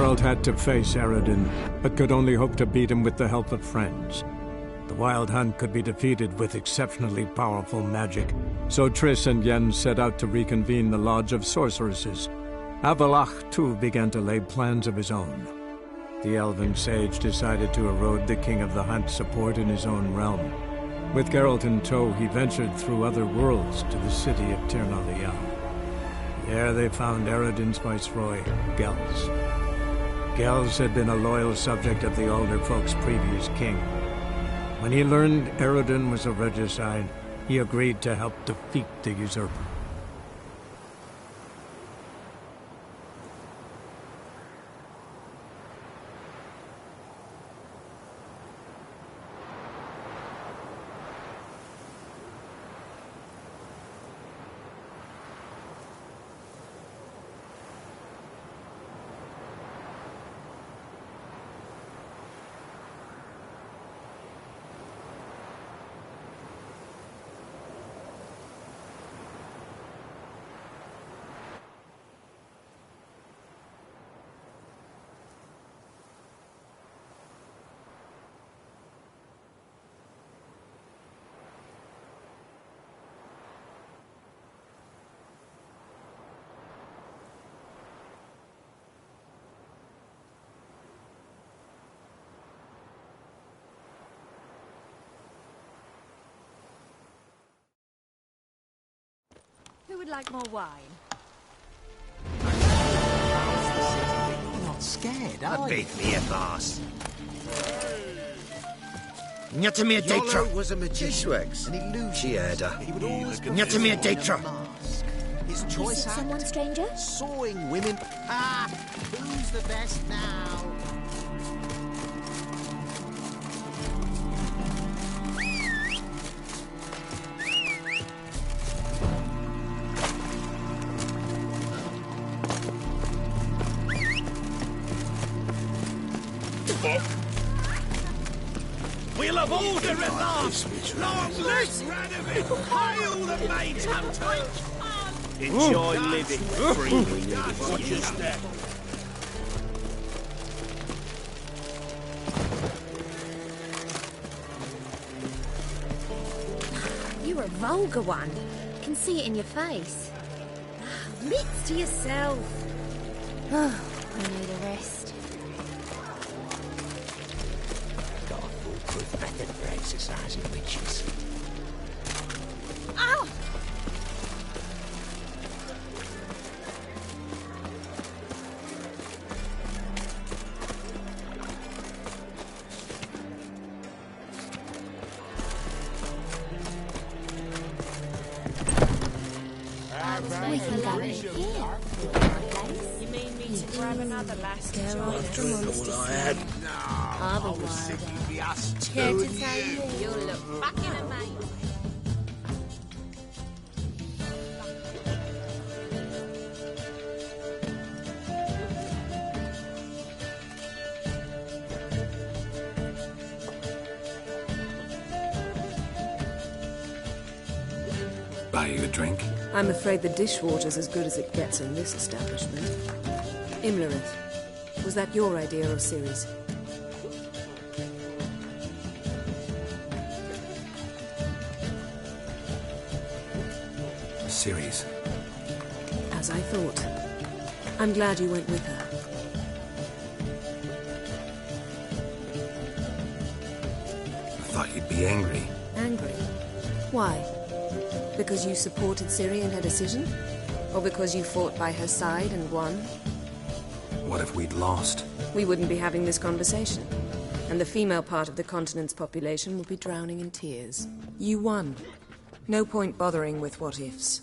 Geralt had to face Eredin, but could only hope to beat him with the help of friends. The Wild Hunt could be defeated with exceptionally powerful magic, so Triss and Yen set out to reconvene the Lodge of Sorceresses. Avalach, too, began to lay plans of his own. The elven sage decided to erode the King of the Hunt's support in his own realm. With Geralt in tow, he ventured through other worlds to the city of Tir na There they found Eredin's viceroy, Gels. Gels had been a loyal subject of the Alder Folk's previous king. When he learned Eredin was a regicide, he agreed to help defeat the usurper. Who would like more wine? You're not scared, are you? Beat me, boss. Nyatamir Datra Yolo was a magician, and he loses. She heard her. He would always Nyatamir Datra. His choice act, Someone stranger? sawing women. Ah, who's the best now? We'll have order at last! Long live Radovid! Hail the Mage Hunter! Enjoy living freely. Watch your step. You're a vulgar one. Can see it in your face. Lips to yourself. Oh, I need a rest. Got a foolproof method for exercising witches. Ow! We can go in here. You mean me to grab another lass to join us? Otherwise, Care to tell you, you'll look fucking amazing. Buy you a drink? I'm afraid the dishwater's as good as it gets in this establishment. Imlerith, was that your idea or Ciri's? Ciri's. As I thought. I'm glad you went with her. I thought you'd be angry. Angry? Why? Because you supported Ciri in her decision? Or because you fought by her side and won? What if we'd lost? We wouldn't be having this conversation. And the female part of the continent's population would be drowning in tears. You won. No point bothering with what-ifs.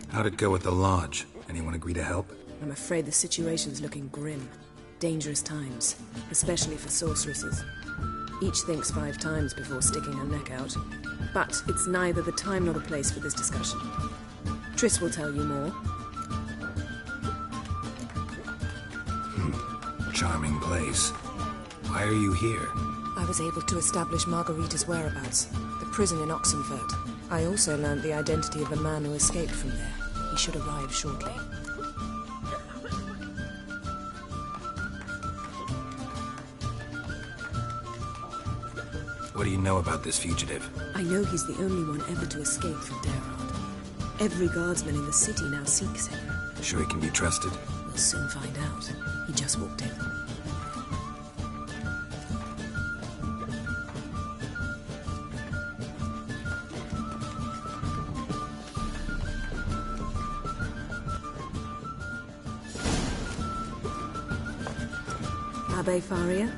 How'd it go at the lodge? Anyone agree to help? I'm afraid the situation's looking grim. Dangerous times, especially for sorceresses. Each thinks 5 times before sticking her neck out. But it's neither the time nor the place for this discussion. Triss will tell you more. Charming place. Why are you here? I was able to establish Margarita's whereabouts, the prison in Oxenfurt. I also learned the identity of a man who escaped from there. He should arrive shortly. What do you know about this fugitive? I know he's the only one ever to escape from Derard. Every guardsman in the city now seeks him. Sure he can be trusted? We'll soon find out. He just walked in. Abbe Faria?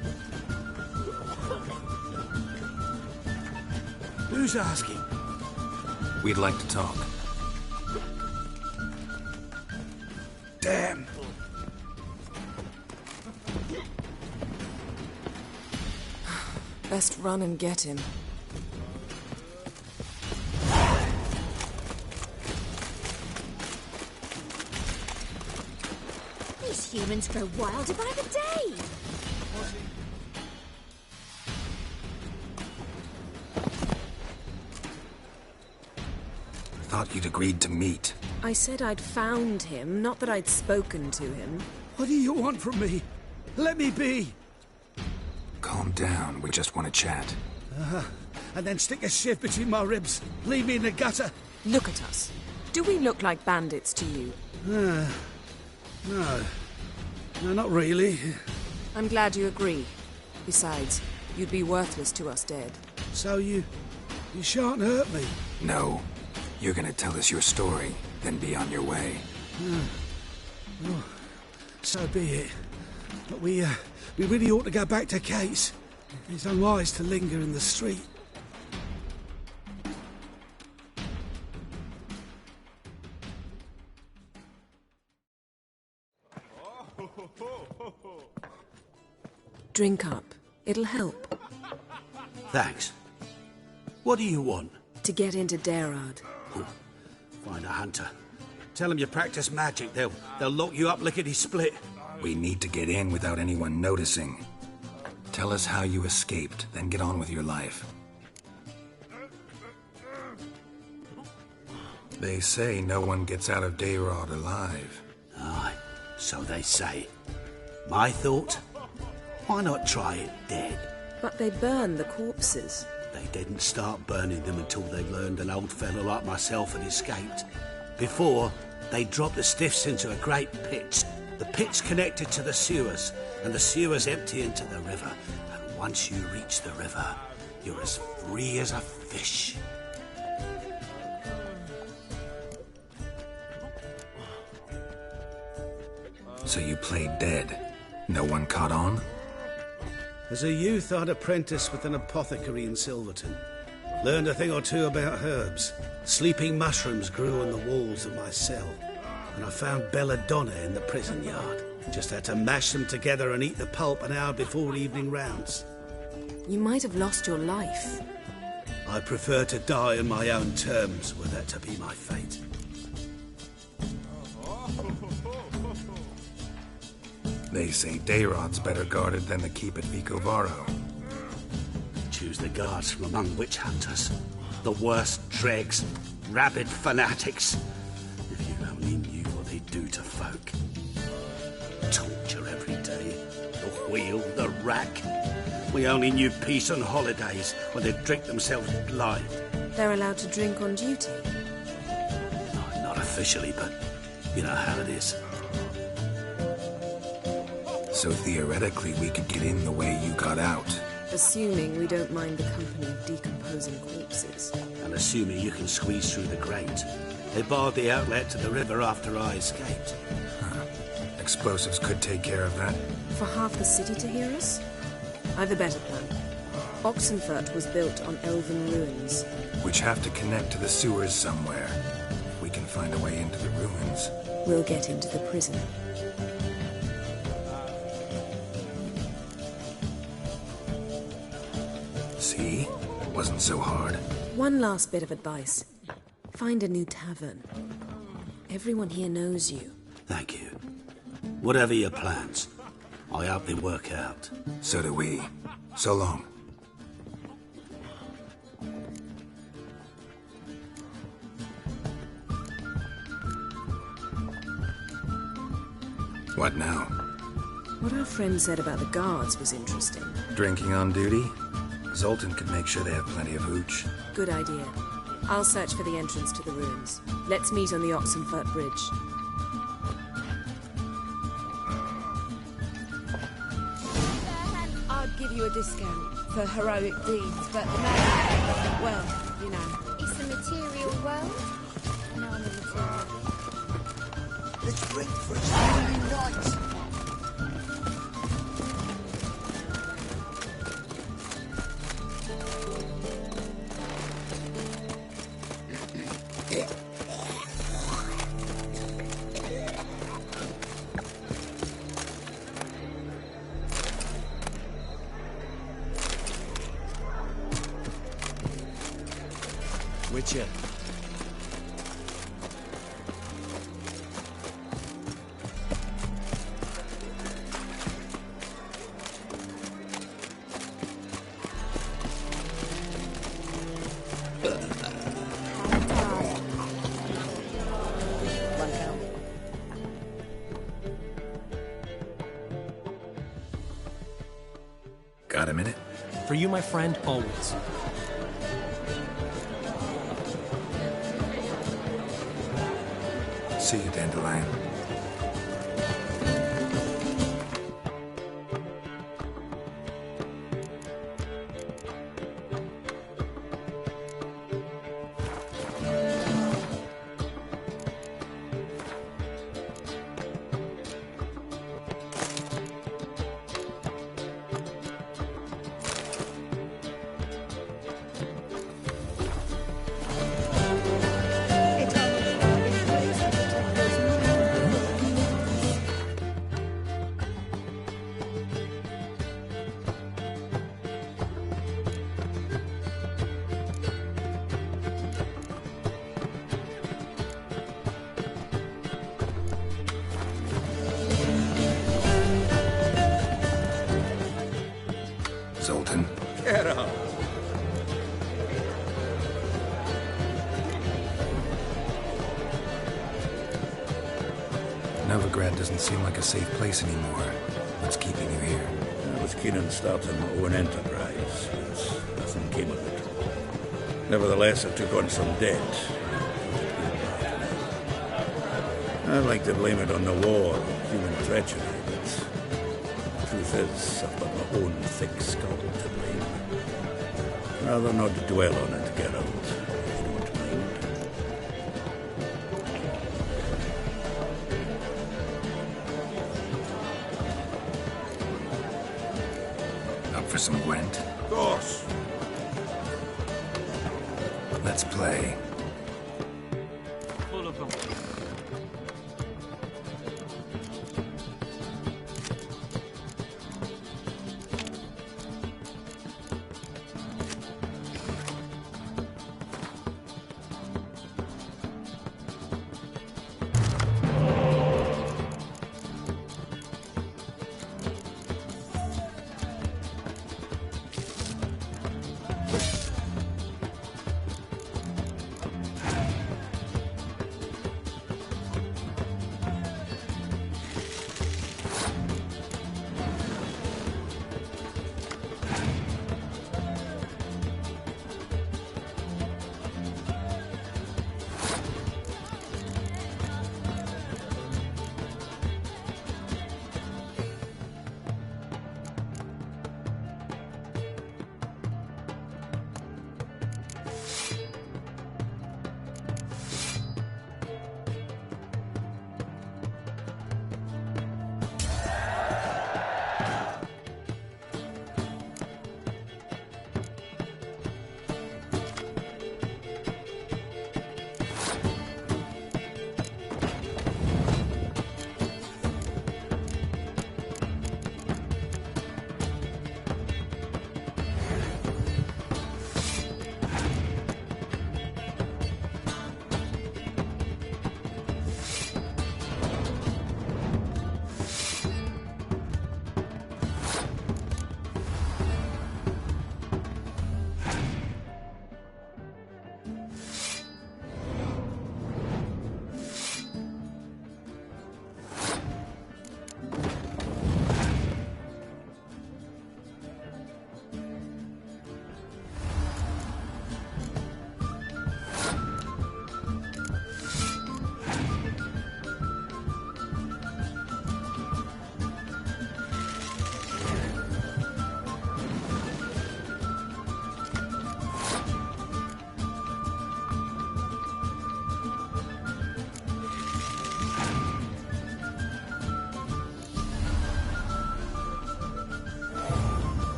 Who's asking? We'd like to talk. Damn. Best run and get him. These humans grow wilder by the day. Thought you'd agreed to meet. I said I'd found him, not that I'd spoken to him. What do you want from me? Let me be. Calm down, we just want to chat. And then stick a shiv between my ribs. Leave me in the gutter. Look at us. Do we look like bandits to you? No. No, not really. I'm glad you agree. Besides, you'd be worthless to us dead. So you shan't hurt me. No. You're gonna tell us your story, then be on your way. Oh, so be it. But we really ought to go back to Kate's. It's unwise to linger in the street. Drink up. It'll help. Thanks. What do you want? To get into Derard. Find a hunter. Tell them you practice magic. They'll lock you up lickety-split. We need to get in without anyone noticing. Tell us how you escaped, then get on with your life. They say no one gets out of Derard alive. Aye, so they say. My thought? Why not try it dead? But they burn the corpses. They didn't start burning them until they learned an old fellow like myself had escaped. Before, they dropped the stiffs into a great pit. The pit's connected to the sewers, and the sewers empty into the river. And once you reach the river, you're as free as a fish. So you played dead. No one caught on? As a youth, I'd apprenticed with an apothecary in Silverton. Learned a thing or two about herbs. Sleeping mushrooms grew on the walls of my cell. And I found belladonna in the prison yard. Just had to mash them together and eat the pulp an hour before evening rounds. You might have lost your life. I prefer to die on my own terms, were that to be my fate. They say Derard's better guarded than the keep at Vicovaro. Choose the guards from among witch hunters. The worst dregs, rabid fanatics. If you only knew what they do to folk. Torture every day. The wheel, the rack. We only knew peace on holidays when they'd drink themselves blind. They're allowed to drink on duty. No, not officially, but you know how it is. So theoretically, we could get in the way you got out. Assuming we don't mind the company of decomposing corpses. And assuming you can squeeze through the grate. They barred the outlet to the river after I escaped. Explosives could take care of that. For half the city to hear us? I've a better plan. Oxenfurt was built on elven ruins. Which have to connect to the sewers somewhere. If we can find a way into the ruins. We'll get into the prison. See? Wasn't so hard. One last bit of advice. Find a new tavern. Everyone here knows you. Thank you. Whatever your plans, I hope they work out. So do we. So long. What now? What our friend said about the guards was interesting. Drinking on duty? Zoltan could make sure they have plenty of hooch. Good idea. I'll search for the entrance to the ruins. Let's meet on the Oxenfurt Bridge. I'd give you a discount for heroic deeds, but the matter, well, you know. It's the material world. And I'm the material. Let's drink for its holy night. Witcher. Got a minute? For you, my friend, always. See you, Dandelion. Zoltan. Get up. Novigrad doesn't seem like a safe place anymore. What's keeping you here? I was keen on starting my own enterprise, but nothing came of it. Nevertheless, I took on some debt. I'd like to blame it on the war or human treachery, but the truth is, I've got my own thick skull to blame. Rather not dwell on it, Geralt, if you don't mind. Up for some Gwent? Of course. Let's play. Full of them.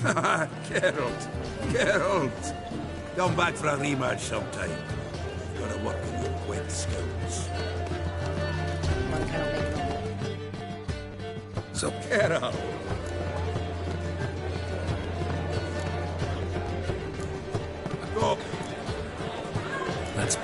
Geralt! Geralt! Come back for a rematch sometime. You've got to work on your wet skills. So, Geralt! Go! let's...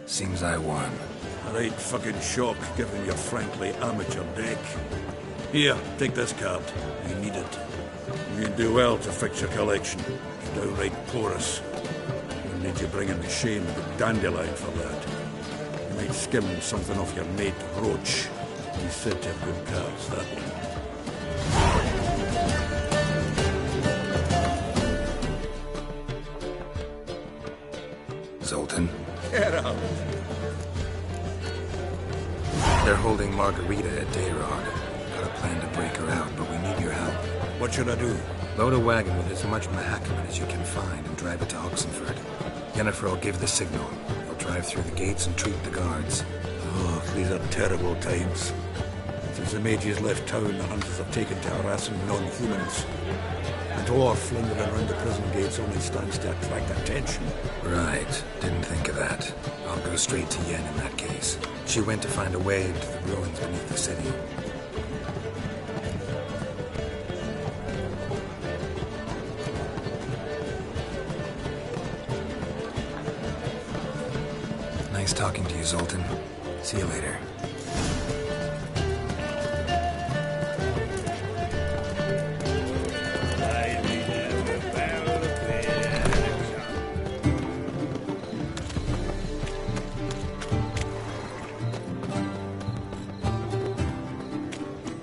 Seems I won. A right fucking shock given your frankly amateur deck. Here, take this card. You need it. You do well to fix your collection. It's downright porous. You'll need to bring in the shame of the dandelion for that. You might skim something off your mate Roach. He's said to have good cards, that one. Zoltan? Get out! They're holding Margarita at Dayrod. Got a plan to break her out, but we need your help. What should I do? Load a wagon with as much Mahakaman as you can find and drive it to Oxenford. Yennefer will give the signal. They'll try drive through the gates and treat the guards. Oh, these are terrible times. Since the mages left town, the hunters have taken to harassing non-humans. A dwarf lingering around the prison gates only stands to attract attention. Right. Didn't think of that. I'll go straight to Yen in that case. She went to find a way into the ruins beneath the city. Nice talking to you, Zoltan. See you later.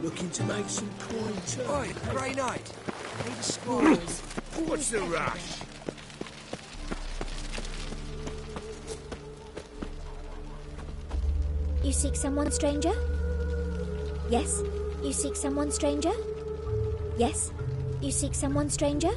Looking to make some coin too. Oi, Grey Knight. Need squirrels. What's the rush? You seek someone, stranger? Yes? You seek someone, stranger? Yes? You seek someone, stranger?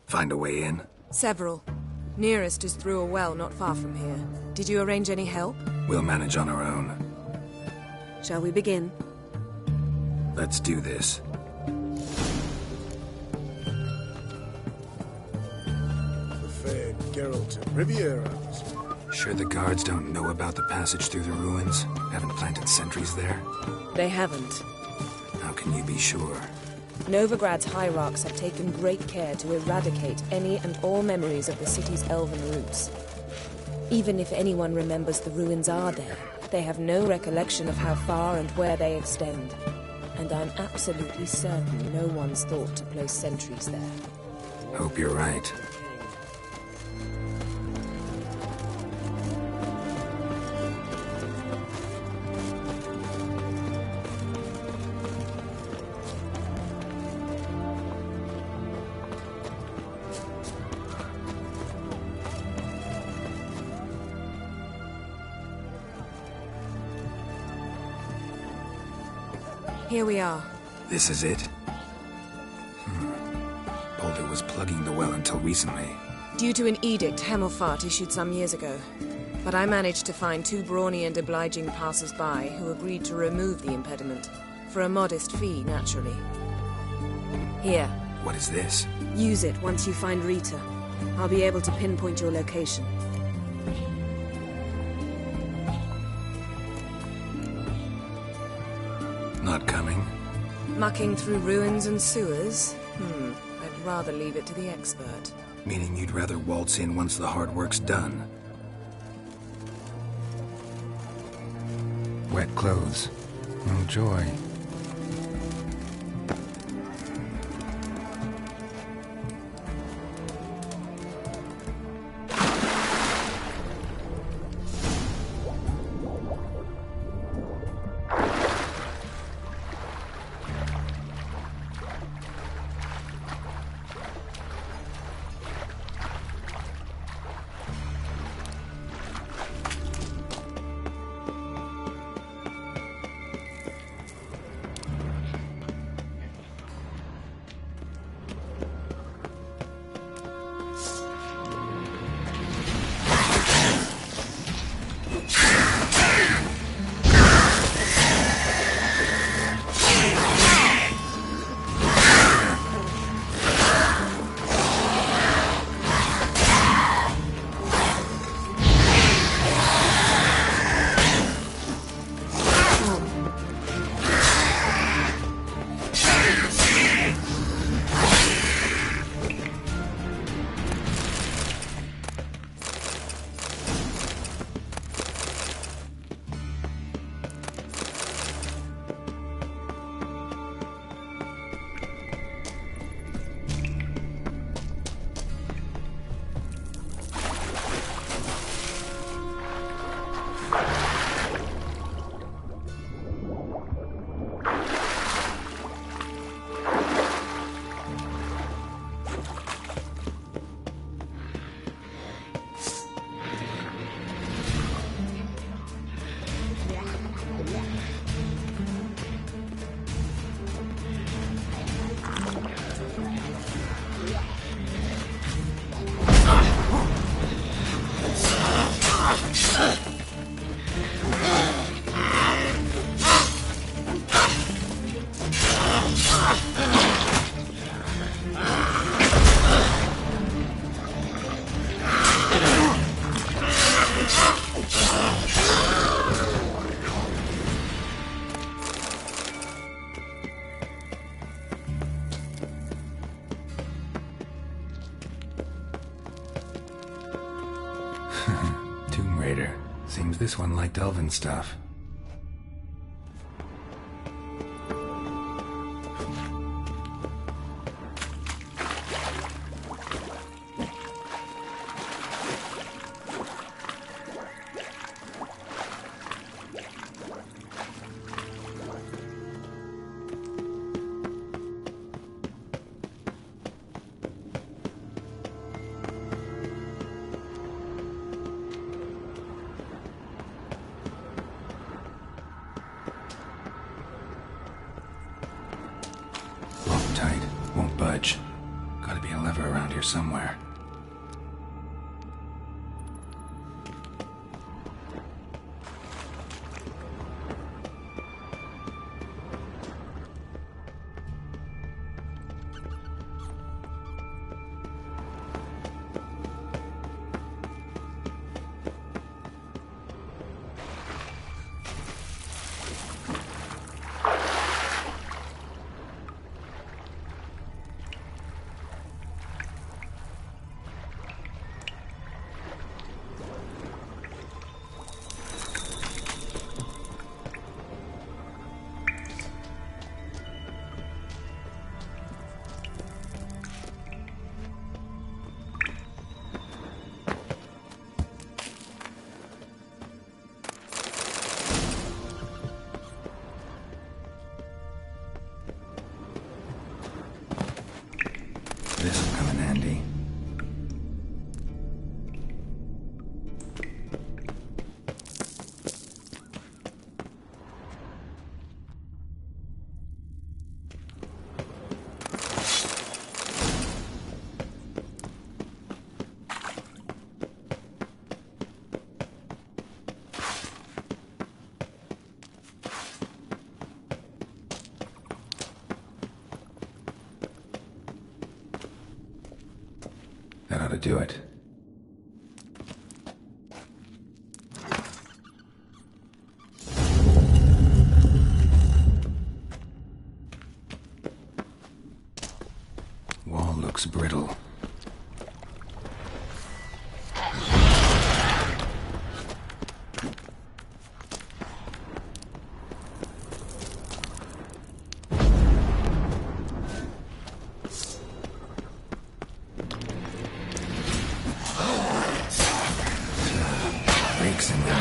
Find a way in? Several. Nearest is through a well not far from here. Did you arrange any help? We'll manage on our own. Shall we begin? Let's do this. The fair Geralt of Riviera. Sure the guards don't know about the passage through the ruins? Haven't planted sentries there? They haven't. How can you be sure? Novigrad's hierarchs have taken great care to eradicate any and all memories of the city's elven roots. Even if anyone remembers the ruins are there, they have no recollection of how far and where they extend. And I'm absolutely certain no one's thought to place sentries there. Hope you're right. Here we are. This is it? Boulder was plugging the well until recently. Due to an edict Hemmelfart issued some years ago. But I managed to find two brawny and obliging passers-by who agreed to remove the impediment. For a modest fee, naturally. Here. What is this? Use it once you find Rita. I'll be able to pinpoint your location. Not coming? Mucking through ruins and sewers? I'd rather leave it to the expert. Meaning you'd rather waltz in once the hard work's done? Wet clothes. Oh, joy. refrigerator. Seems this one liked elven stuff. Won't budge. Gotta be a lever around here somewhere. This'll come in handy. That ought to do it. Wall looks brittle. Breaks in there.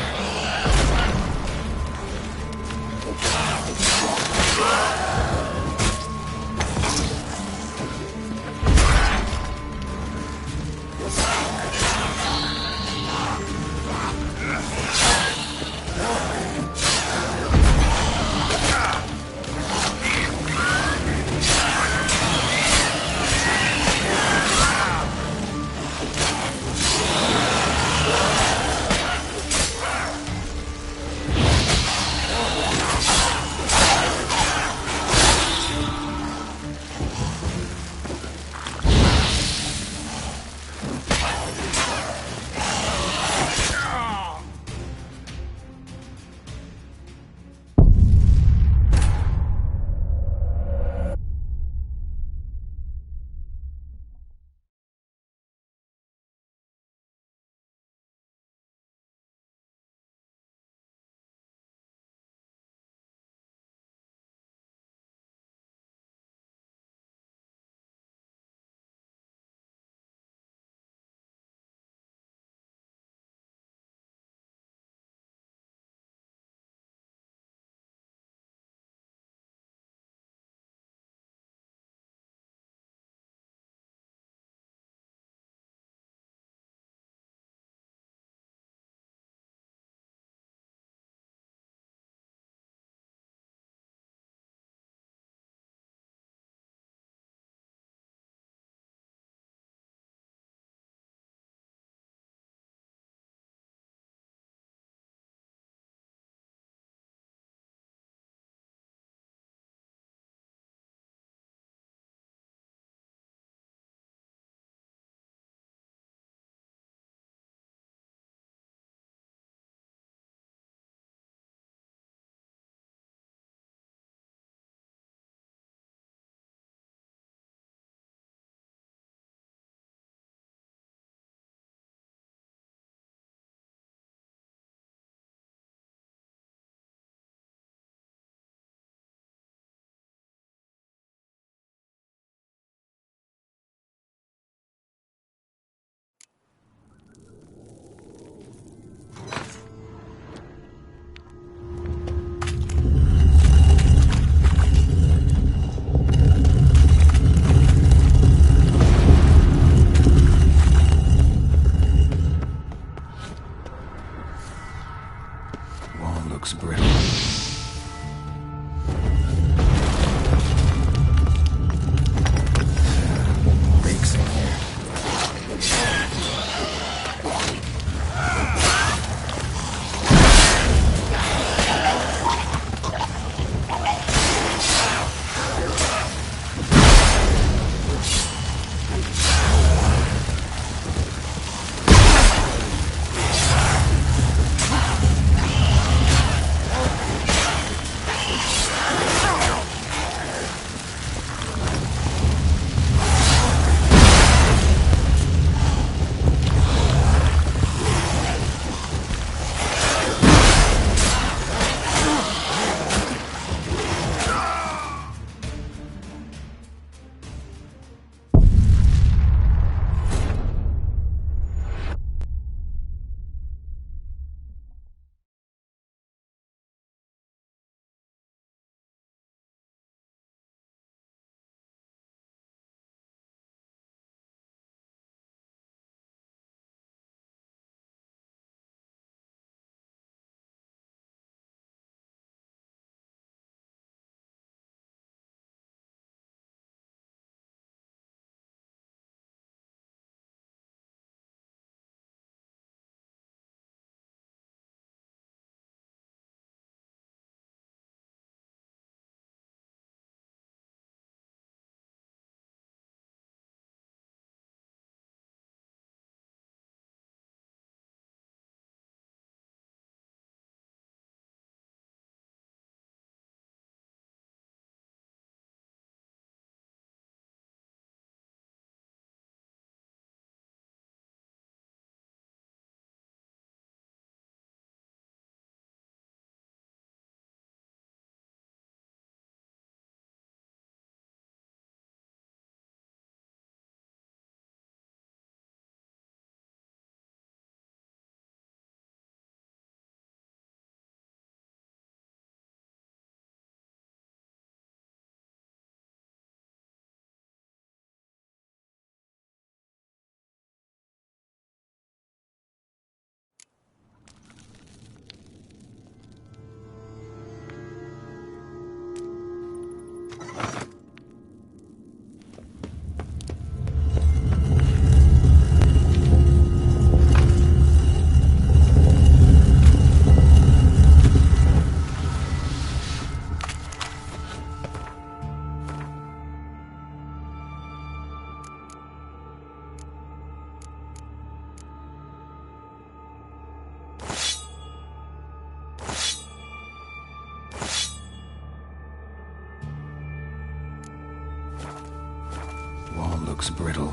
looks brittle.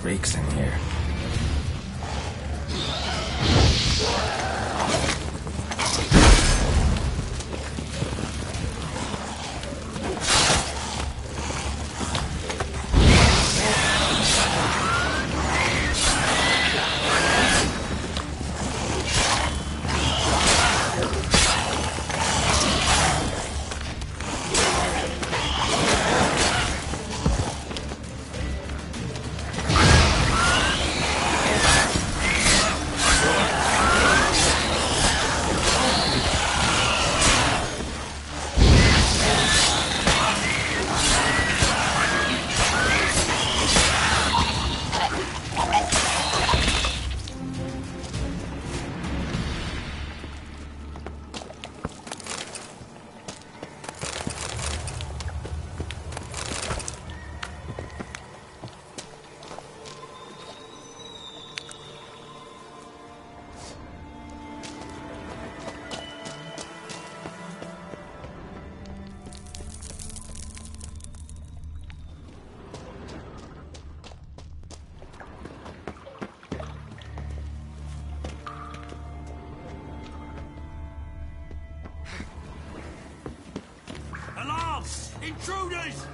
Reeks in here. Intruders!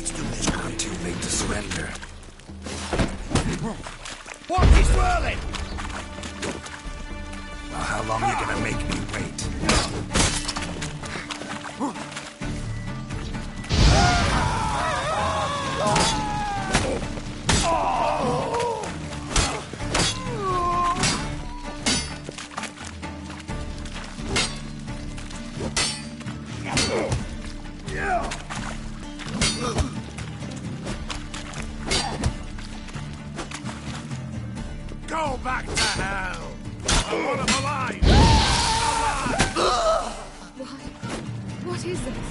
Let's do this. I'm too late to surrender. What is whirling? Well, how long are you gonna make me wait? Go back to hell! I want him alive! What is this?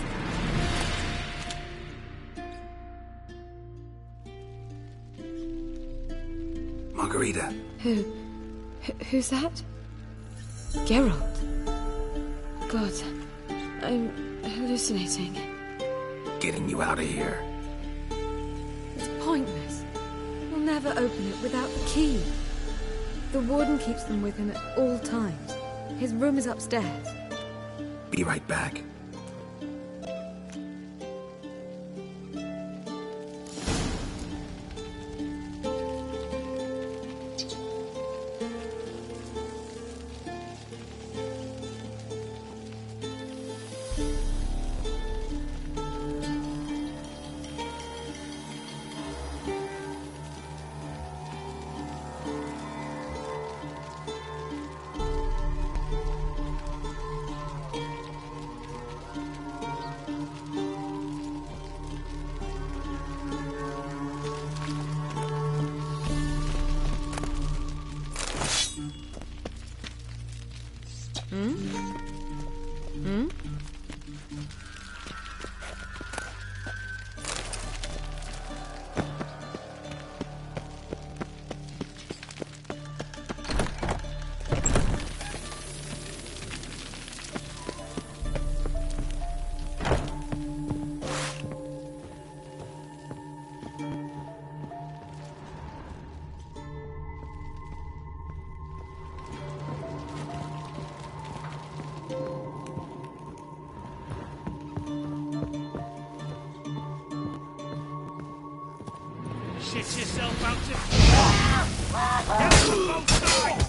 Margarita. Who's that? Geralt. God, I'm hallucinating. Getting you out of here. It's pointless. We'll never open it without the key. The warden keeps them with him at all times. His room is upstairs. Be right back. Shit yourself out to... Get from both sides!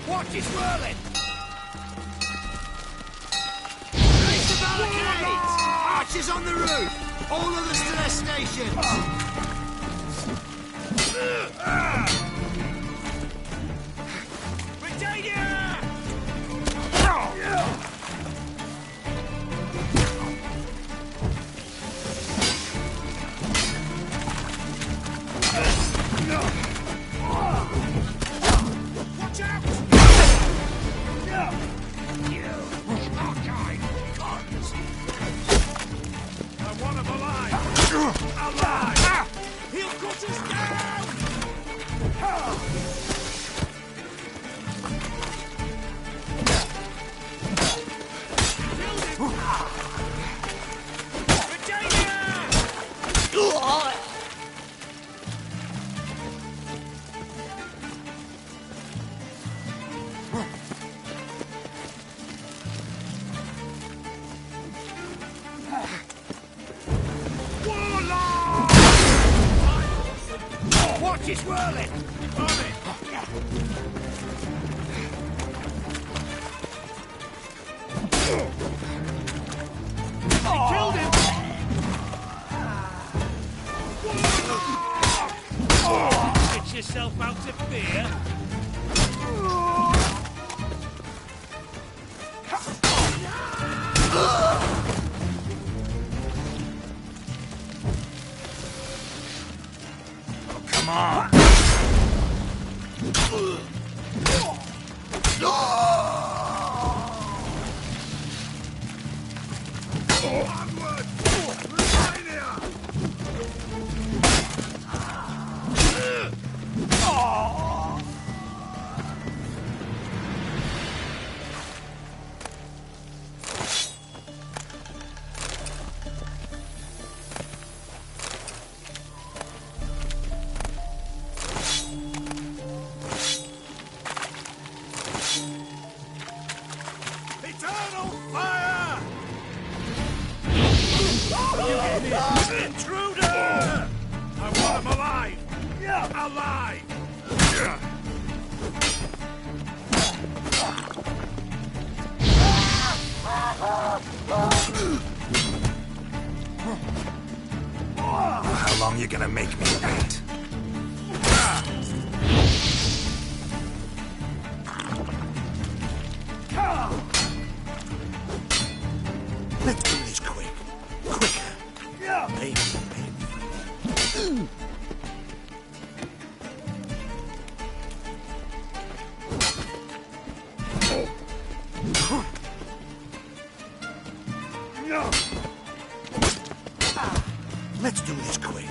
What is whirling? Raise the barricades! Archers on the roof! All others to their stations! Britannia! Watch out! I want him alive! Alive! He'll cut us down! Britannia! Watch it whirling! On it! He killed him! Get yourself out of fear! Come on! Eternal fire! Intruder! I want him alive! Alive! How long you gonna make me wait? Let's do this quick. Quicker. Baby, baby. Let's do this quick.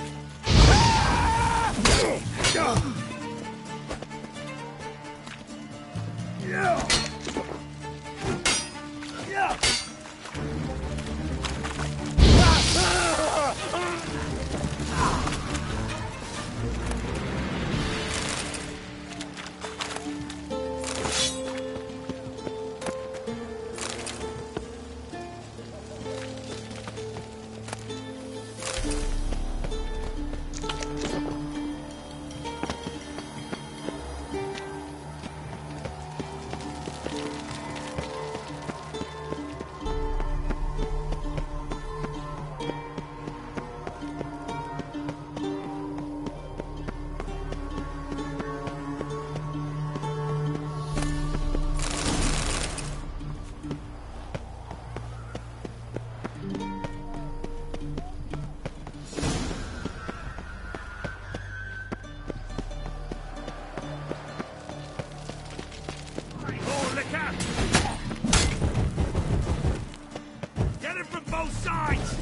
Oh, look out! Get him from both sides!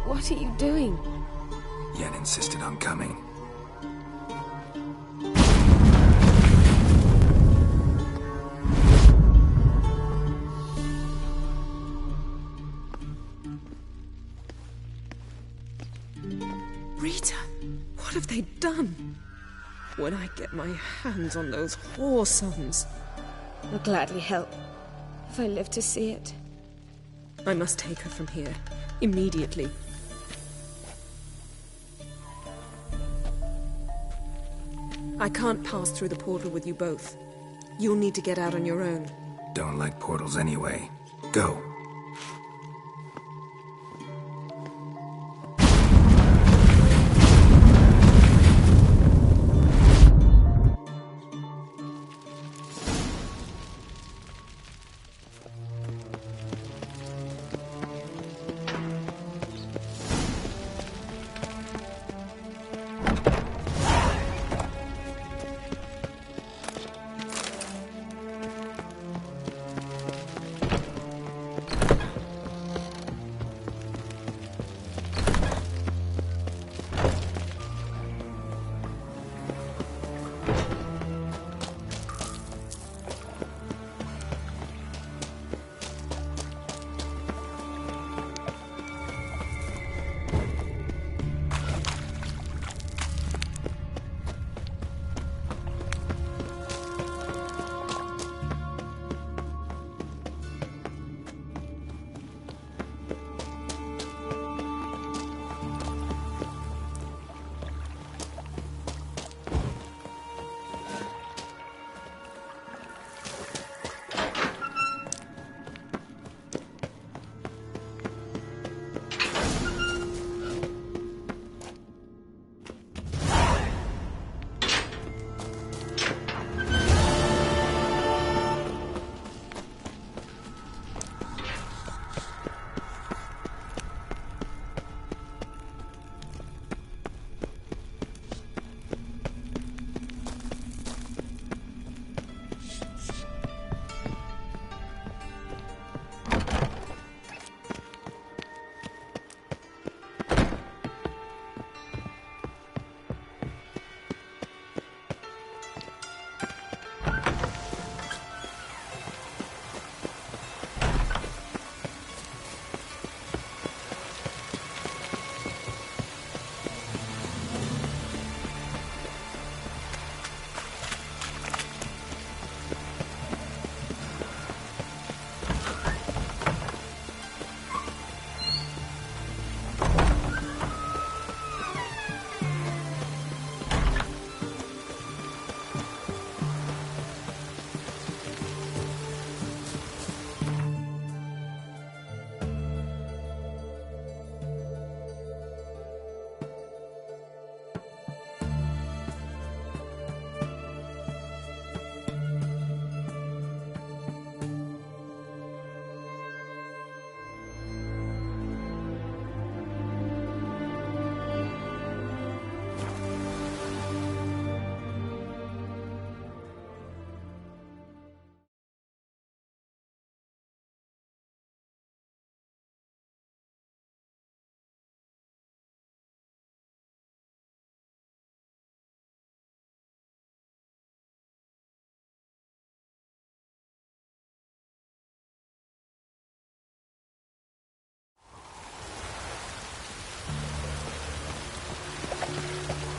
What are you doing? Yen insisted on coming. Rita, what have they done? When I get my hands on those whore sons. I'll gladly help. If I live to see it. I must take her from here. Immediately. I can't pass through the portal with you both. You'll need to get out on your own. Don't like portals anyway. Go.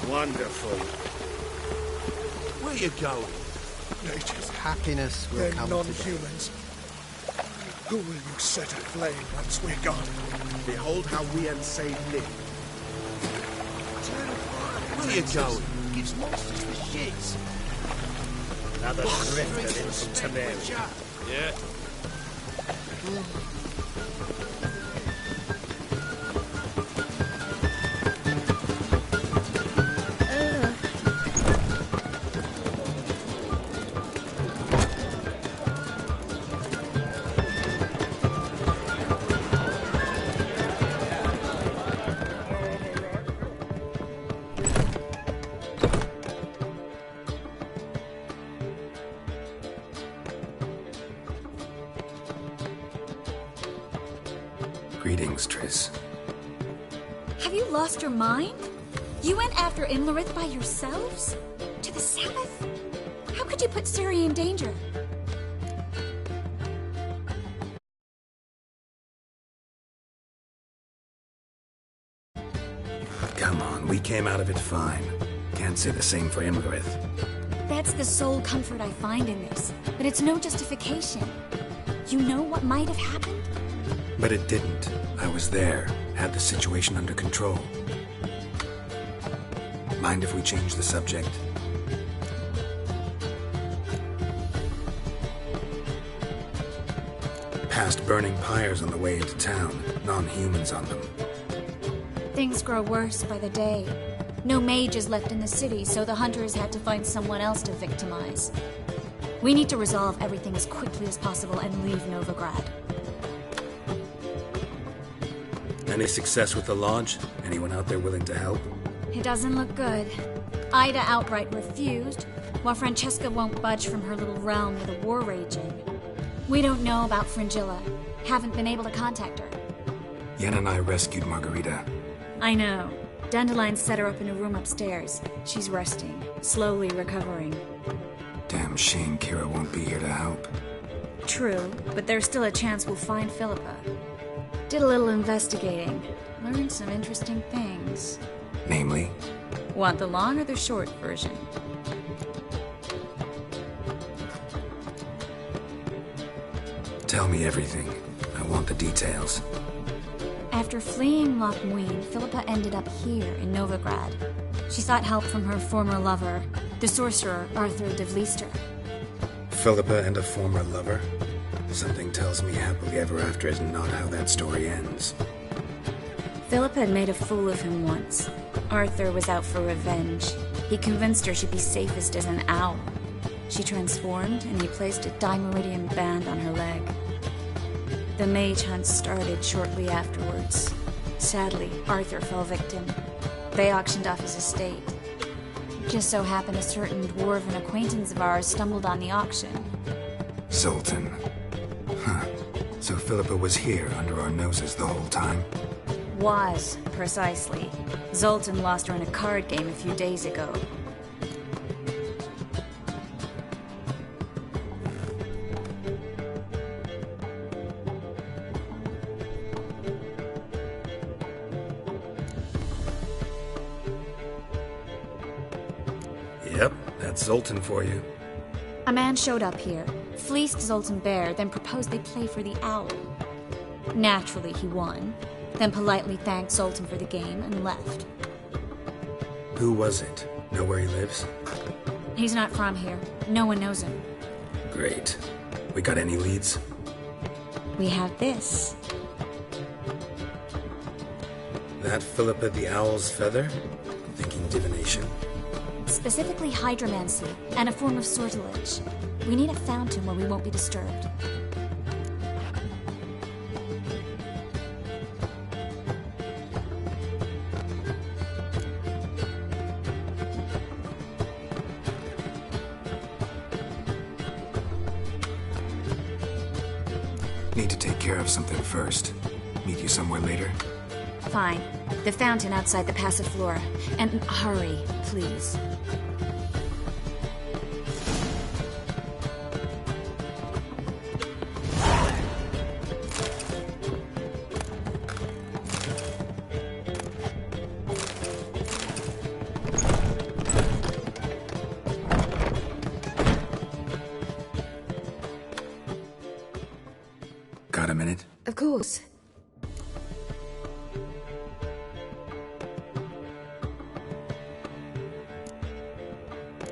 Wonderful. Where you going? Nature's Happiness will they're come non-humans. Who will you set aflame once we're gone? Behold how we unsaved live. Where you going? Gives monsters the shits. Another drifter in from Temeria. Yeah. Greetings, Triss. Have you lost your mind? You went after Imlerith by yourselves? To the Sabbath? How could you put Ciri in danger? Come on, we came out of it fine. Can't say the same for Imlerith. That's the sole comfort I find in this, but it's no justification. You know what might have happened? But it didn't. I was there, had the situation under control. Mind if we change the subject? Past burning pyres on the way into town, non-humans on them. Things grow worse by the day. No mages left in the city, so the hunters had to find someone else to victimize. We need to resolve everything as quickly as possible and leave Novigrad. Any success with the lodge? Anyone out there willing to help? It doesn't look good. Ida outright refused, while Francesca won't budge from her little realm with a war raging. We don't know about Fringilla. Haven't been able to contact her. Yen and I rescued Margarita. I know. Dandelion set her up in a room upstairs. She's resting, slowly recovering. Damn shame Kira won't be here to help. True, but there's still a chance we'll find Philippa. Did a little investigating. Learned some interesting things. Namely? Want the long or the short version? Tell me everything. I want the details. After fleeing Loch Muin, Philippa ended up here in Novigrad. She sought help from her former lover, the sorcerer Arthur de Vlister. Philippa and a former lover? Something tells me happily ever after is not how that story ends. Philippa had made a fool of him once. Arthur was out for revenge. He convinced her she'd be safest as an owl. She transformed, and he placed a dimeridium band on her leg. The mage hunt started shortly afterwards. Sadly, Arthur fell victim. They auctioned off his estate. Just so happened a certain dwarven acquaintance of ours stumbled on the auction. Zoltan. Huh. So Philippa was here under our noses the whole time? Was, precisely. Zoltan lost her in a card game a few days ago. Yep, that's Zoltan for you. A man showed up here, fleeced Zoltan bare, then proposed they play for the owl. Naturally, he won, then politely thanked Zoltan for the game and left. Who was it? Know where he lives? He's not from here. No one knows him. Great. We got any leads? We have this. That Philippa the Owl's feather? Thinking divination? Specifically hydromancy, and a form of sortilege. We need a fountain where we won't be disturbed. Need to take care of something first. Meet you somewhere later? Fine. The fountain outside the Passiflora. And hurry, please. Got a minute? Of course.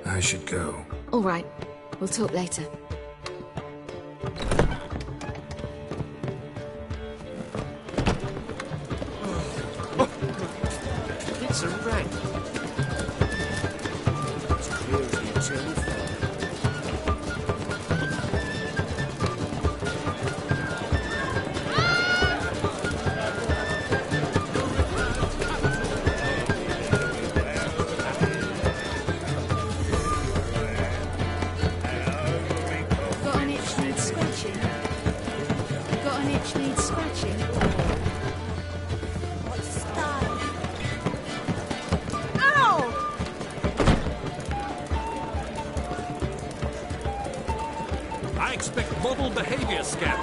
I should go. All right. We'll talk later. It's a wreck. It's clearly a telephone. Got an itch needs scratching? Got an itch needs scratching? What's that? Ow! I expect model behavior scan.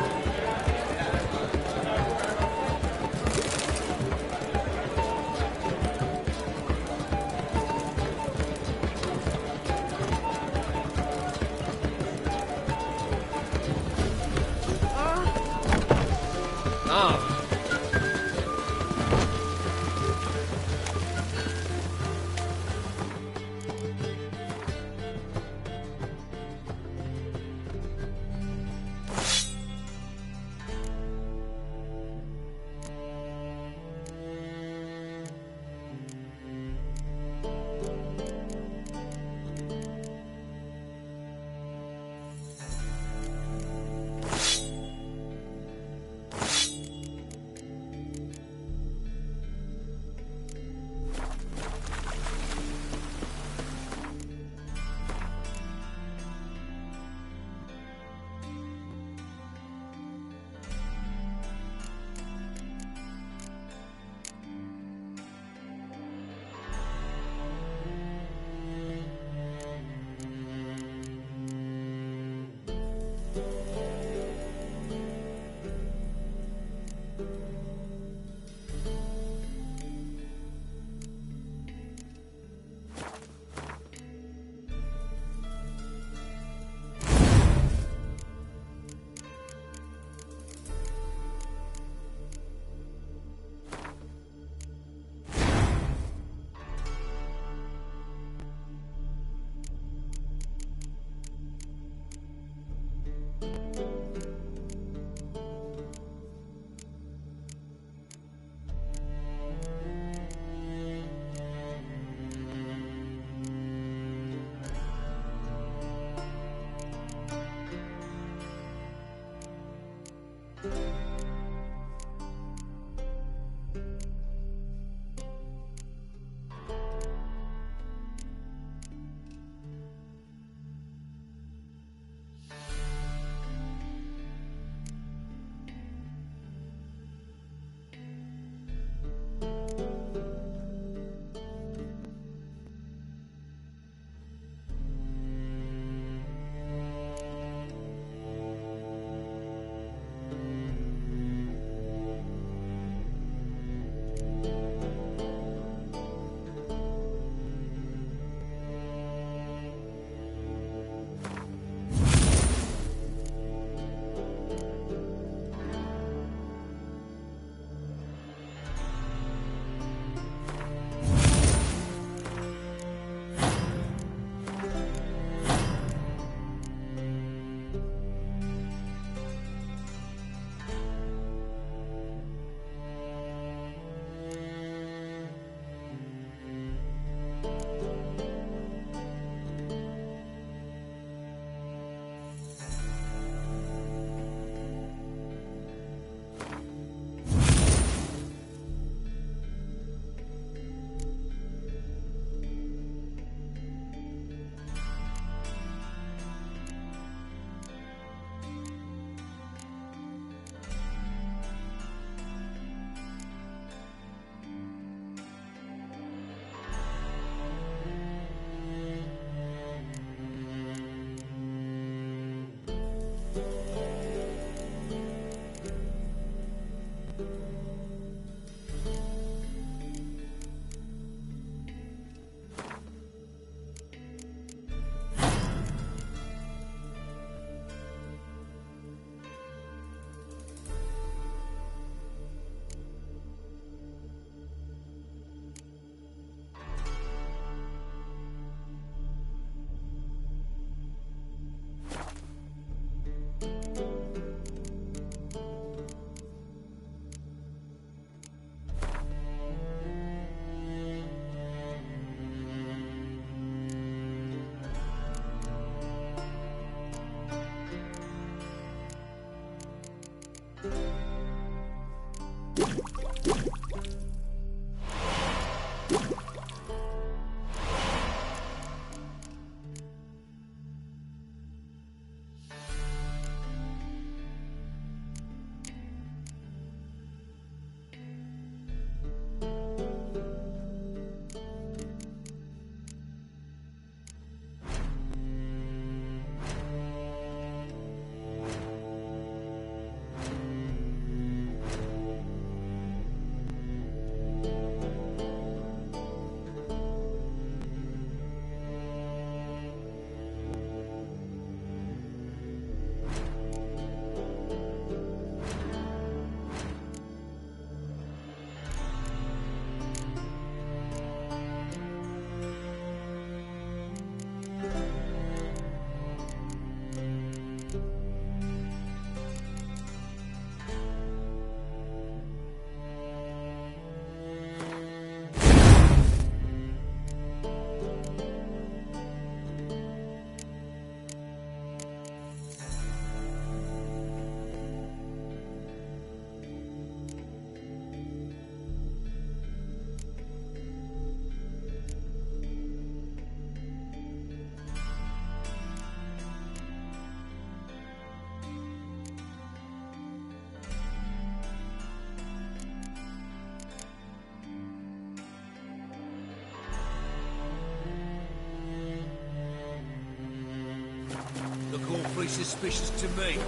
suspicious to me.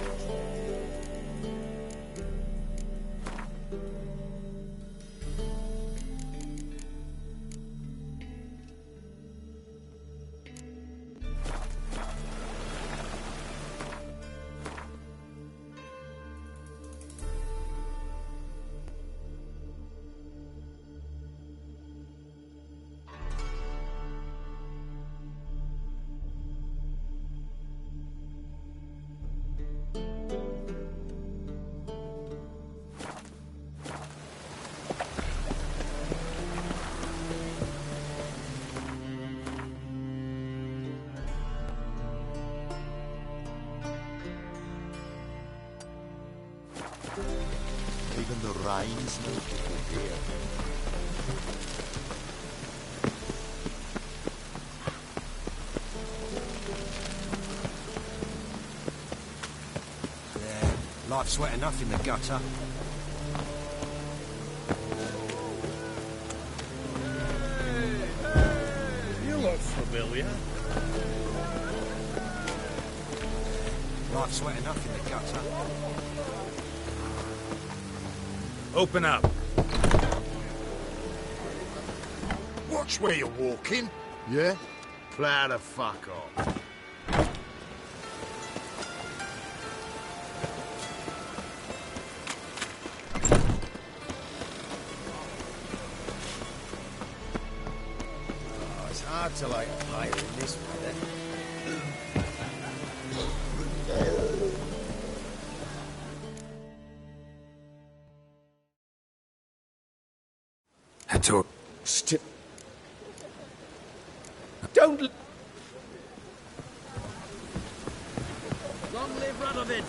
Even the Rhine's no people here. Yeah, life's wet enough in the gutter. You look familiar. Life's wet enough in the gutter. Open up. Watch where you're walking. Yeah? Plow the fuck off. Oh, it's hard to light a fire in this weather. Hator. Don't... Long live Radovid!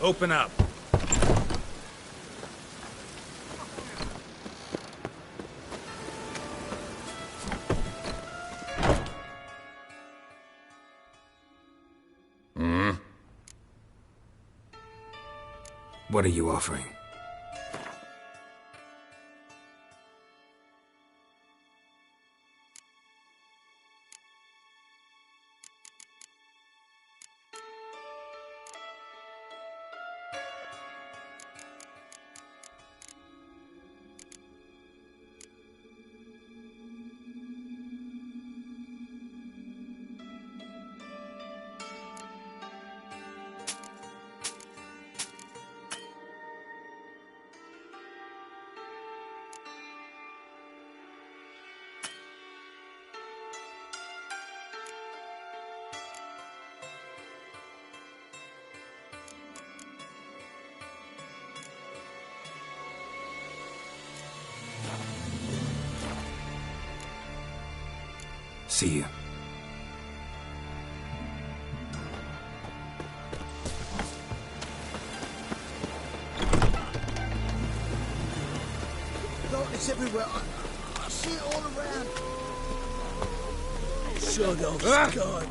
Open up. What are you offering? See you. It's everywhere. I see it all around. Shut up, Sky.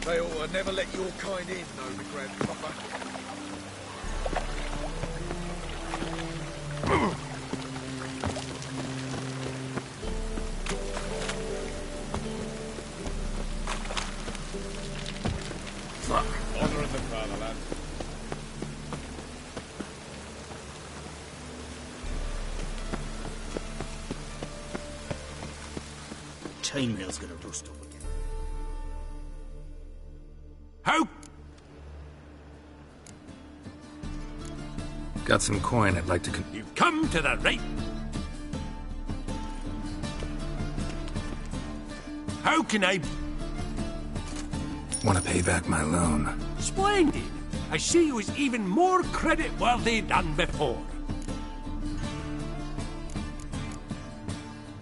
They ought to never let your kind in, though, the grandpapa. Honor in the fatherland. Chainmail's gonna rust up again. How? Got some coin I'd like to You've come to the right... How can I... Want to pay back my loan. Splendid! I see you as even more credit-worthy than before.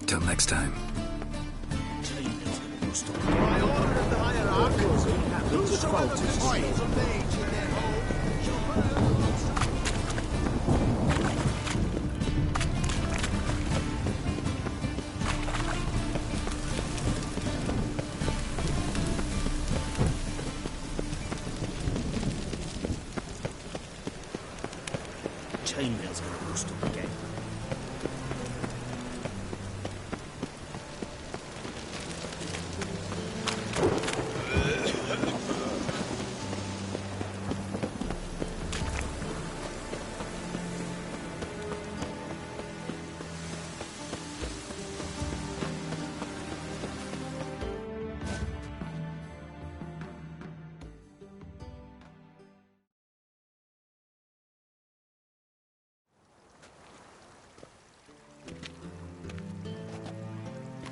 Till next time. Chainmail's gonna rust up. By order of the hierarchs, whosoever finds a mage in their home shall burn. Chainmail's gonna rust up again.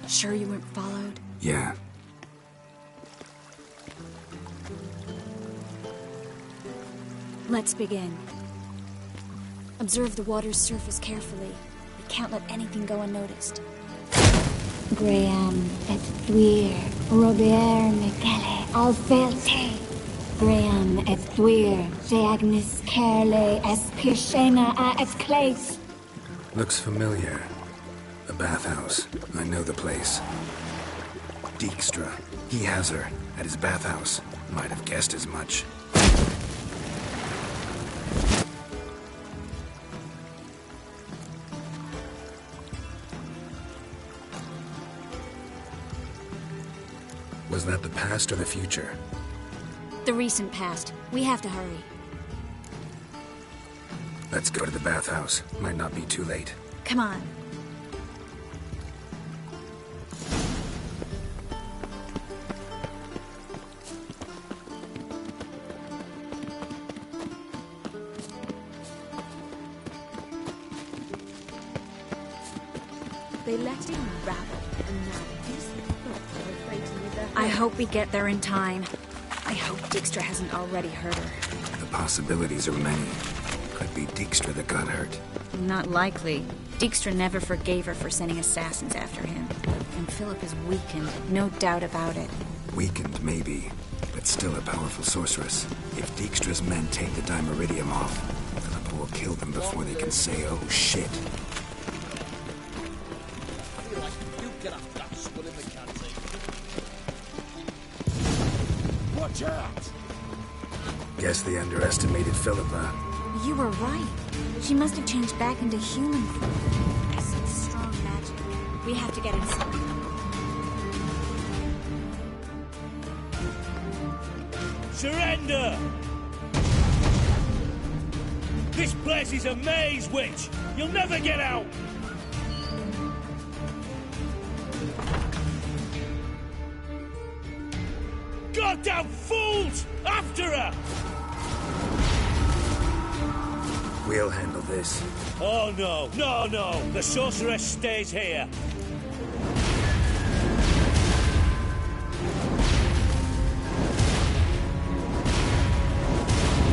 Sure you weren't followed? Yeah. Let's begin. Observe the water's surface carefully. We can't let anything go unnoticed. Graham et thuir, Robert Michele Alvelte. Graham et thuir, Jeagnis Kerle es Pirshena a es Clace. Looks familiar. The bathhouse. I know the place. Dijkstra. He has her at his bathhouse. Might have guessed as much. Was that the past or the future? The recent past. We have to hurry. Let's go to the bathhouse. Might not be too late. Come on. They let him rabble, and now these folk are afraid to leave their home. I hope we get there in time. I hope Dijkstra hasn't already hurt her. The possibilities are many. Could be Dijkstra that got hurt. Not likely. Dijkstra never forgave her for sending assassins after him. And Philip is weakened, no doubt about it. Weakened, maybe, but still a powerful sorceress. If Dijkstra's men take the Dimeridium off, Philip will kill them before they can say, oh shit. Watch out! Guess they underestimated Philippa. You were right. She must have changed back into human form. Some strong magic. We have to get inside. Surrender! This place is a maze, witch! You'll never get out! Goddamn fools! After her! We'll handle this. Oh no, no, no! The sorceress stays here!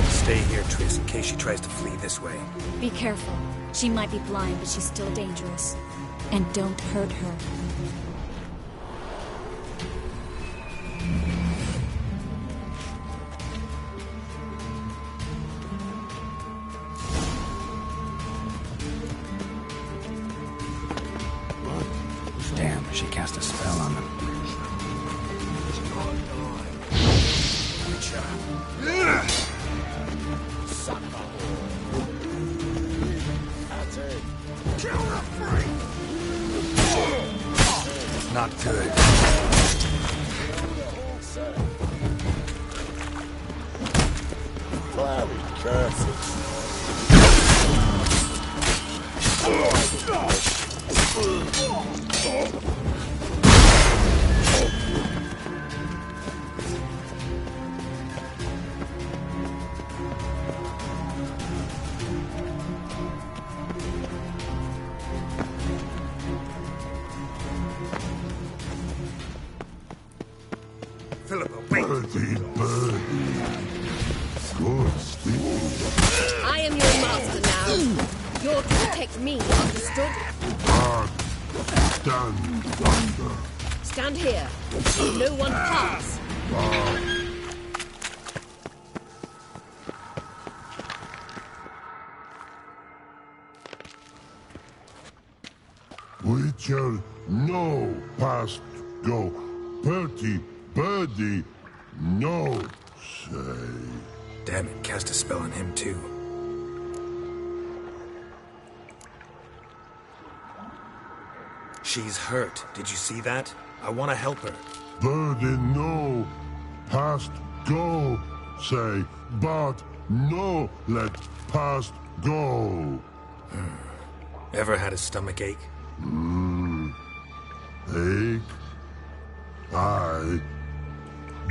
Stay here, Triss, in case she tries to flee this way. Be careful. She might be blind, but she's still dangerous. And don't hurt her. Not good. Bloody curses. Philippa, wait! I am your master now. You're to protect me, understood? Stand here. No one pass. Witcher, no past go. Bertie, birdie, no say. Damn it, cast a spell on him too. She's hurt. Did you see that? I want to help her. Birdie, no past go say, but no let past go. Ever had a stomach ache? Ache? Aye.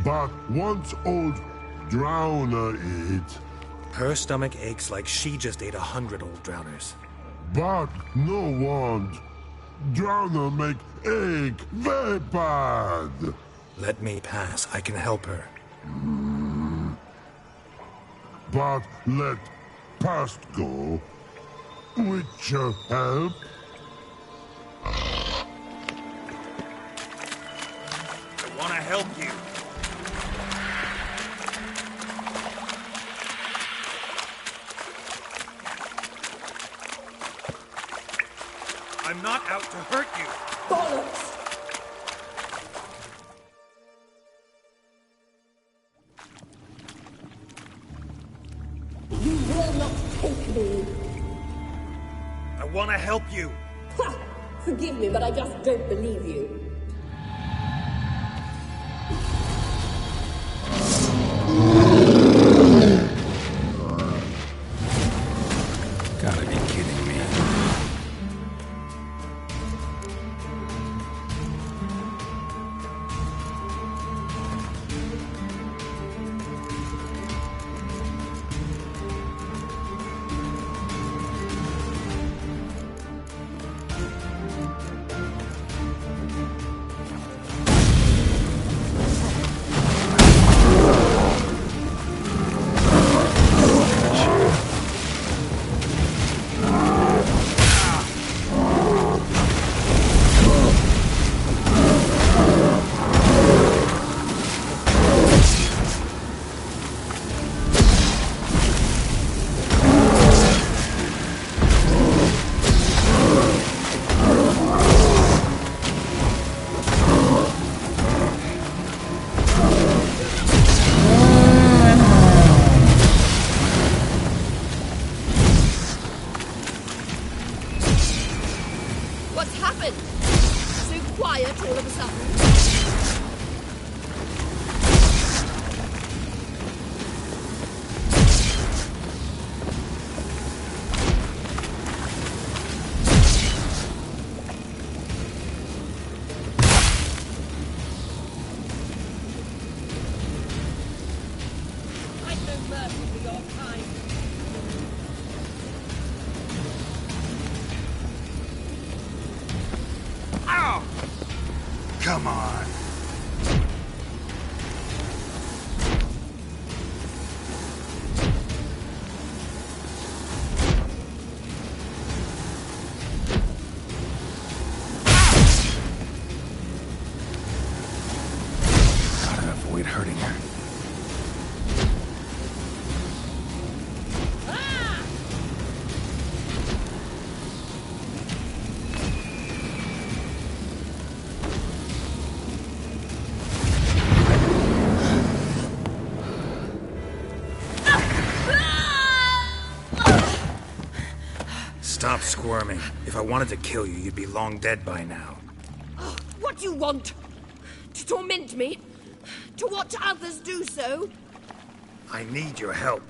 But once old drowner eat. Her stomach aches like she just ate 100 old drowners. But no want. Drowner make ache very bad. Let me pass. I can help her. But let past go. Witcher help. I want to help you. I'm not out to hurt you. Bollocks! You will not take me. I want to help you. Ha! Forgive me, but I just don't believe you. Gotta be kidding me. What's happened? So quiet all of a sudden. I've no mercy for your kind. Ow! Come on. Gotta avoid hurting her. Stop squirming. If I wanted to kill you, you'd be long dead by now. Oh, what do you want? To torment me? To watch others do so? I need your help.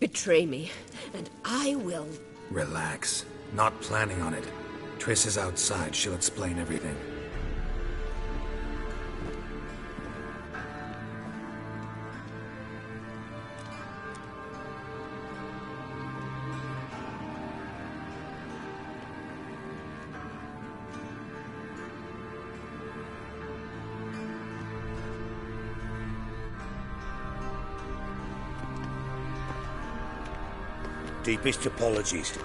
Betray me, and I will. Relax. Not planning on it. Triss is outside. She'll explain everything. Deepest apologies,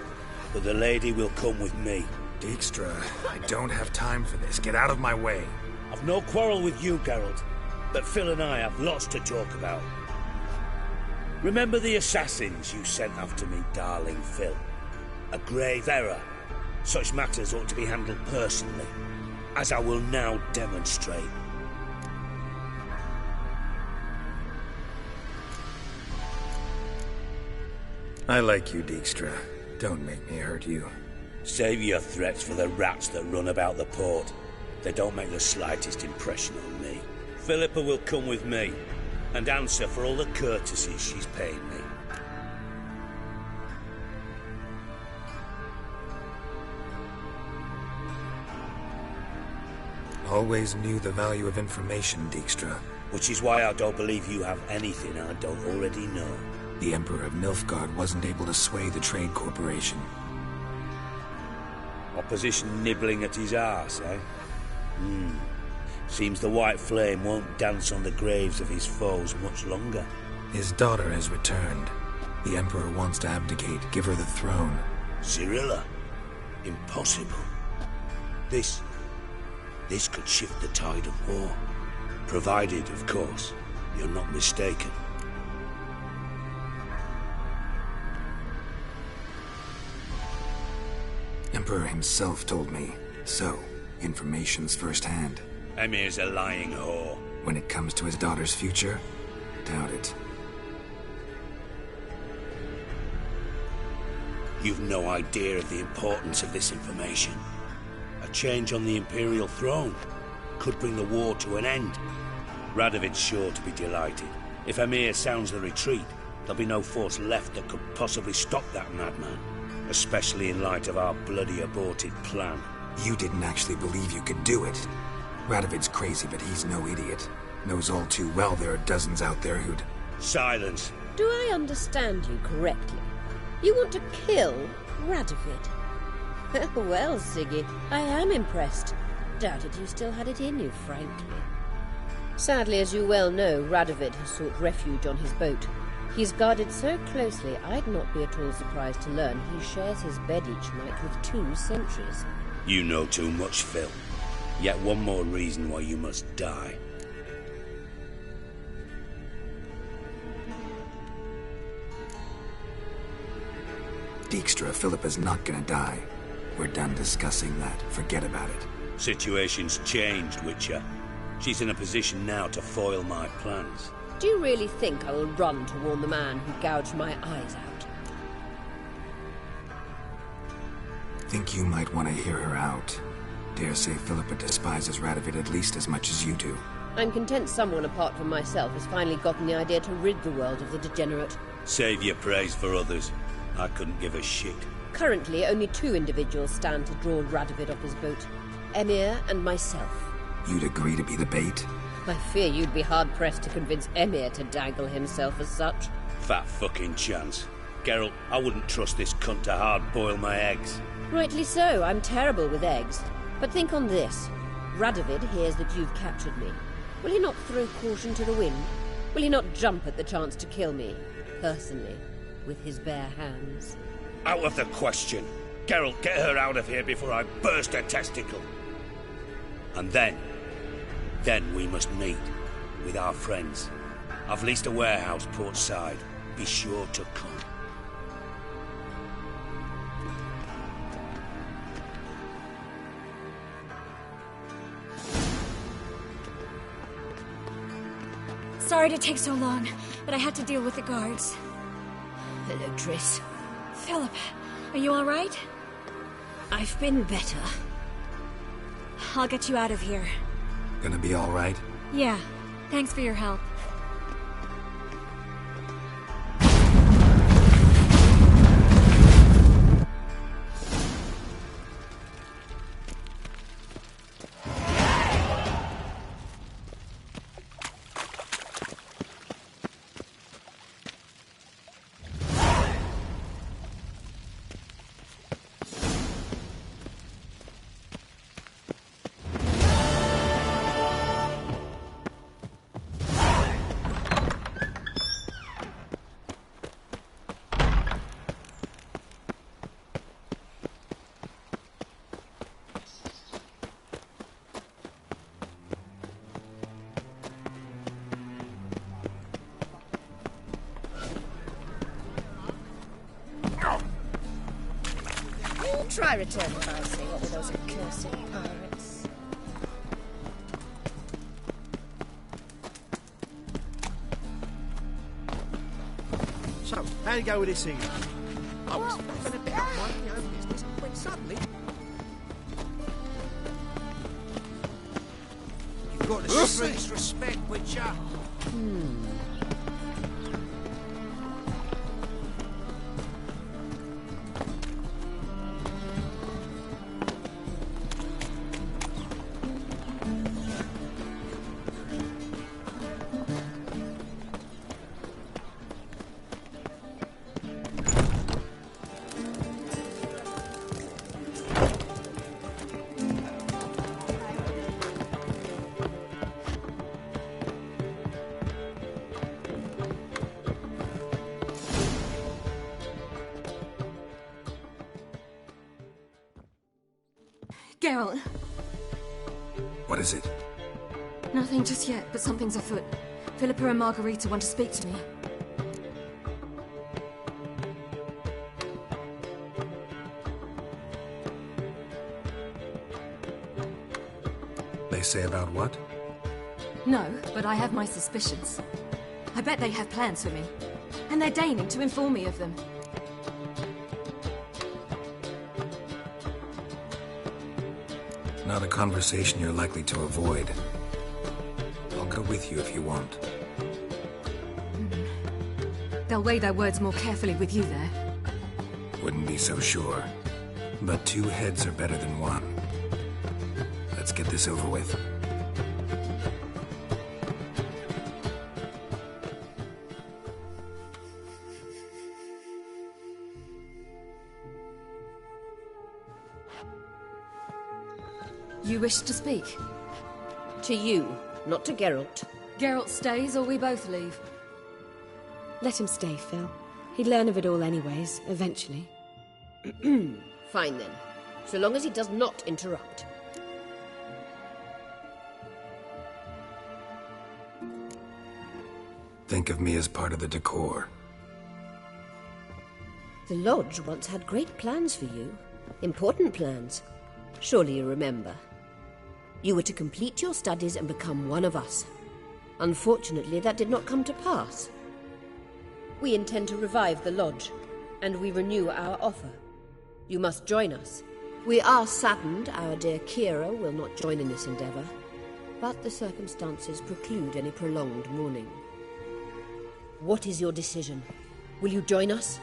but the lady will come with me. Dijkstra, I don't have time for this. Get out of my way. I've no quarrel with you, Geralt, but Phil and I have lots to talk about. Remember the assassins you sent after me, darling Phil? A grave error. Such matters ought to be handled personally, as I will now demonstrate. I like you, Dijkstra. Don't make me hurt you. Save your threats for the rats that run about the port. They don't make the slightest impression on me. Philippa will come with me, and answer for all the courtesies she's paid me. Always knew the value of information, Dijkstra. Which is why I don't believe you have anything I don't already know. The Emperor of Nilfgaard wasn't able to sway the Trade Corporation. Opposition nibbling at his arse, eh? Seems the White Flame won't dance on the graves of his foes much longer. His daughter has returned. The Emperor wants to abdicate, give her the throne. Cyrilla? Impossible. This could shift the tide of war. Provided, of course, you're not mistaken. Emperor himself told me. So, information's firsthand. Emir's a lying whore. When it comes to his daughter's future, doubt it. You've no idea of the importance of this information. A change on the Imperial throne could bring the war to an end. Radovid's sure to be delighted. If Emir sounds the retreat, there'll be no force left that could possibly stop that madman. Especially in light of our bloody aborted plan. You didn't actually believe you could do it. Radovid's crazy, but he's no idiot. Knows all too well there are dozens out there who'd... Silence. Do I understand you correctly? You want to kill Radovid? Well, Siggy, I am impressed. Doubted you still had it in you, frankly. Sadly, as you well know, Radovid has sought refuge on his boat. He's guarded so closely, I'd not be at all surprised to learn he shares his bed each night with 2 sentries. You know too much, Phil. Yet one more reason why you must die. Dijkstra, Philippa's not gonna die. We're done discussing that. Forget about it. Situation's changed, Witcher. She's in a position now to foil my plans. Do you really think I will run to warn the man who gouged my eyes out? Think you might want to hear her out. Dare say Philippa despises Radovid at least as much as you do. I'm content someone apart from myself has finally gotten the idea to rid the world of the degenerate. Save your praise for others. I couldn't give a shit. Currently, only 2 individuals stand to draw Radovid off his boat. Emir and myself. You'd agree to be the bait? I fear you'd be hard-pressed to convince Emir to dangle himself as such. Fat fucking chance. Geralt, I wouldn't trust this cunt to hard-boil my eggs. Rightly so, I'm terrible with eggs. But think on this. Radovid hears that you've captured me. Will he not throw caution to the wind? Will he not jump at the chance to kill me, personally, with his bare hands? Out of the question. Geralt, get her out of here before I burst her testicle. And then we must meet with our friends. I've leased a warehouse port side. Be sure to come. Sorry to take so long, but I had to deal with the guards. Hello, Triss. Philip, are you alright? I've been better. I'll get you out of here. Gonna be alright? Yeah. Thanks for your help. Try returning by saying what were those accursed pirates. So, how'd it go with this evening? I was going to pick up my own business when suddenly... You've got to show respect, Witcher. Geralt. What is it? Nothing just yet, but something's afoot. Philippa and Margarita want to speak to me. They say about what? No, but I have my suspicions. I bet they have plans for me. And they're deigning to inform me of them. Not a conversation you're likely to avoid. I'll go with you if you want. They'll weigh their words more carefully with you there. Wouldn't be so sure. But 2 heads are better than 1. Let's get this over with. You wish to speak? To you, not to Geralt. Geralt stays or we both leave? Let him stay, Phil. He'd learn of it all anyways, eventually. Fine then. So long as he does not interrupt. Think of me as part of the decor. The Lodge once had great plans for you. Important plans. Surely you remember. You were to complete your studies and become one of us. Unfortunately, that did not come to pass. We intend to revive the Lodge, and we renew our offer. You must join us. We are saddened our dear Kira will not join in this endeavor, but the circumstances preclude any prolonged mourning. What is your decision? Will you join us?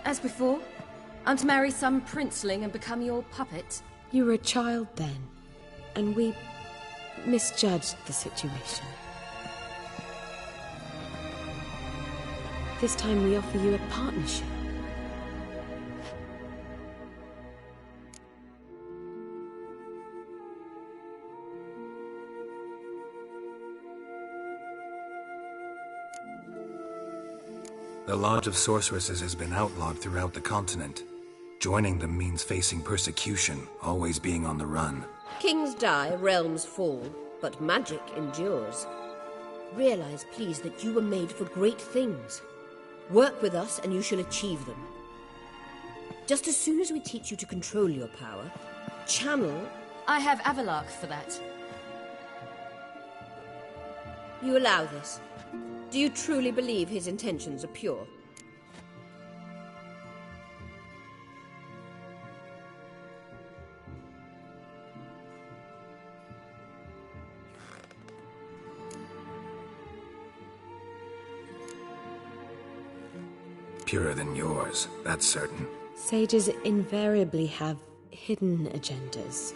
As before, I'm to marry some princeling and become your puppet. You were a child then, and we misjudged the situation. This time we offer you a partnership. The Lodge of Sorceresses has been outlawed throughout the continent. Joining them means facing persecution, always being on the run. Kings die, realms fall, but magic endures. Realize, please, that you were made for great things. Work with us and you shall achieve them. Just as soon as we teach you to control your power, channel... I have Avalark for that. You allow this? Do you truly believe his intentions are pure? Purer than yours, that's certain. Sages invariably have hidden agendas.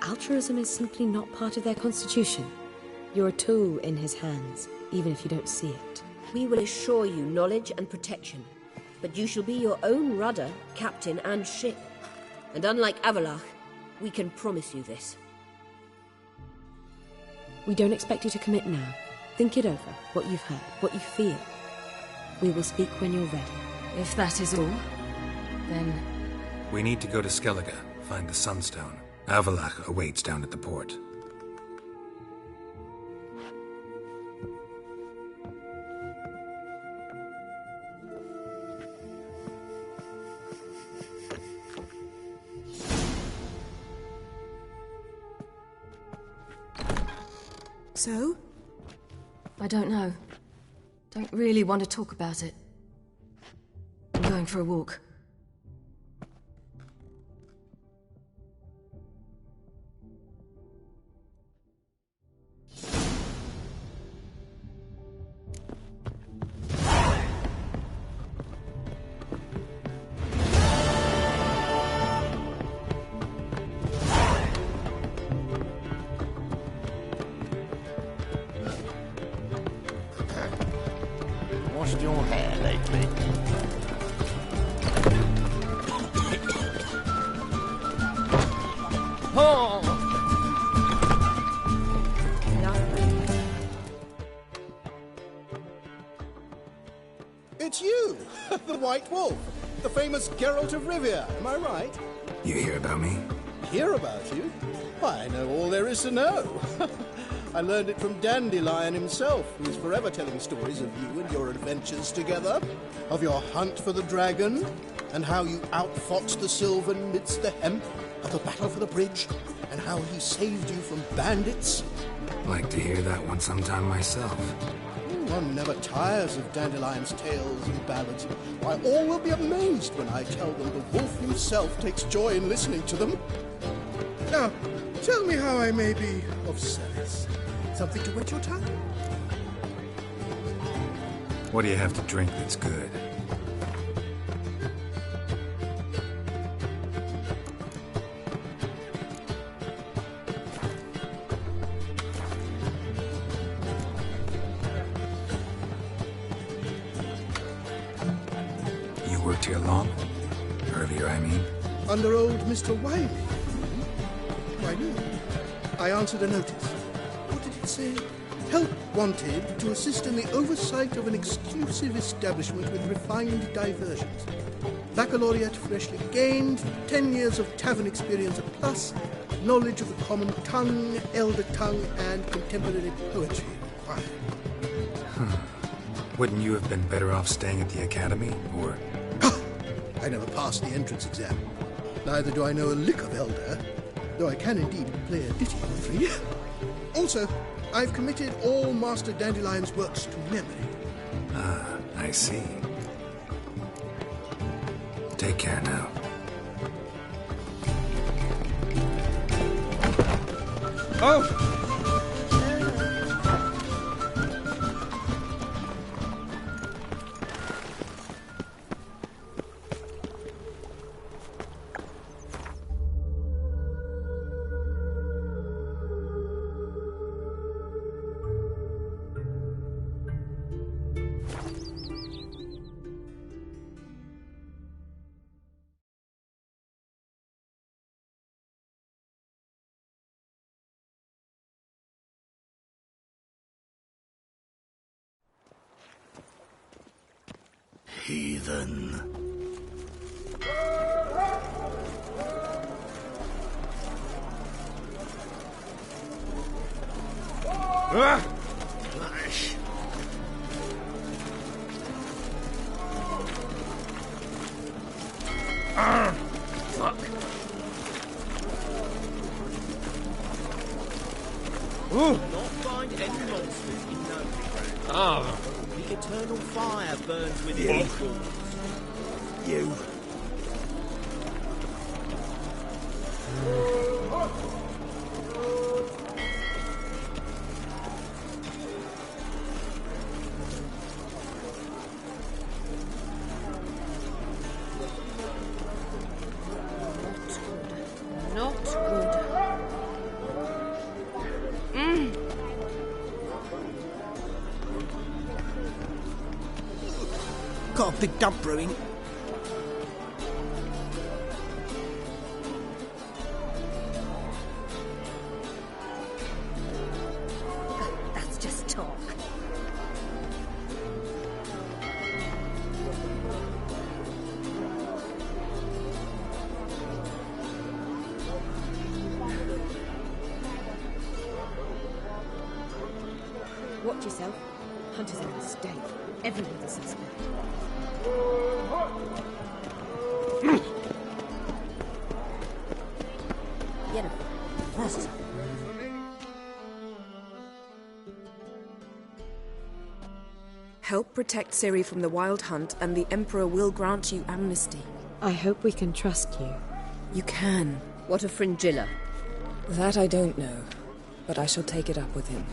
Altruism is simply not part of their constitution. You're a tool in his hands, even if you don't see it. We will assure you knowledge and protection, but you shall be your own rudder, captain, and ship. And unlike Avallac'h, we can promise you this. We don't expect you to commit now. Think it over, what you've heard, what you feel. We will speak when you're ready. If that is all, then... We need to go to Skellige, find the Sunstone. Avallac'h awaits down at the port. So? I don't know. Don't really want to talk about it. I'm going for a walk. Washed your hair lately? Oh! It's you, the White Wolf, the famous Geralt of Rivia, am I right? You hear about me? Hear about you? Why, I know all there is to know. I learned it from Dandelion himself, who's forever telling stories of you and your adventures together, of your hunt for the dragon, and how you outfought the Sylvan midst the hemp, of the battle for the bridge, and how he saved you from bandits. Like to hear that one sometime myself. One never tires of Dandelion's tales and ballads. Why, all will be amazed when I tell them the wolf himself takes joy in listening to them. Now, tell me how I may be of service. Something to whet your tongue? What do you have to drink that's good? You worked here long? Earlier, I mean? Under old Mr. Wiley. Why, no. I answered a notice. What did it say? Help wanted to assist in the oversight of an exclusive establishment with refined diversions. Baccalaureate freshly gained, 10 years of tavern experience plus, knowledge of the common tongue, elder tongue, and contemporary poetry required. Wouldn't you have been better off staying at the academy, or...? I never passed the entrance exam. Neither do I know a lick of elder, though I can indeed play a ditty or three. Also, I've committed all Master Dandelion's works to memory. Ah, I see. Take care now. Oh! Heathen. Clash. Fuck. Ooh. Not fine find any monsters in Novigrad. Ah. The eternal fire burns within its walls. You. Not good. Got a big dump brewing. That's just talk. Watch yourself. Hunter's a mistake. Everyone's a suspect. Yennefer, fast. Help protect Ciri from the Wild Hunt, and the Emperor will grant you amnesty. I hope we can trust you. You can. What of Fringilla? That I don't know, but I shall take it up with him.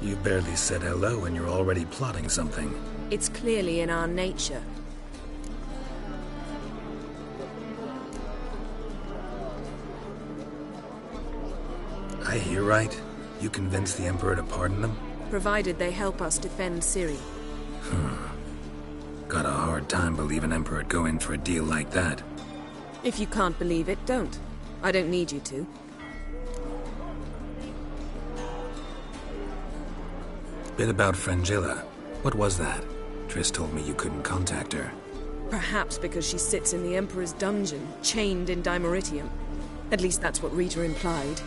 You barely said hello and you're already plotting something. It's clearly in our nature. I hear right? You convinced the Emperor to pardon them? Provided they help us defend Ciri. Got a hard time believing Emperor'd go in for a deal like that. If you can't believe it, don't. I don't need you to. Bit about Fringilla. What was that? Triss told me you couldn't contact her. Perhaps because she sits in the Emperor's dungeon, chained in Dimeritium. At least that's what Rita implied.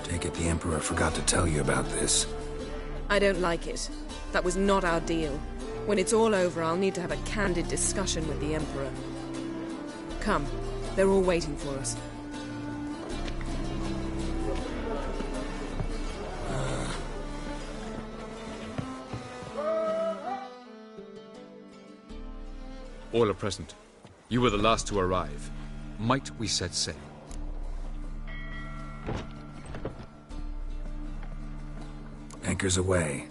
Take it the Emperor forgot to tell you about this. I don't like it. That was not our deal. When it's all over, I'll need to have a candid discussion with the Emperor. Come. They're all waiting for us. All are present. You were the last to arrive. Might we set sail? Anchors away.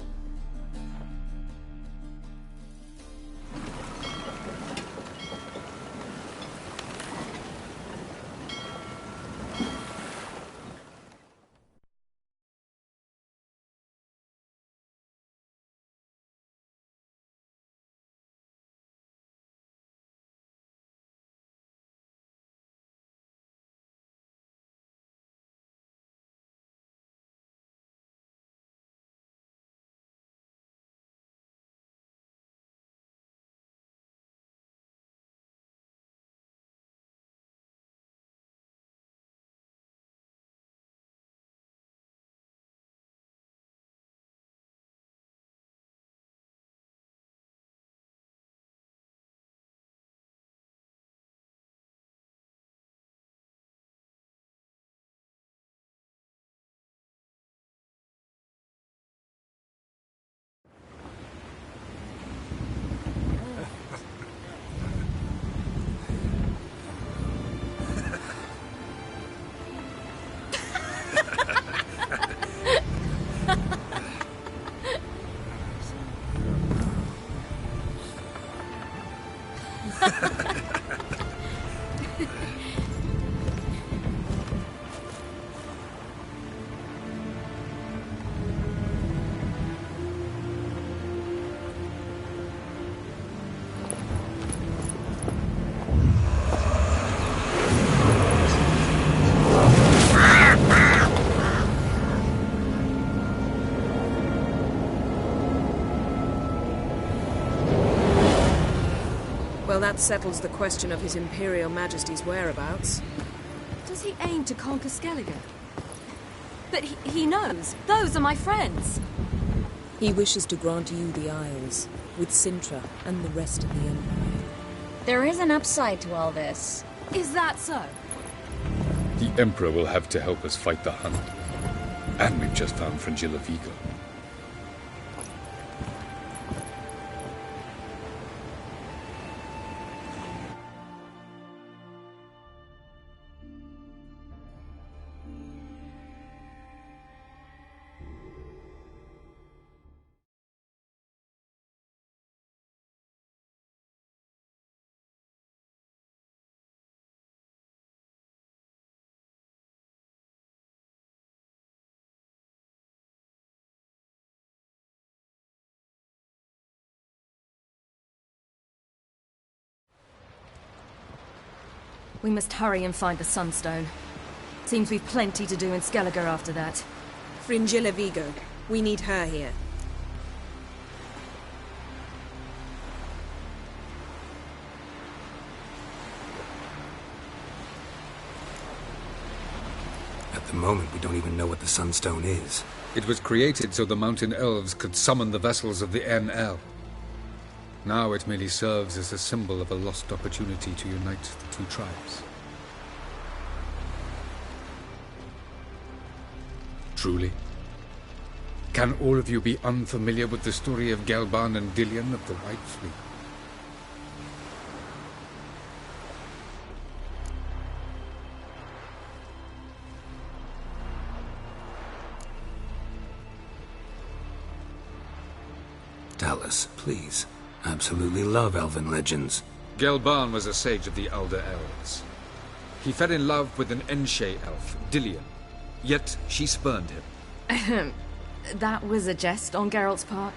Well, that settles the question of His Imperial Majesty's whereabouts. Does he aim to conquer Skellige? But he knows. Those are my friends. He wishes to grant you the Isles, with Sintra and the rest of the Empire. There is an upside to all this. Is that so? The Emperor will have to help us fight the Hunt. And we've just found Fringilla Vigo. We must hurry and find the Sunstone. Seems we've plenty to do in Skellige after that. Fringilla Vigo. We need her here. At the moment, we don't even know what the Sunstone is. It was created so the Mountain Elves could summon the vessels of the NL. Now it merely serves as a symbol of a lost opportunity to unite the two tribes. Truly? Can all of you be unfamiliar with the story of Gelban and Dillion of the White Fleet? Tell us, please. Absolutely love elven legends. Gelban was a sage of the Elder Elves. He fell in love with an Enshe elf, Dillion, yet she spurned him. That was a jest on Geralt's part?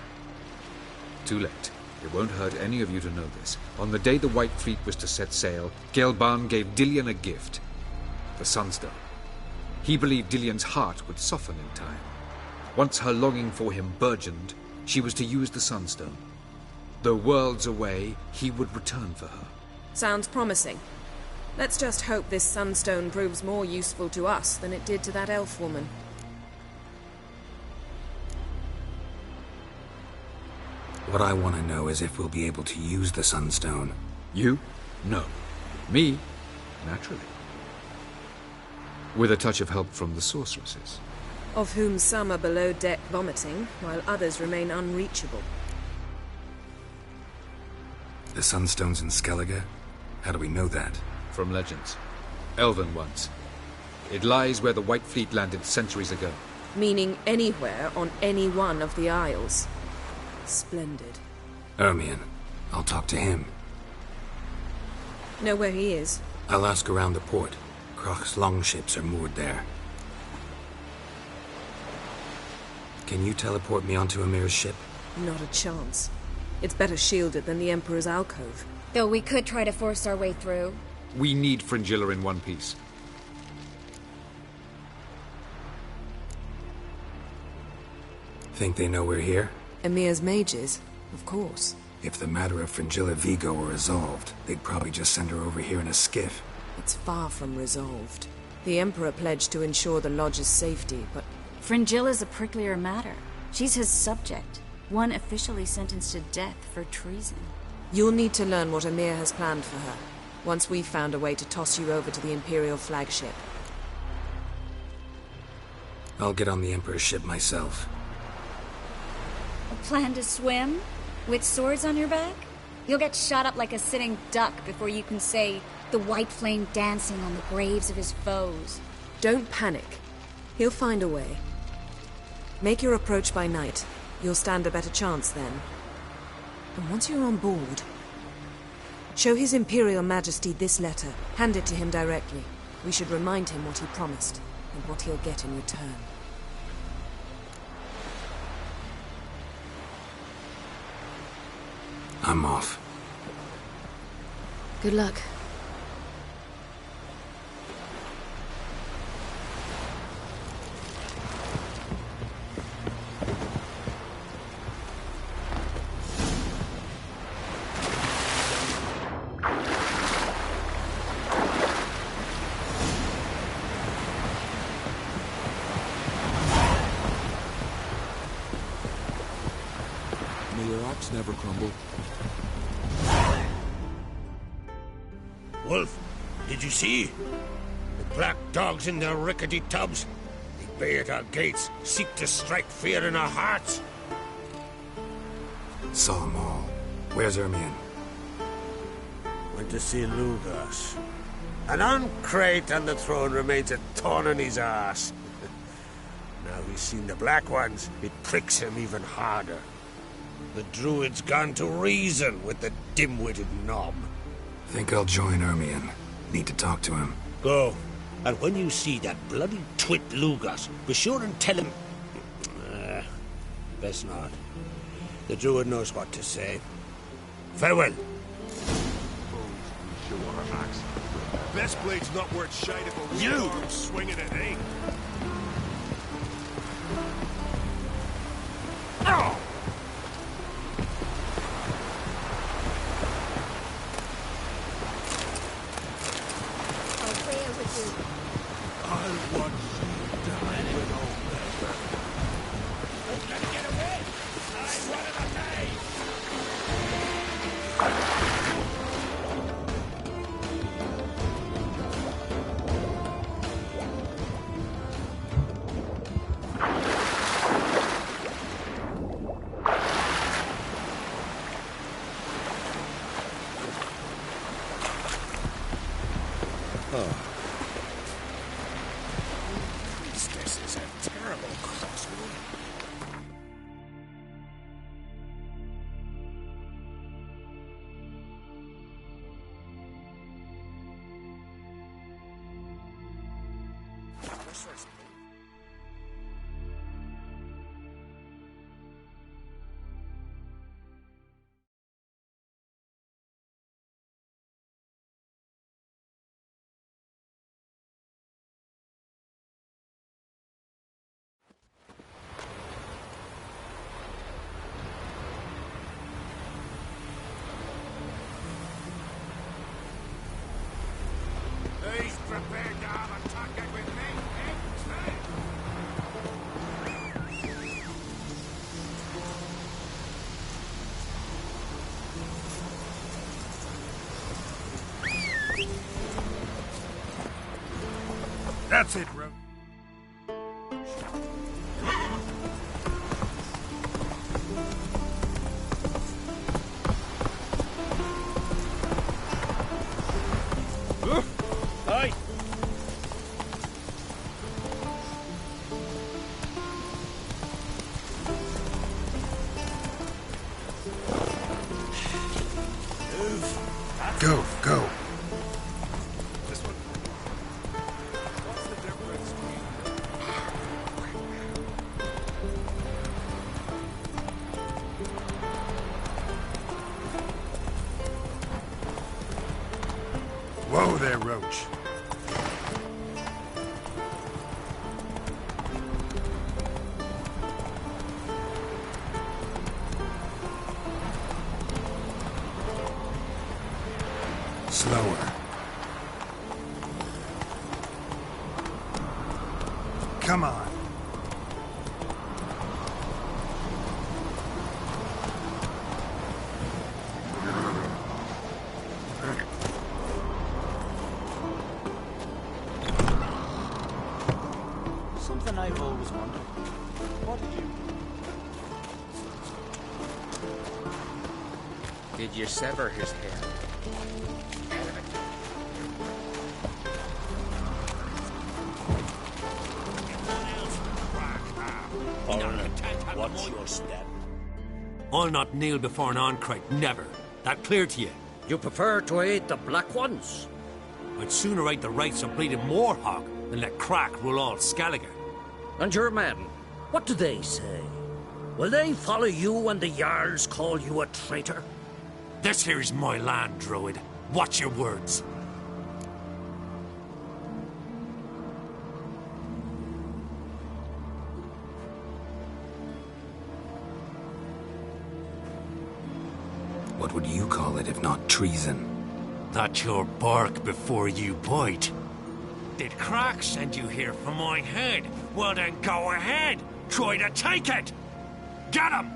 Too late. It won't hurt any of you to know this. On the day the White Fleet was to set sail, Gelban gave Dillion a gift. The Sunstone. He believed Dillion's heart would soften in time. Once her longing for him burgeoned, she was to use the Sunstone. Though worlds away, he would return for her. Sounds promising. Let's just hope this Sunstone proves more useful to us than it did to that elf woman. What I want to know is if we'll be able to use the Sunstone. You? No. Me? Naturally. With a touch of help from the sorceresses. Of whom some are below deck vomiting, while others remain unreachable. The Sunstone's in Skellige? How do we know that? From legends. Elven ones. It lies where the White Fleet landed centuries ago. Meaning anywhere on any one of the Isles. Splendid. Ermion. I'll talk to him. Know where he is? I'll ask around the port. Crach's longships are moored there. Can you teleport me onto Amir's ship? Not a chance. It's better shielded than the Emperor's alcove. Though we could try to force our way through. We need Fringilla in one piece. Think they know we're here? Amir's mages? Of course. If the matter of Fringilla Vigo were resolved, they'd probably just send her over here in a skiff. It's far from resolved. The Emperor pledged to ensure the Lodge's safety, but... Fringilla's a pricklier matter. She's his subject. One officially sentenced to death for treason. You'll need to learn what Amir has planned for her, once we've found a way to toss you over to the Imperial flagship. I'll get on the Emperor's ship myself. A plan to swim? With swords on your back? You'll get shot up like a sitting duck before you can say, the white flame dancing on the graves of his foes. Don't panic. He'll find a way. Make your approach by night. You'll stand a better chance then. And once you're on board, show His Imperial Majesty this letter. Hand it to him directly. We should remind him what he promised, and what he'll get in return. I'm off. Good luck. Knights never crumble. Wolf, did you see? The black dogs in their rickety tubs. They bay at our gates, seek to strike fear in our hearts. Saw them all. Where's Ermion? Went to see Lugas. An uncrate on the throne remains a thorn in his arse. Now he's seen the Black Ones, it pricks him even harder. The druid's gone to reason with the dim-witted knob. Think I'll join Ermion. Need to talk to him. Go. And when you see that bloody twit Lugas, be sure and tell him... best not. The druid knows what to say. Farewell. Best blade's not worth shite if a arm swinging it, eh? Oh! I'll bear with you. I'll watch you die with all pleasure. Don't let it get away! I'm one of the days! This is a terrible crossroad. He's prepared to have a target with me, That's it, Ro. Aye. Go, go. This one. What's the difference? Whoa there, Roach. Slower. Come on. Something I've always wondered. What did you... Did you sever his head? What's your step? I'll not kneel before an Oncrite, never. That clear to you? You prefer to aid the Black Ones? I'd sooner aid the rights of bleeding Moorhawk than let Crack rule all Skellige. And your men, what do they say? Will they follow you when the Jarls call you a traitor? This here's my land, Druid. Watch your words. What would you call it if not treason? That's your bark before you bite. Did Crack send you here for my head? Well then go ahead. Try to take it. Get him!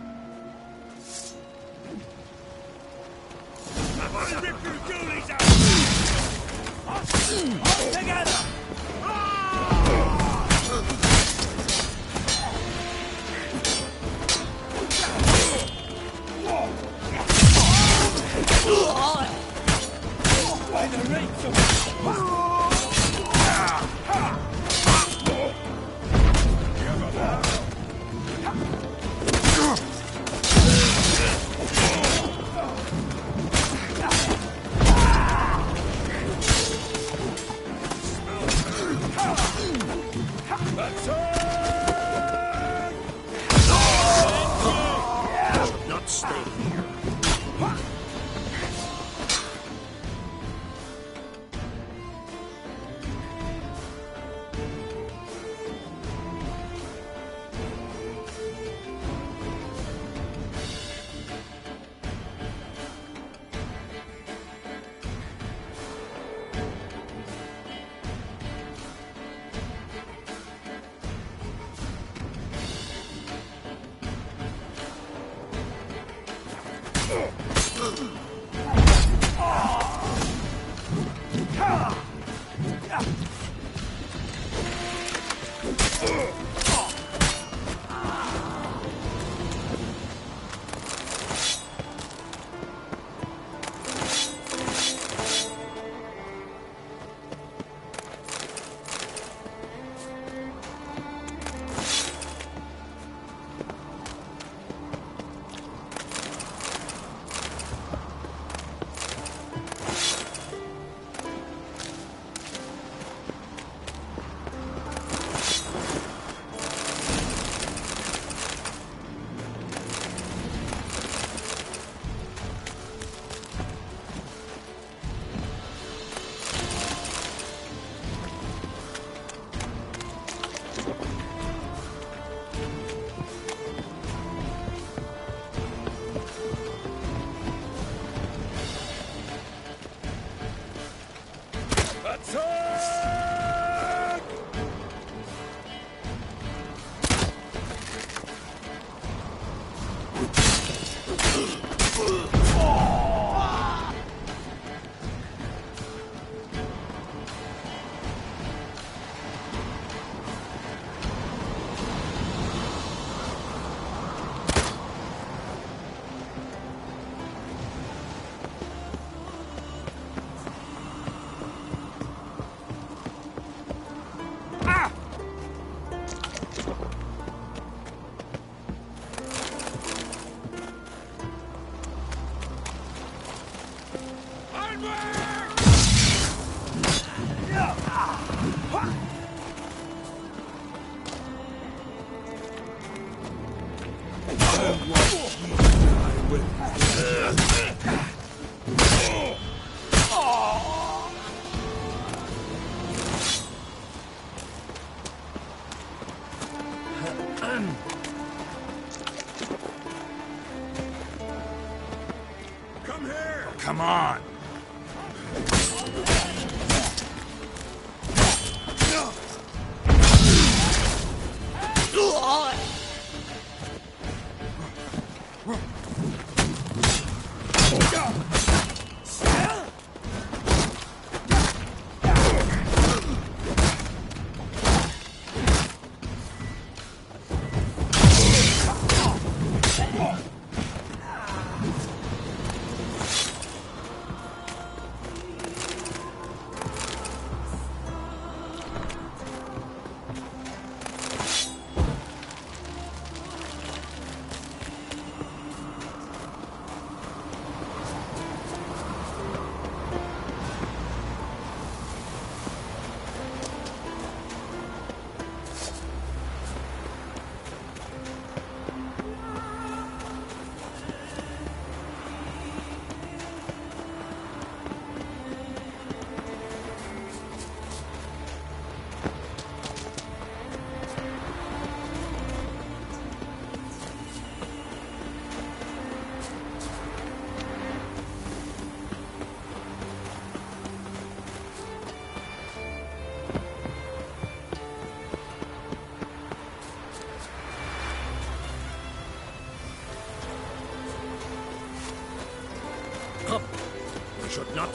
Come on!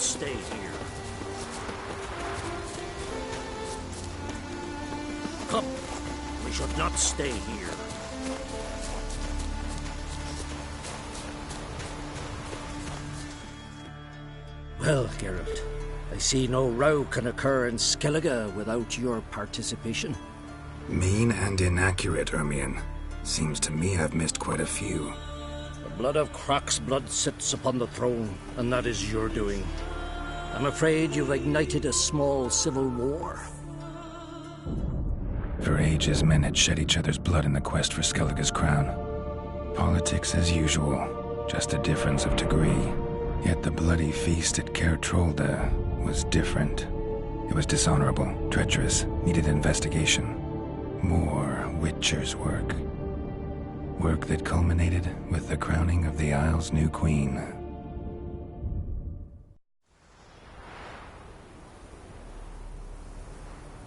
stay here. Come, we should not stay here. Well, Geralt, I see no row can occur in Skellige without your participation. Mean and inaccurate, Ermion. Seems to me I've missed quite a few. The blood of Croc's blood sits upon the throne, and that is your doing. I'm afraid you've ignited a small civil war. For ages, men had shed each other's blood in the quest for Skellige's crown. Politics as usual, just a difference of degree. Yet the bloody feast at Caer Trolda was different. It was dishonorable, treacherous, needed investigation. More Witcher's work. Work that culminated with the crowning of the Isle's new queen.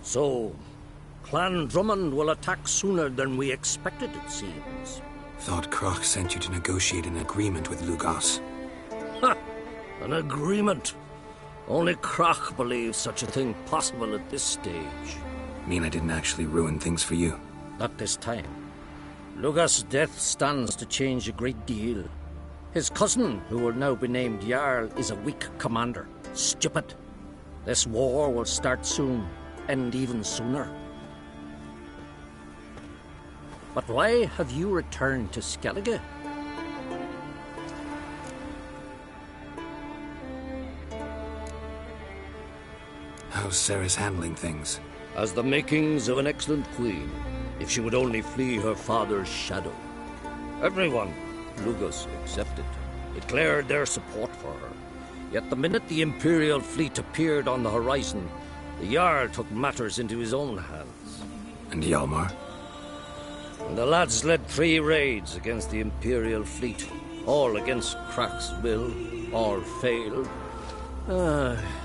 So, Clan Drummond will attack sooner than we expected, it seems. Thought Croc sent you to negotiate an agreement with Lugos. Ha! An agreement? Only Croc believes such a thing possible at this stage. Mean I didn't actually ruin things for you? Not this time. Lugos' death stands to change a great deal. His cousin, who will now be named Jarl, is a weak commander. Stupid. This war will start soon, end even sooner. But why have you returned to Skellige? How's Sarah's handling things? As the makings of an excellent queen, if she would only flee her father's shadow. Everyone, Lugos excepted, declared their support for her. Yet the minute the Imperial fleet appeared on the horizon, the Jarl took matters into his own hands. And Hjalmar? And the lads led 3 raids against the Imperial fleet, all against Croc's will, all failed.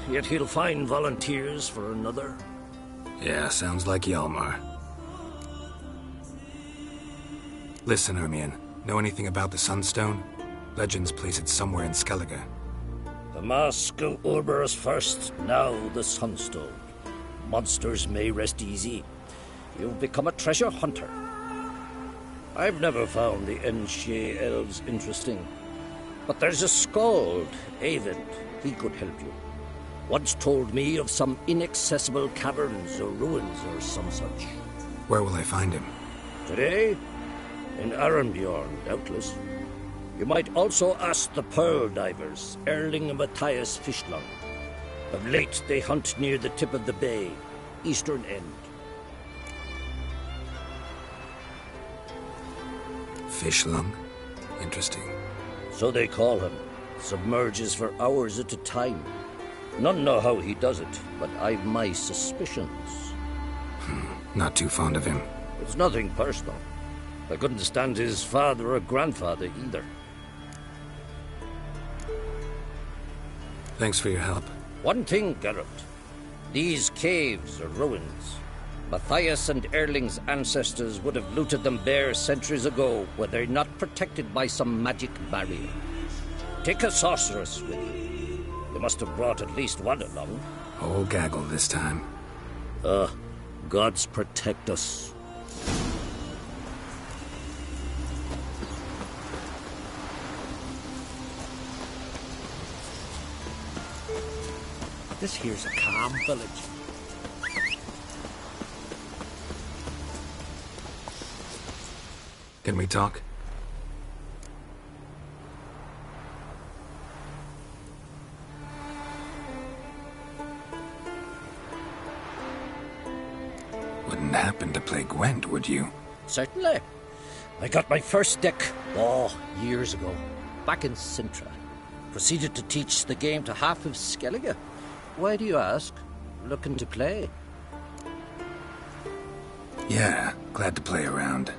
Yet he'll find volunteers for another. Yeah, sounds like Hjalmar. Listen, Ermion, know anything about the Sunstone? Legends place it somewhere in Skellige. The mask of Urberus first, now the Sunstone. Monsters may rest easy. You've become a treasure hunter. I've never found the Enshe elves interesting. But there's a skald, Avid. He could help you. Once told me of some inaccessible caverns or ruins or some such. Where will I find him? Today? In Arenbjorn, doubtless. You might also ask the pearl divers, Erling and Matthias Fishlung. Of late, they hunt near the tip of the bay, eastern end. Fishlung? Interesting. So they call him. Submerges for hours at a time. None know how he does it, but I've my suspicions. Not too fond of him. It's nothing personal. I couldn't stand his father or grandfather either. Thanks for your help. One thing, Geralt. These caves are ruins. Matthias and Erling's ancestors would have looted them bare centuries ago were they not protected by some magic barrier. Take a sorceress with you. You must have brought at least one along. Whole gaggle this time. Gods protect us. This here's a calm village. Can we talk? Wouldn't happen to play Gwent, would you? Certainly. I got my first deck, years ago, back in Sintra. Proceeded to teach the game to half of Skellige. Why do you ask? Looking to play? Yeah, glad to play around.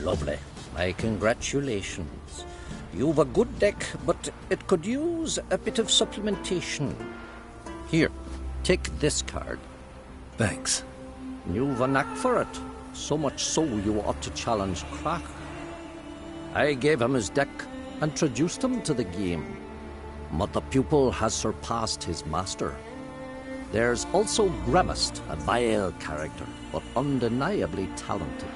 Lovely. My congratulations. You've a good deck, but it could use a bit of supplementation. Here, take this card. Thanks. You've a knack for it. So much so you ought to challenge Crack. I gave him his deck, introduced him to the game. But the pupil has surpassed his master. There's also Gramist, a vile character, but undeniably talented.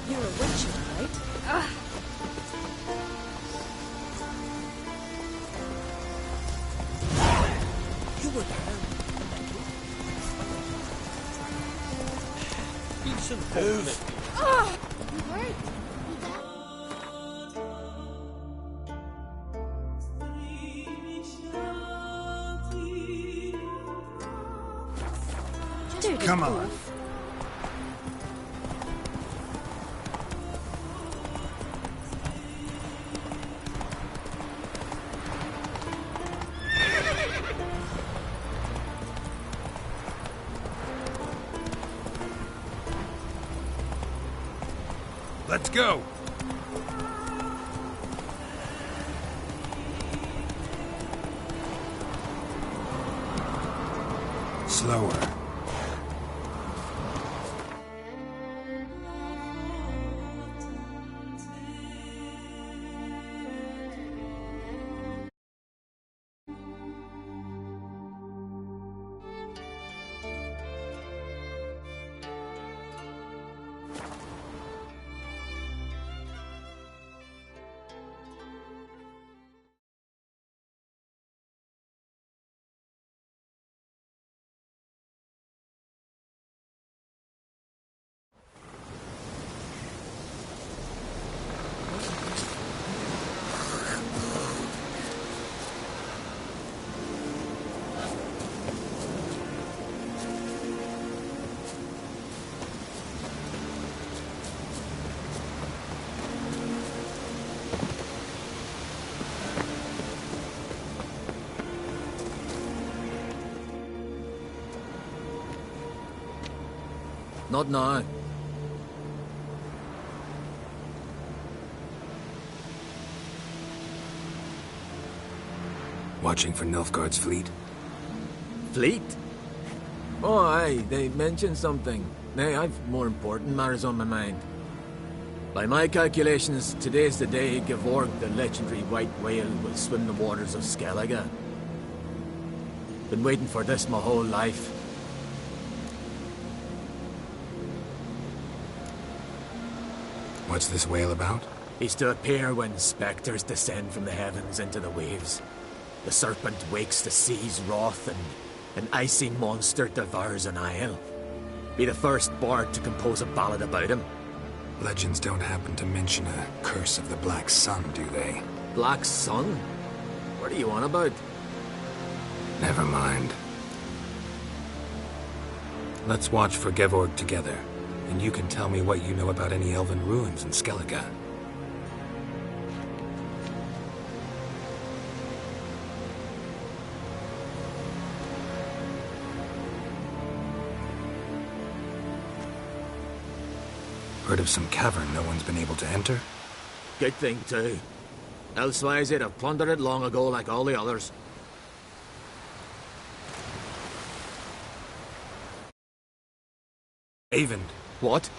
You're a witch, right? You were there. Decent move. You hurt. Come on. Let's go! Slower. Not now. Watching for Nilfgaard's fleet? Fleet? Oh, aye, they mentioned something. Nay, I've more important matters on my mind. By my calculations, today's the day Gevorg, the legendary white whale, will swim the waters of Skellige. Been waiting for this my whole life. What's this whale about? He's to appear when spectres descend from the heavens into the waves. The serpent wakes the sea's wrath, and an icy monster devours an isle. Be the first bard to compose a ballad about him. Legends don't happen to mention a curse of the Black Sun, do they? Black Sun? What are you on about? Never mind. Let's watch for Gevorg together, and you can tell me what you know about any elven ruins in Skellige. Heard of some cavern no one's been able to enter? Good thing, too. Elsewise, they'd have plundered it long ago like all the others. Eyvind. What?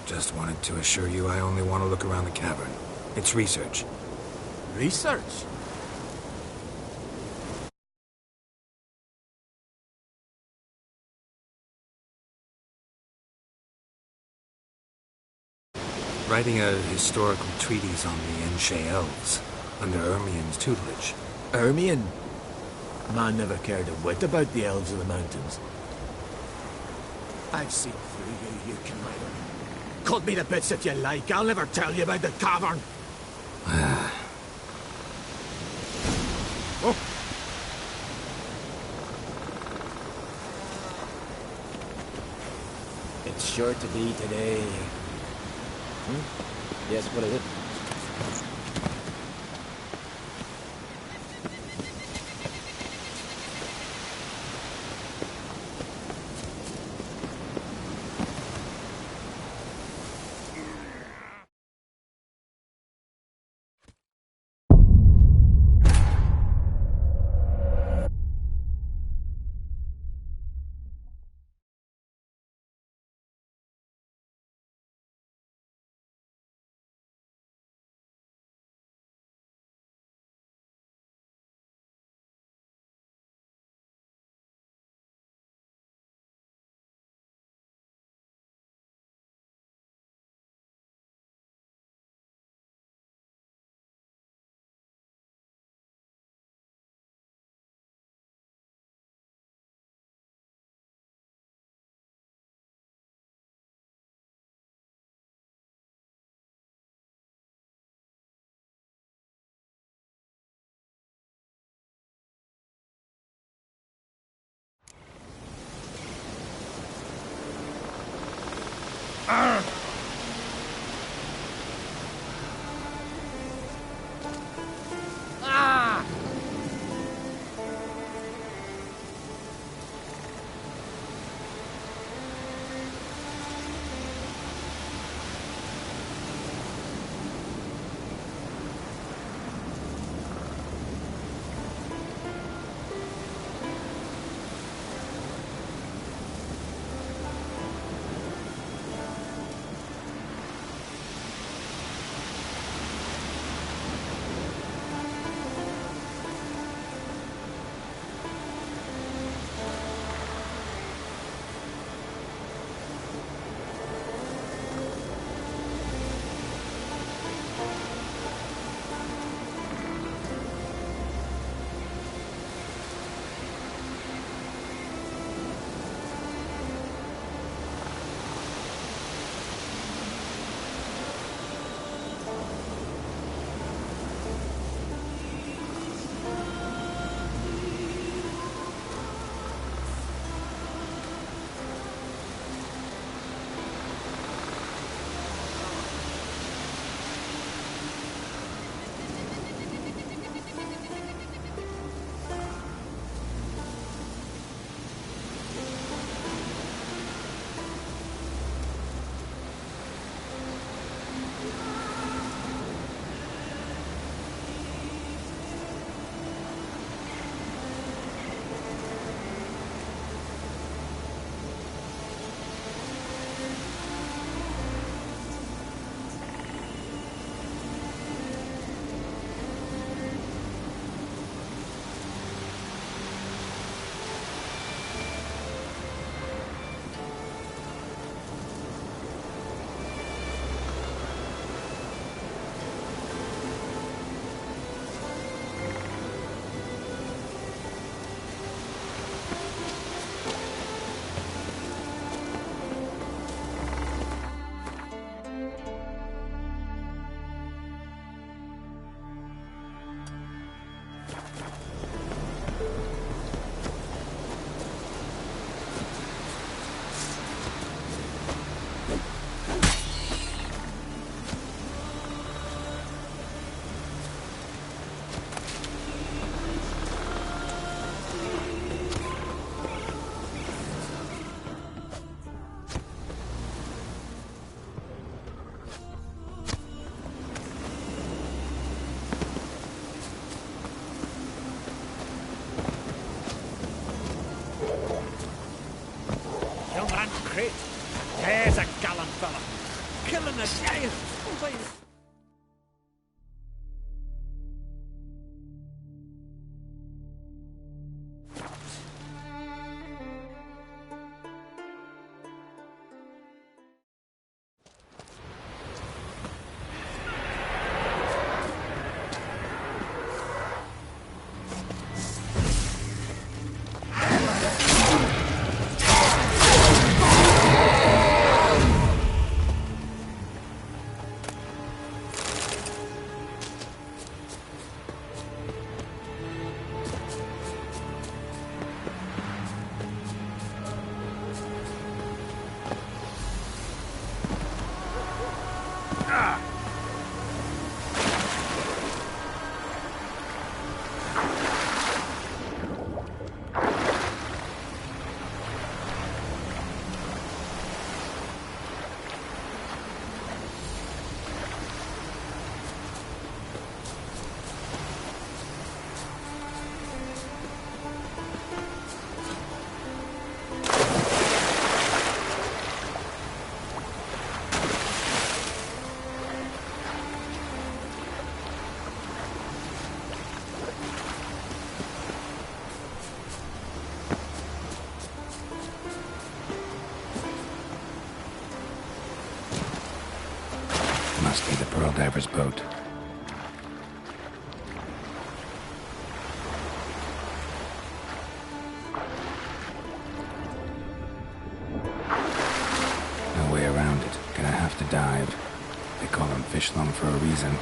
Just wanted to assure you I only want to look around the cavern. It's research. Research? Writing a historical treatise on the Enshe elves, under Ermien's tutelage. Ermien? Man never cared a whit about the elves of the mountains. I've seen through you, you conniver. Cut me to bits if you like. I'll never tell you about the cavern. Oh. It's sure to be today. Yes, what is it? Helldiver's boat. No way around it. Gonna have to dive. They call him Fishlung for a reason.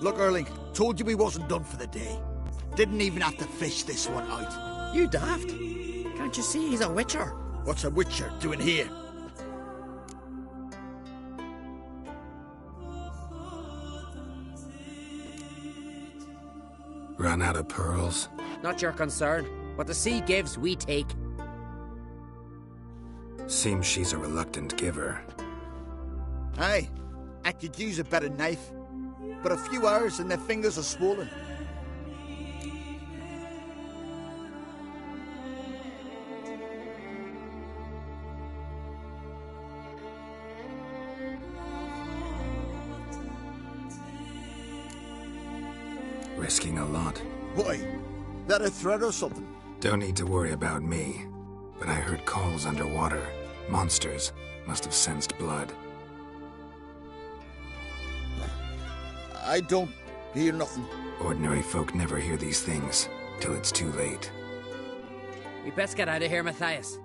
Look, Erling, told you we wasn't done for the day. Didn't even have to fish this one out. You daft. Can't you see he's a witcher? What's a witcher doing here? Run out of pearls? Not your concern. What the sea gives, we take. Seems she's a reluctant giver. Aye, I could use a better knife. But a few hours and their fingers are swollen. Risking a lot. Why? That a threat or something? Don't need to worry about me. But I heard calls underwater. Monsters must have sensed blood. I don't hear nothing. Ordinary folk never hear these things, till it's too late. We best get out of here, Matthias.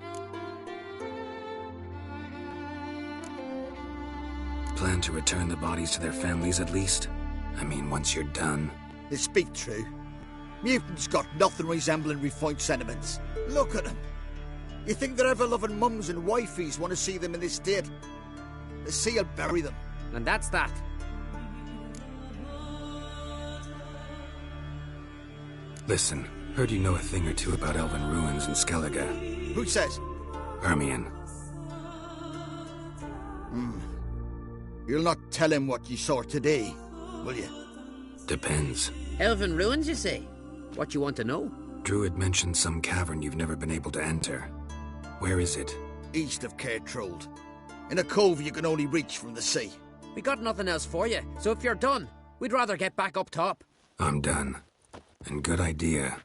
Plan to return the bodies to their families at least? I mean, once you're done. They speak true. Mutants got nothing resembling refined sentiments. Look at them. You think their ever-loving mums and wifeys want to see them in this state? The sea will bury them. And that's that. Listen, heard you know a thing or two about elven ruins in Skellige. Who says? Hermione. You'll not tell him what you saw today, will you? Depends. Elven ruins, you say? What you want to know? Druid mentioned some cavern you've never been able to enter. Where is it? East of Cairtrold. In a cove you can only reach from the sea. We got nothing else for you, so if you're done, we'd rather get back up top. I'm done. And good idea.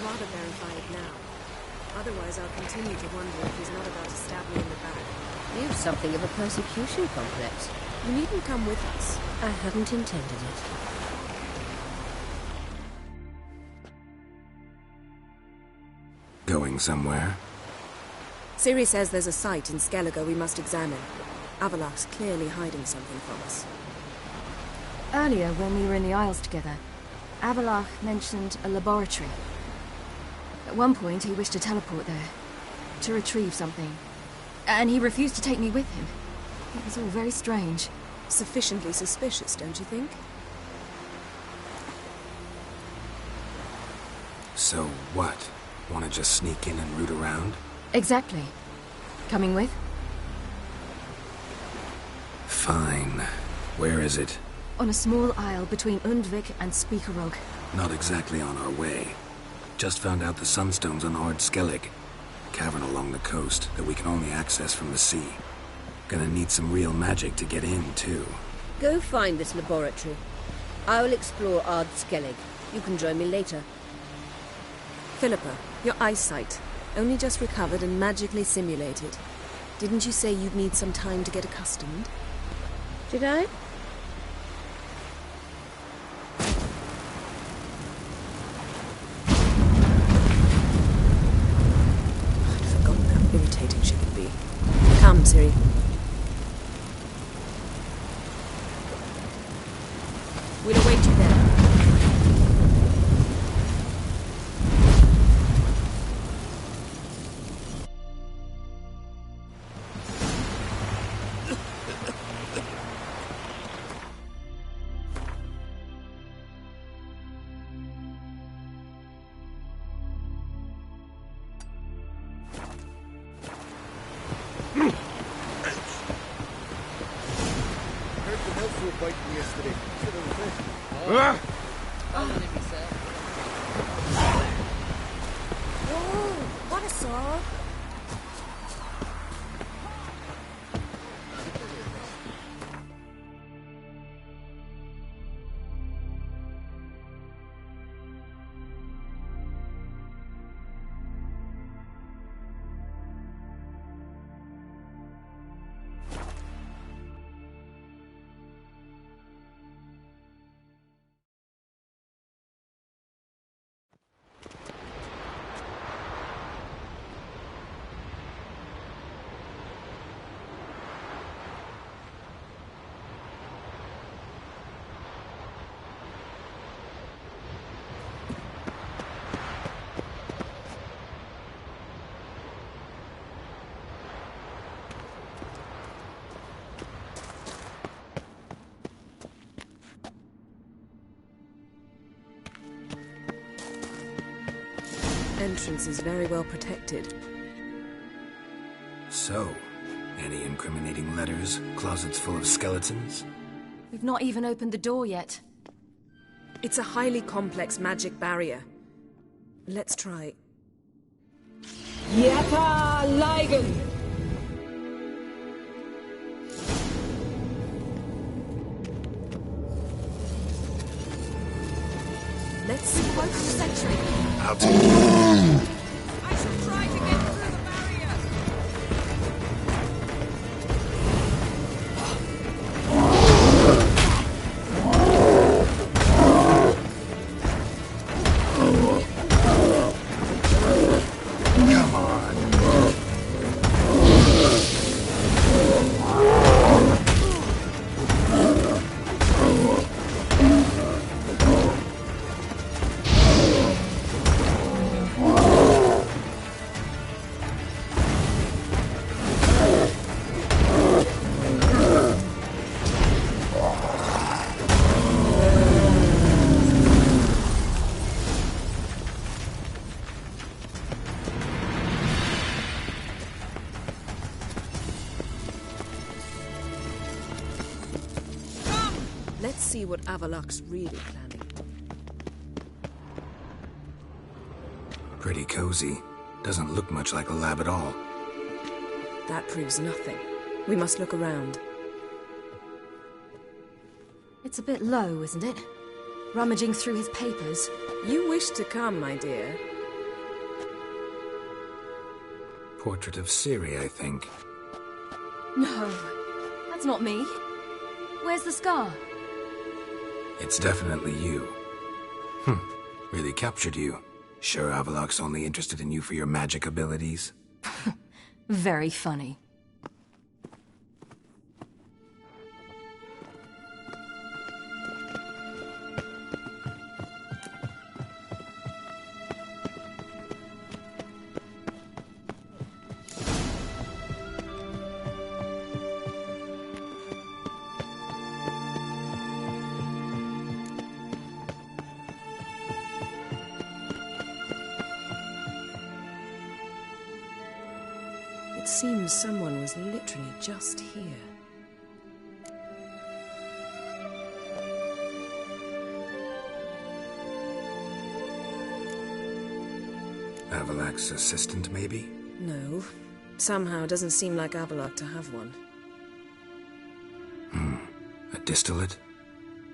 I'd rather verify it now. Otherwise, I'll continue to wonder if he's not about to stab me in the back. You've something of a persecution complex. You needn't come with us. I hadn't intended it. Going somewhere? Ciri says there's a site in Skellige we must examine. Avalok's clearly hiding something from us. Earlier, when we were in the Isles together, Avalok mentioned a laboratory. At one point, he wished to teleport there, to retrieve something. And he refused to take me with him. It was all very strange. Sufficiently suspicious, don't you think? So what? Want to just sneak in and root around? Exactly. Coming with? Fine. Where is it? On a small isle between Undvik and Speakerog. Not exactly on our way. Just found out the sunstone's on Ard Skellig. Cavern along the coast that we can only access from the sea. Gonna need some real magic to get in, too. Go find this laboratory. I will explore Ard Skellig. You can join me later. Philippa, your eyesight. Only just recovered and magically simulated. Didn't you say you'd need some time to get accustomed? Did I? I'd forgotten how irritating she could be. Come, Ciri. We'll await you there. What a sword! Entrance is very well protected. So, any incriminating letters? Closets full of skeletons? We've not even opened the door yet. It's a highly complex magic barrier. Let's try. Yata Ligen! Let's see what's the sentry. I'll take it. I shall try to get through the barrier! Come on. Let's see what Avalok's really planning. Pretty cozy. Doesn't look much like a lab at all. That proves nothing. We must look around. It's a bit low, isn't it? Rummaging through his papers. You wish to come, my dear. Portrait of Ciri, I think. No, that's not me. Where's the scar? It's definitely you. Really captured you. Sure Avaloch's only interested in you for your magic abilities? Very funny. It seems someone was literally just here. Avaloch's assistant, maybe? No. Somehow it doesn't seem like Avaloch to have one. A distillate?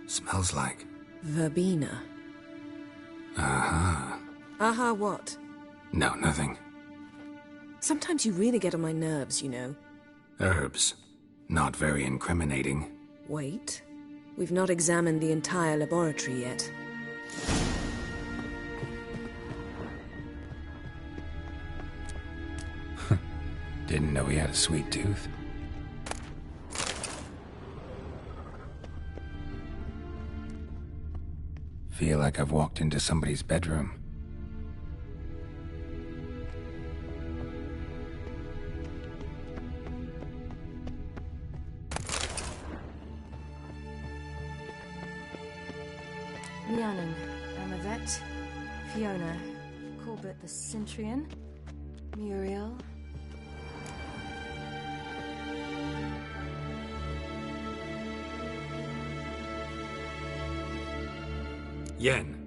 Smells like... Verbena. Aha. Aha what? No, nothing. Sometimes you really get on my nerves, you know. Herbs. Not very incriminating. Wait. We've not examined the entire laboratory yet. Didn't know he had a sweet tooth. Feel like I've walked into somebody's bedroom. Rhiannon, Amavet, Fiona, Corbett the Centurion, Muriel. Yen.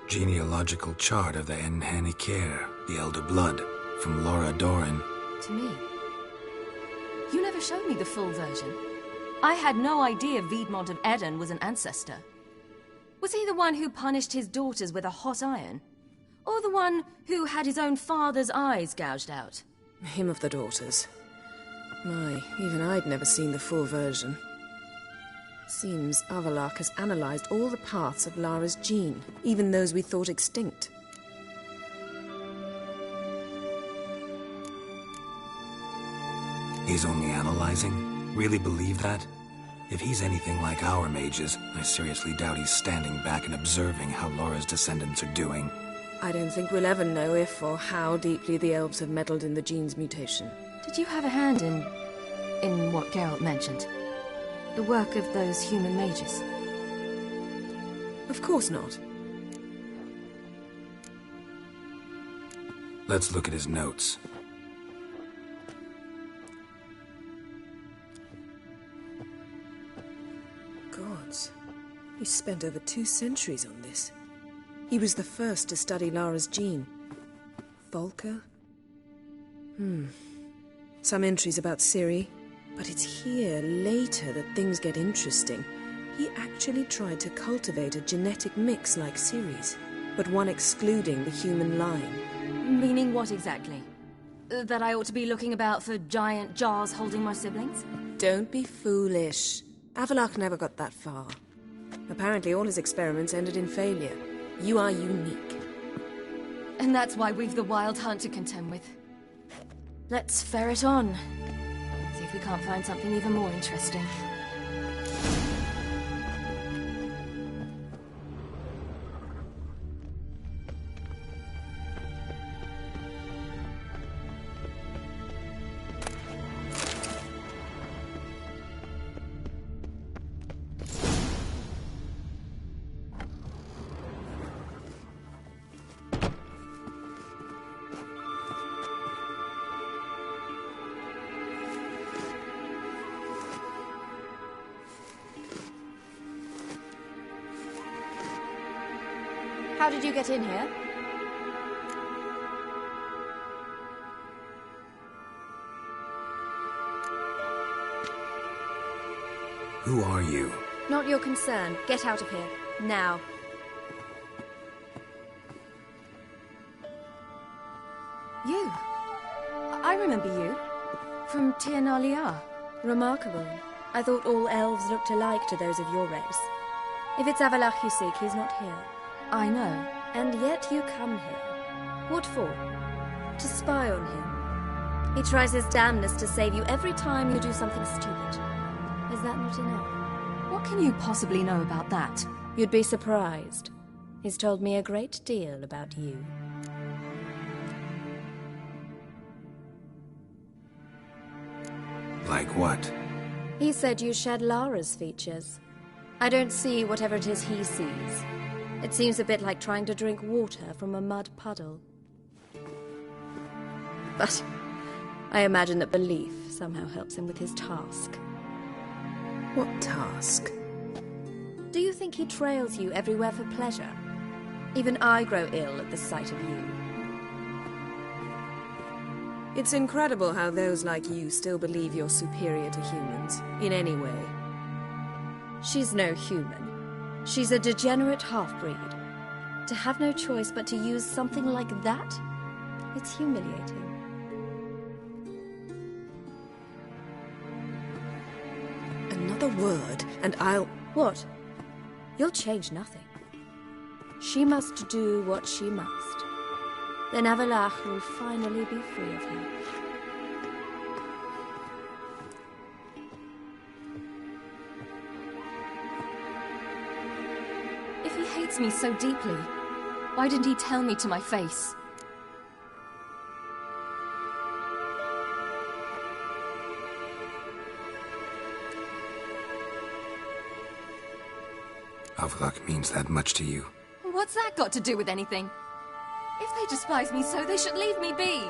Genealogical chart of the Enhanikir, the Elder Blood, from Laura Doran. To me. You never showed me the full version. I had no idea Viedmont of Eden was an ancestor. Was he the one who punished his daughters with a hot iron? Or the one who had his own father's eyes gouged out? Him of the daughters. My, even I'd never seen the full version. Seems Avaloch has analyzed all the paths of Lara's gene, even those we thought extinct. He's only analyzing? Really believe that? If he's anything like our mages, I seriously doubt he's standing back and observing how Laura's descendants are doing. I don't think we'll ever know if or how deeply the elves have meddled in the gene's mutation. Did you have a hand in what Geralt mentioned? The work of those human mages? Of course not. Let's look at his notes. Gods. He spent over 2 centuries on this. He was the first to study Lara's gene. Volker? Some entries about Ciri. But it's here, later, that things get interesting. He actually tried to cultivate a genetic mix like Ciri's, but one excluding the human line. Meaning what exactly? That I ought to be looking about for giant jars holding my siblings? Don't be foolish. Avaloch never got that far. Apparently all his experiments ended in failure. You are unique. And that's why we've the Wild Hunt to contend with. Let's ferret on. See if we can't find something even more interesting. How did you get in here? Who are you? Not your concern. Get out of here. Now. You. I remember you. From Tir Nalia. Remarkable. I thought all elves looked alike to those of your race. If it's Avalach you seek, he's not here. I know. And yet you come here. What for? To spy on him. He tries his damnedest to save you every time you do something stupid. Is that not enough? What can you possibly know about that? You'd be surprised. He's told me a great deal about you. Like what? He said you shared Lara's features. I don't see whatever it is he sees. It seems a bit like trying to drink water from a mud puddle. But I imagine that belief somehow helps him with his task. What task? Do you think he trails you everywhere for pleasure? Even I grow ill at the sight of you. It's incredible how those like you still believe you're superior to humans, in any way. She's no human. She's a degenerate half-breed. To have no choice but to use something like that? It's humiliating. Another word, and I'll... What? You'll change nothing. She must do what she must. Then Avalach will finally be free of her. If he hates me so deeply, why didn't he tell me to my face? Avalach means that much to you. What's that got to do with anything? If they despise me so, they should leave me be.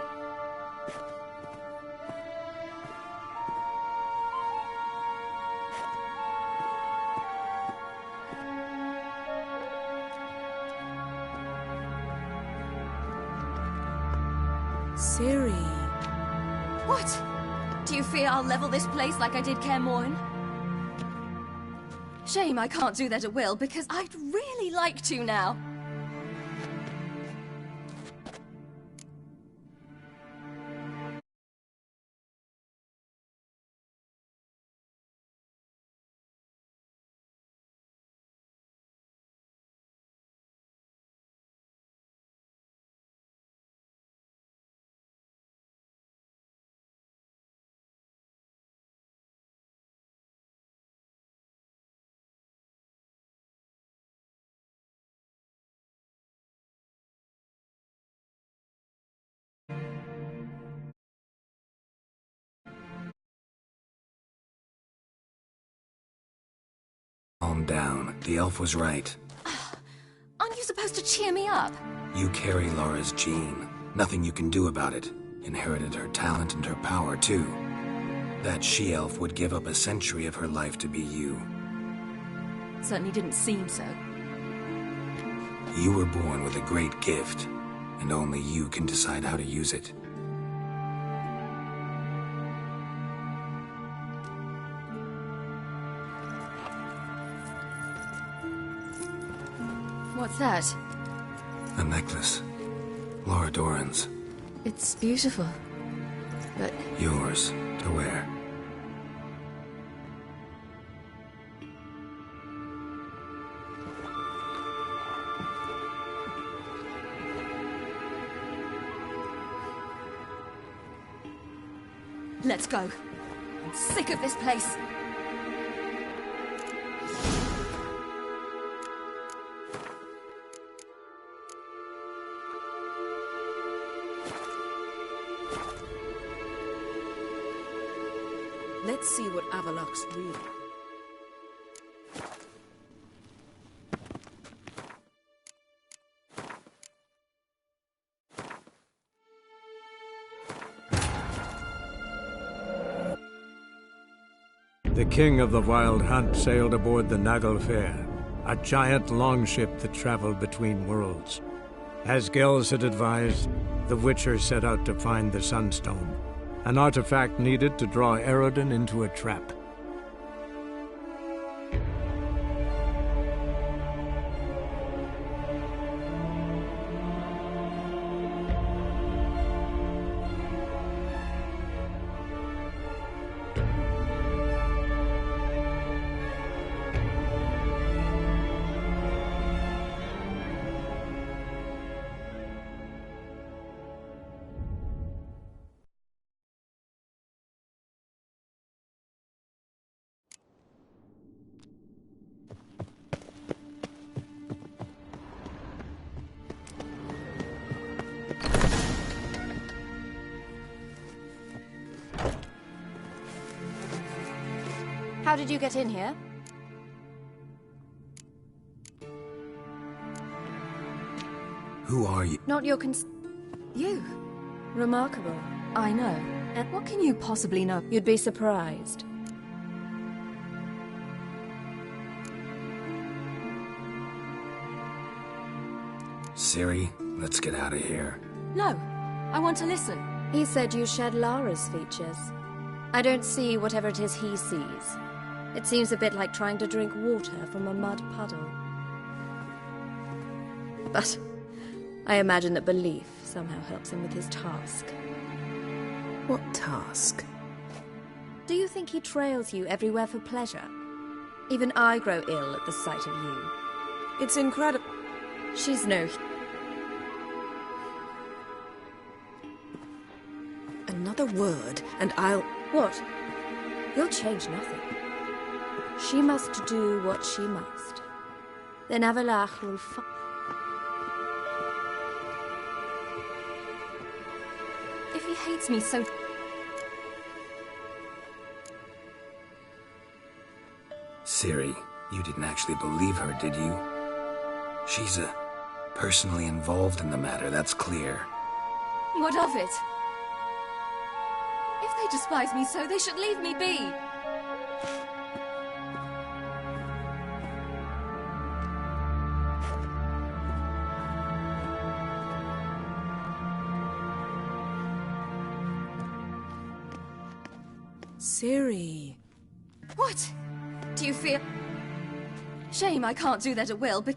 Ciri. What? Do you fear I'll level this place like I did Kaer Morhen? Shame I can't do that at will, because I'd really like to now. Calm down. The elf was right. Aren't you supposed to cheer me up? You carry Lara's gene. Nothing you can do about it. Inherited her talent and her power, too. That she-elf would give up a century of her life to be you. Certainly didn't seem so. You were born with a great gift, and only you can decide how to use it. What's that? A necklace. Lara Doran's. It's beautiful, but... Yours to wear. Let's go. I'm sick of this place. Let's see what Avalach's really... The king of the Wild Hunt sailed aboard the Naglfare. a giant longship that traveled between worlds. As Gels had advised, the Witcher set out to find the Sunstone, an artifact needed to draw Eredin into a trap. How did you get in here? Who are you? Not your You. Remarkable. I know. And what can you possibly know? You'd be surprised. Ciri, let's get out of here. No. I want to listen. He said you shared Lara's features. I don't see whatever it is he sees. It seems a bit like trying to drink water from a mud puddle. But I imagine that belief somehow helps him with his task. What task? Do you think he trails you everywhere for pleasure? Even I grow ill at the sight of you. It's incredible. She's no... Another word, and I'll... What? You'll change nothing. She must do what she must. Then Avalach will If he hates me so... Ciri, you didn't actually believe her, did you? She's personally involved in the matter, that's clear. What of it? If they despise me so, they should leave me be. Ciri. What? Do you feel... Shame I can't do that at will, but...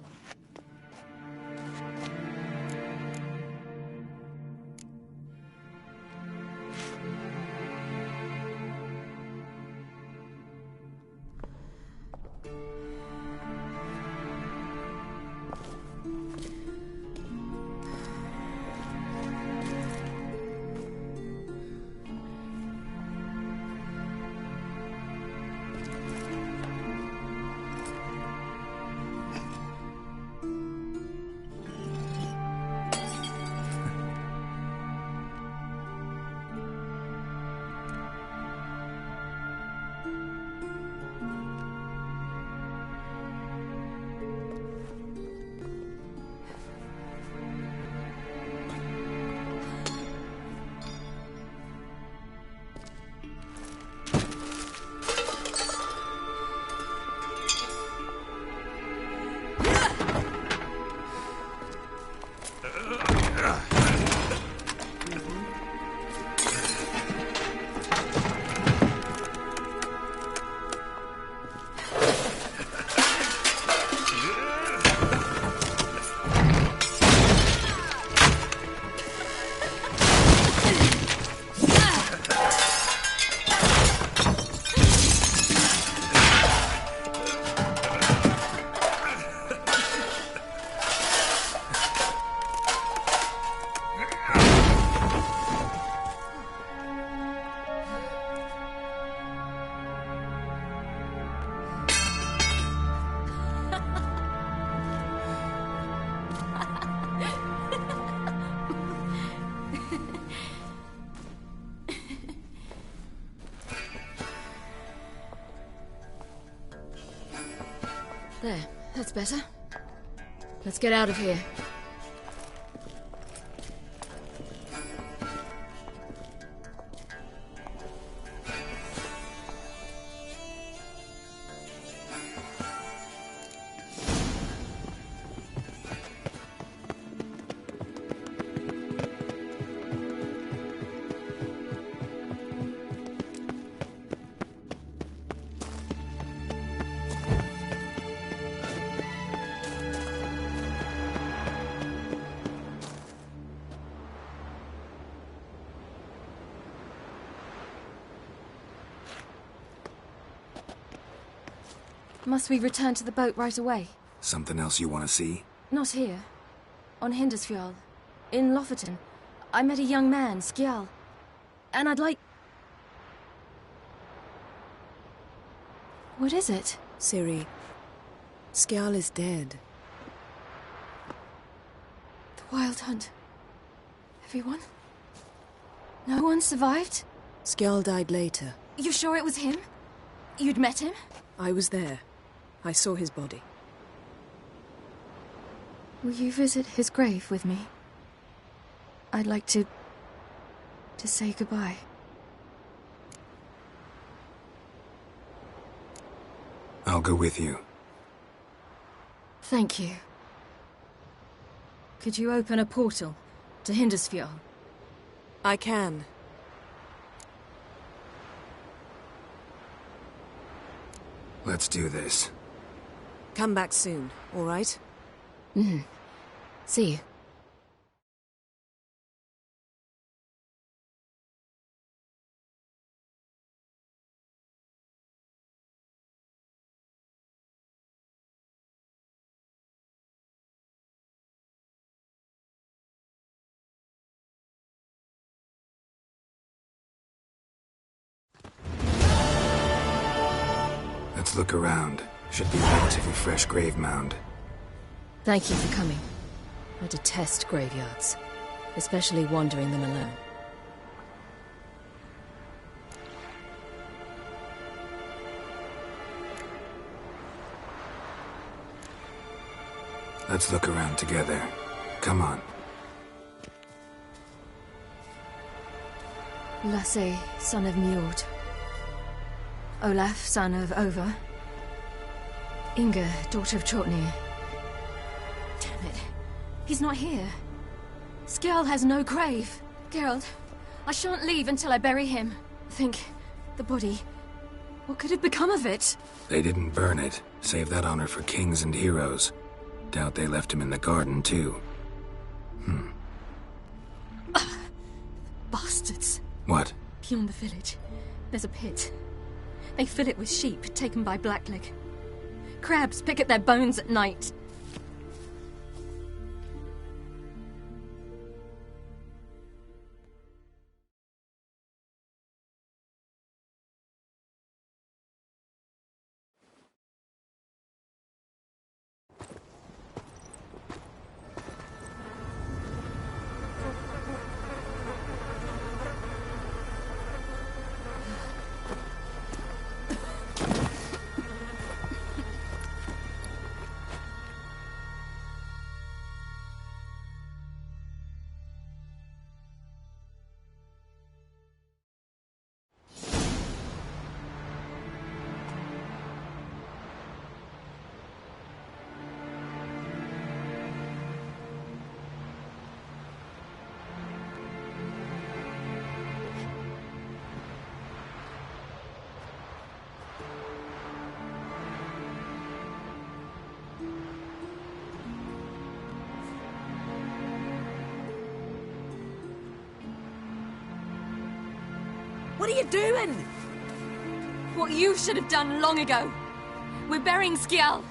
There, that's better. Let's get out of here. Must we return to the boat right away? Something else you want to see? Not here. On Hindisfjall. In Lofoten. I met a young man, Skjal. And I'd like... What is it? Ciri, Skjal is dead. The Wild Hunt. Everyone? No one survived? Skjal died later. You sure it was him? You'd met him? I was there. I saw his body. Will you visit his grave with me? I'd like to say goodbye. I'll go with you. Thank you. Could you open a portal to Hindisfjall? I can. Let's do this. Come back soon, all right? See you. Let's look around. Should be a relatively fresh grave mound. Thank you for coming. I detest graveyards, especially wandering them alone. Let's look around together. Come on. Lasse, son of Njord. Olaf, son of Over. Inga, daughter of Trotnir. Damn it. He's not here. Skjal has no grave. Geralt, I shan't leave until I bury him. Think, the body. What could have become of it? They didn't burn it. Save that honor for kings and heroes. Doubt they left him in the garden, too. Bastards. What? Beyond the village, there's a pit. They fill it with sheep taken by Blackleg. Crabs pick at their bones at night. What are you doing? What you should have done long ago. We're burying Skjal.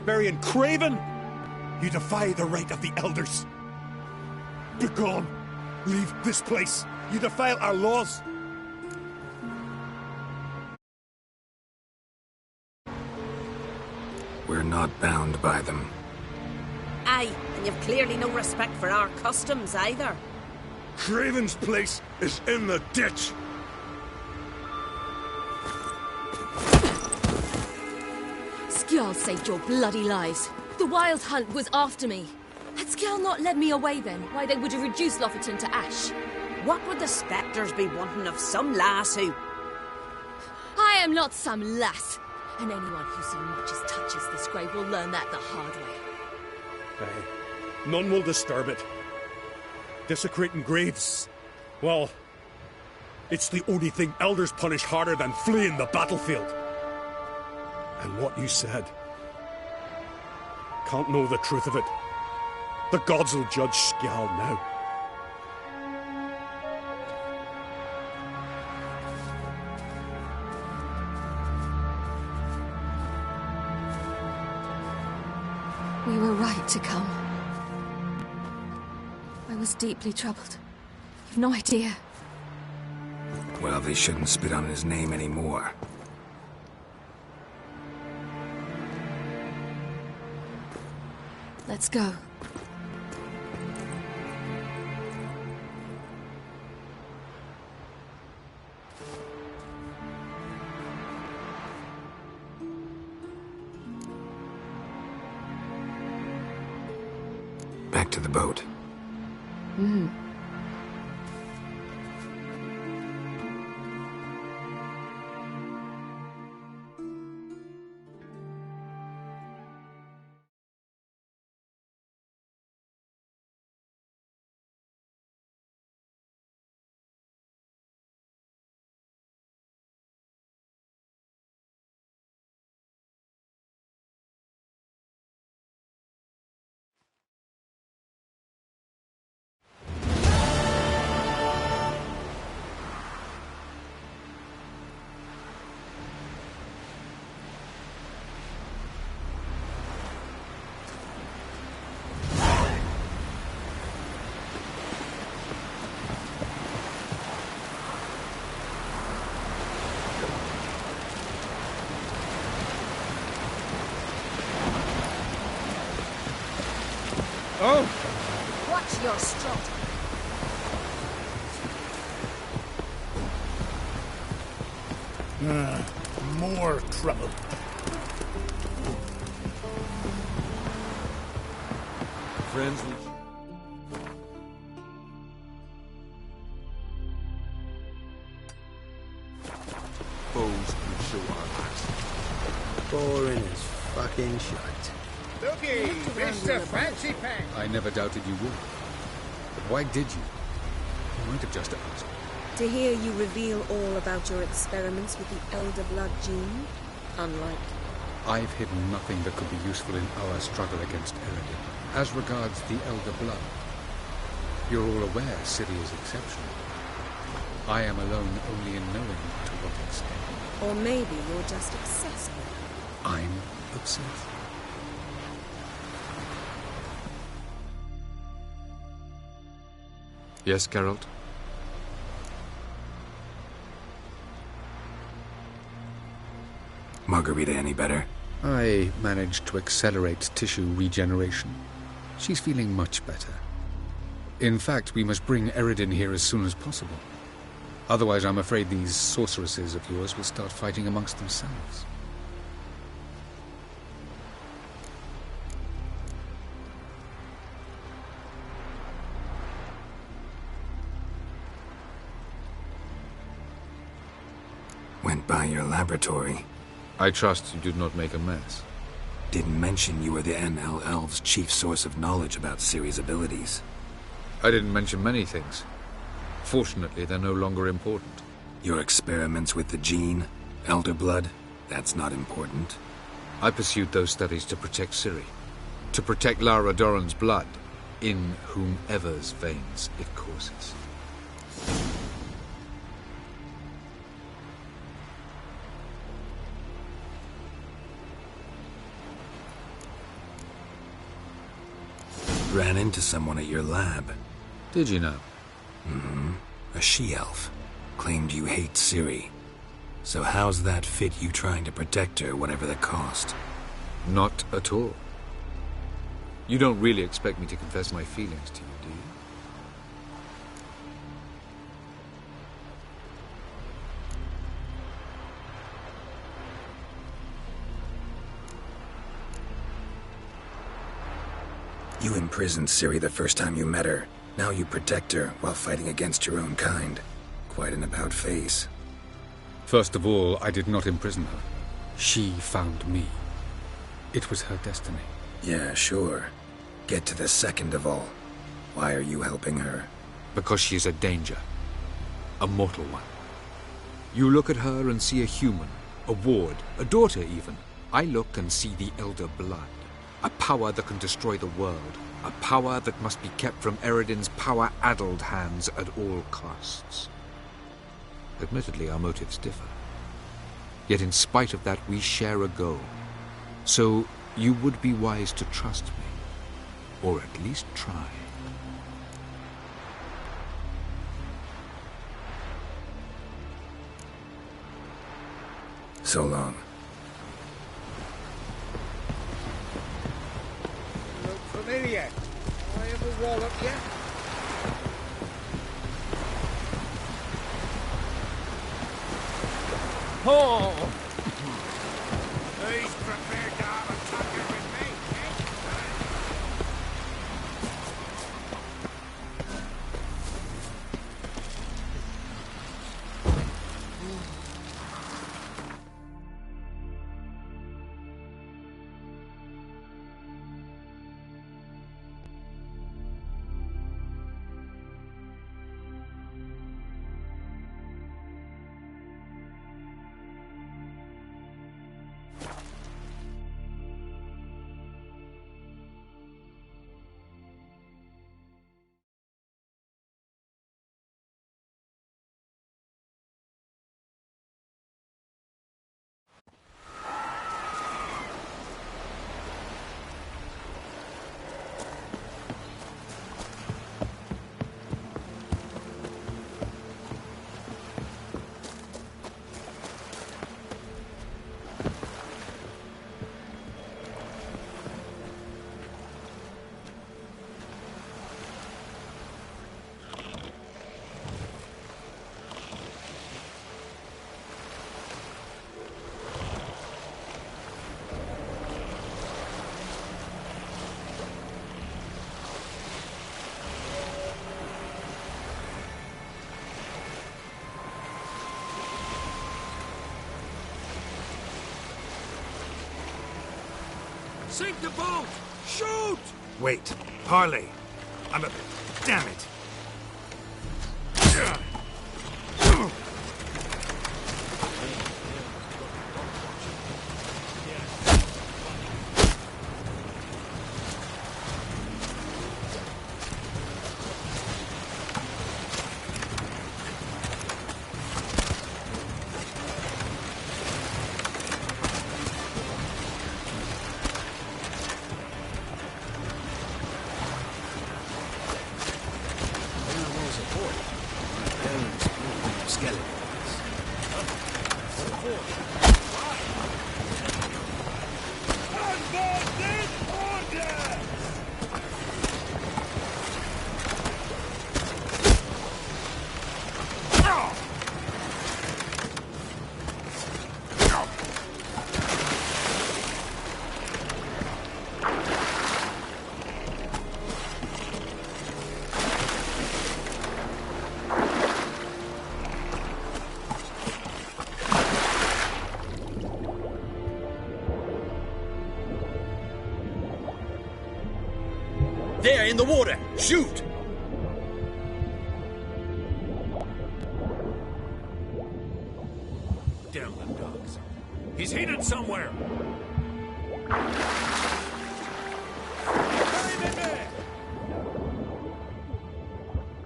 Burying Craven? You defy the right of the elders. Begone. Leave this place. You defile our laws. We're not bound by them. Aye, and you've clearly no respect for our customs either. Craven's place is in the ditch. Skjal saved your bloody lives. The Wild Hunt was after me. Had Skjal not led me away then, why they would have reduced Lofoten to ash. What would the spectres be wanting of some lass who... I am not some lass. And anyone who so much as touches this grave will learn that the hard way. Aye. None will disturb it. Desecrating graves. Well, it's the only thing elders punish harder than fleeing the battlefield. And what you said. Can't know the truth of it. The gods will judge Skjal now. to come. I was deeply troubled. You've no idea. Well, they shouldn't spit on his name anymore. Let's go. Back to the boat. Oh! Watch your strut. More trouble. Friends, foes will show our backs. Boring as fucking shite. Looky, Mr. Fancy Pants. I never doubted you would. But why did you? You might have just asked. To hear you reveal all about your experiments with the Elder Blood gene? Unlike. I've hidden nothing that could be useful in our struggle against Eredin. As regards the Elder Blood, you're all aware Ciri is exceptional. I am alone only in knowing to what extent. Or maybe you're just obsessed with her. I'm obsessed. Yes, Geralt? Margarita any better? I managed to accelerate tissue regeneration. She's feeling much better. In fact, we must bring Eredin here as soon as possible. Otherwise, I'm afraid these sorceresses of yours will start fighting amongst themselves. Went by your laboratory. I trust you did not make a mess. Didn't mention you were the NL Elves' chief source of knowledge about Ciri's abilities. I didn't mention many things. Fortunately, they're no longer important. Your experiments with the gene, Elder Blood, that's not important. I pursued those studies to protect Ciri. To protect Lara Doran's blood, in whomever's veins it courses. Ran into someone at your lab. Did you know? Mm-hmm. A she-elf. Claimed you hate Ciri. So how's that fit you trying to protect her, whatever the cost? Not at all. You don't really expect me to confess my feelings to you, do you? You imprisoned Ciri the first time you met her. Now you protect her while fighting against your own kind. Quite an about-face. First of all, I did not imprison her. She found me. It was her destiny. Yeah, sure. Get to the second of all. Why are you helping her? Because she is a danger. A mortal one. You look at her and see a human, a ward, a daughter even. I look and see the Elder Blood. A power that can destroy the world. A power that must be kept from Eredin's power-addled hands at all costs. Admittedly, our motives differ. Yet in spite of that, we share a goal. So you would be wise to trust me. Or at least try. So long. Look familiar. I have a wall up yet? Oh! Who's prepared to have a tucker with me, Sink the boat! Shoot! Wait, parley. Damn it. There, in the water! Shoot! Damn the dogs. He's hidden somewhere!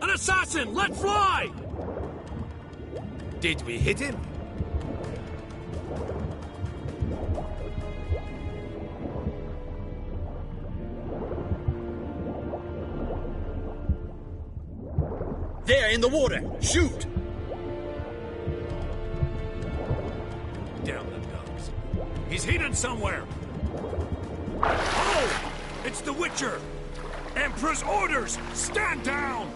An assassin! Let fly! Did we hit him? There, in the water! Shoot! Damn the dogs. He's hidden somewhere! Oh! It's the Witcher! Emperor's orders! Stand down!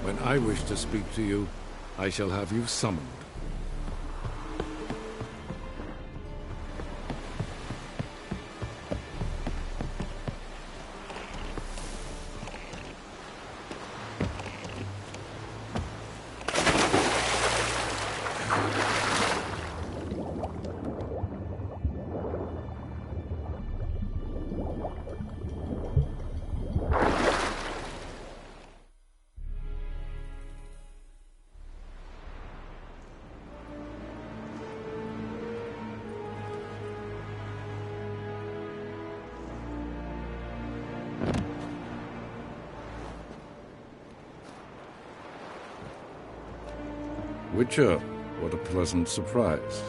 When I wish to speak to you, I shall have you summoned. Witcher, what a pleasant surprise.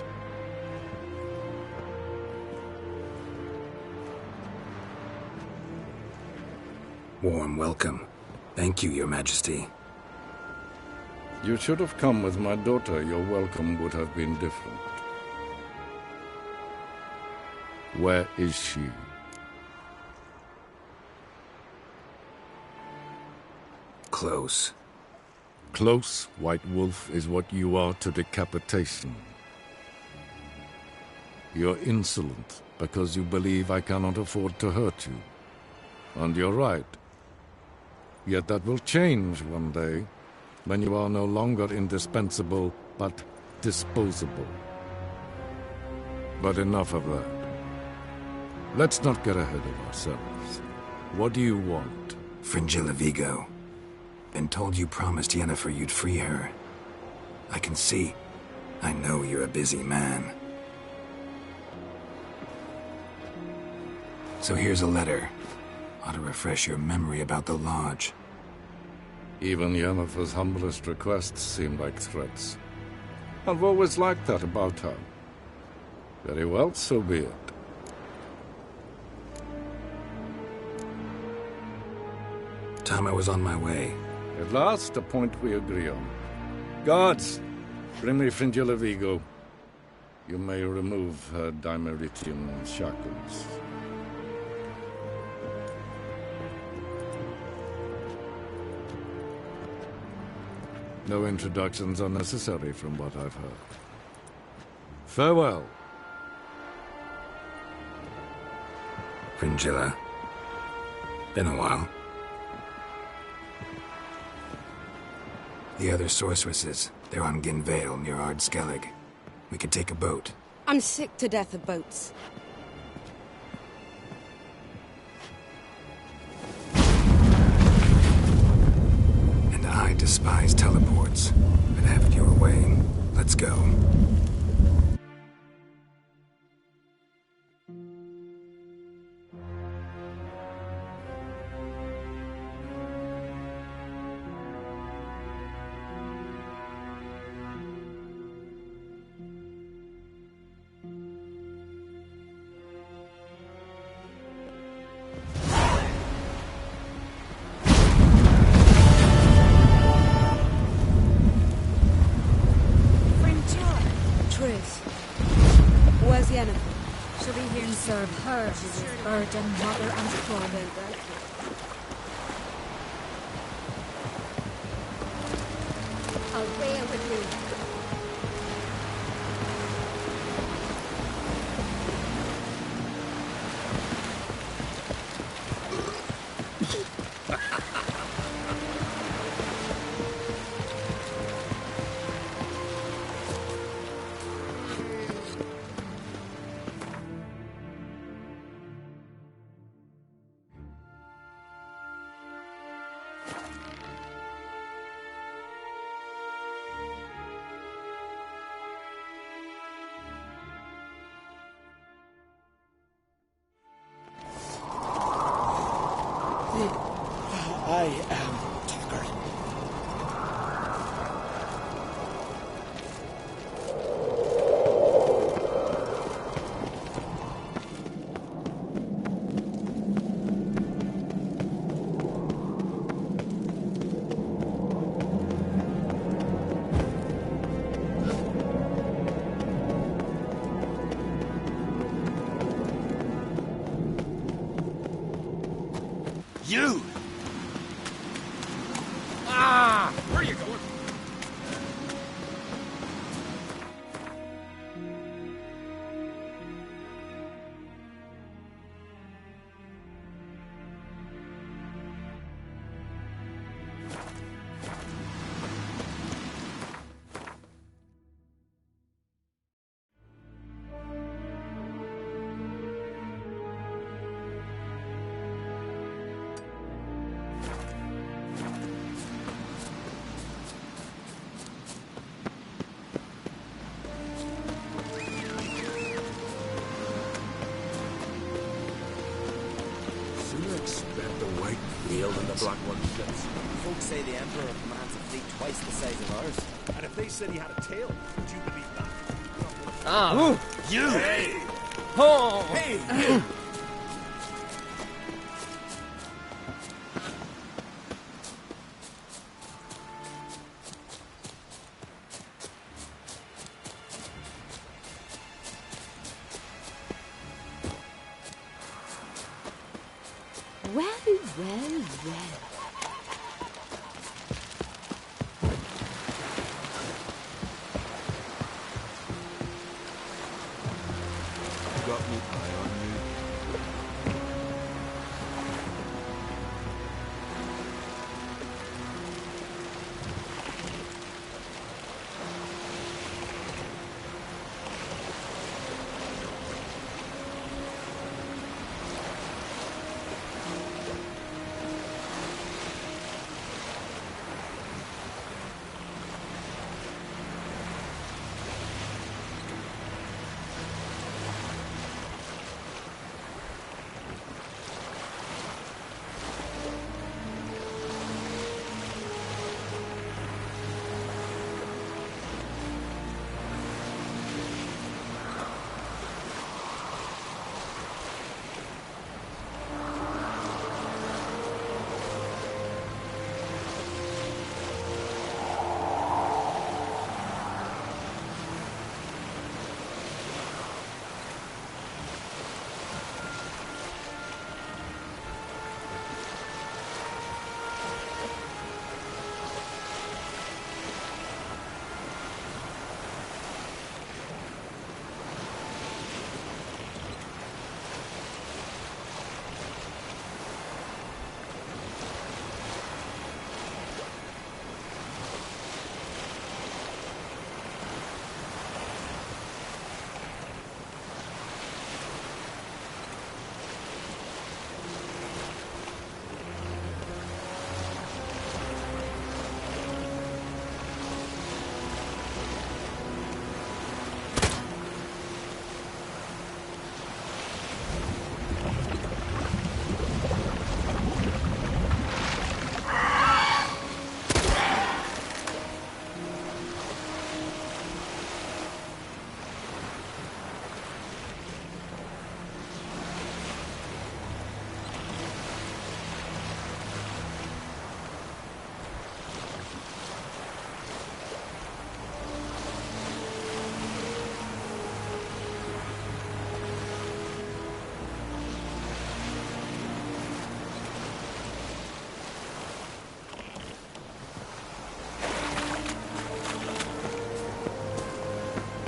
Warm welcome. Thank you, Your Majesty. You should have come with my daughter. Your welcome would have been different. Where is she? Close. Close, White Wolf, is what you are to decapitation. You're insolent because you believe I cannot afford to hurt you. And you're right. Yet that will change one day, when you are no longer indispensable, but disposable. But enough of that. Let's not get ahead of ourselves. What do you want? Fringilla Vigo. Been told you promised Yennefer you'd free her. I can see. I know you're a busy man. So here's a letter. Ought to refresh your memory about the Lodge. Even Yennefer's humblest requests seem like threats. I've always liked that about her. Very well, so be it. Time I was on my way. At last, a point we agree on. Guards, bring me Fringilla Vigo. You may remove her Dimeritian shackles. No introductions are necessary from what I've heard. Farewell. Fringilla. Been a while. The other sorceresses, they're on Ginvale near Ardskellig. We could take a boat. I'm sick to death of boats. And I despise teleports. But have it your way. Let's go. Where's Yennefer? She'll be here to serve her, his burden, mother, and father. Away with you. I am Tucker. You! Where are you going? Field and the Black One ships. Folks say the Emperor commands a fleet twice the size of ours. And if they said he had a tail, would you believe that? Ah! You! Hey! Oh! Hey! Well. Got me eye on you.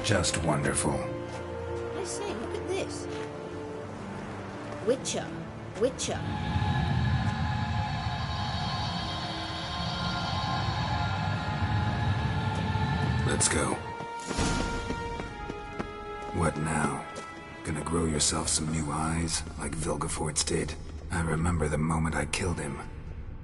Just wonderful. I say, look at this. Witcher. Let's go. What now? Gonna grow yourself some new eyes, like Vilgefortz did? I remember the moment I killed him.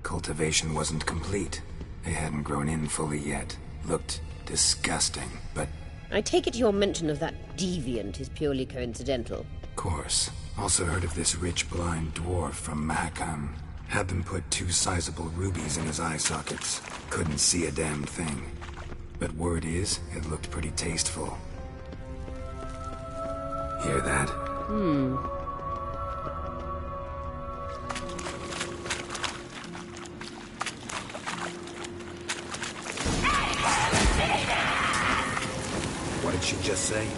Cultivation wasn't complete. They hadn't grown in fully yet. Looked disgusting, but... I take it your mention of that deviant is purely coincidental. Course. Also heard of this rich blind dwarf from Mahakam. Had them put 2 sizable rubies in his eye sockets. Couldn't see a damn thing. But word is, it looked pretty tasteful. Hear that? What did she just say?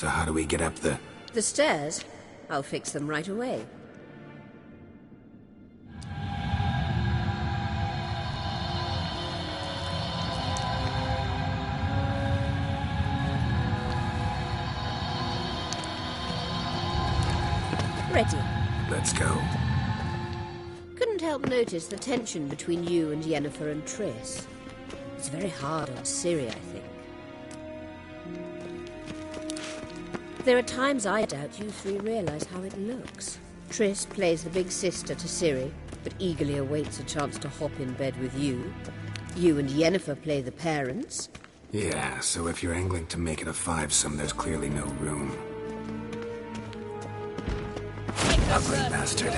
So how do we get up the... The stairs? I'll fix them right away. Ready. Let's go. Couldn't help notice the tension between you and Yennefer and Triss. It's very hard on Ciri, I think. There are times I doubt you three realize how it looks. Triss plays the big sister to Ciri, but eagerly awaits a chance to hop in bed with you. You and Yennefer play the parents. Yeah, so if you're angling to make it a fivesome, there's clearly no room. Ugly bastard.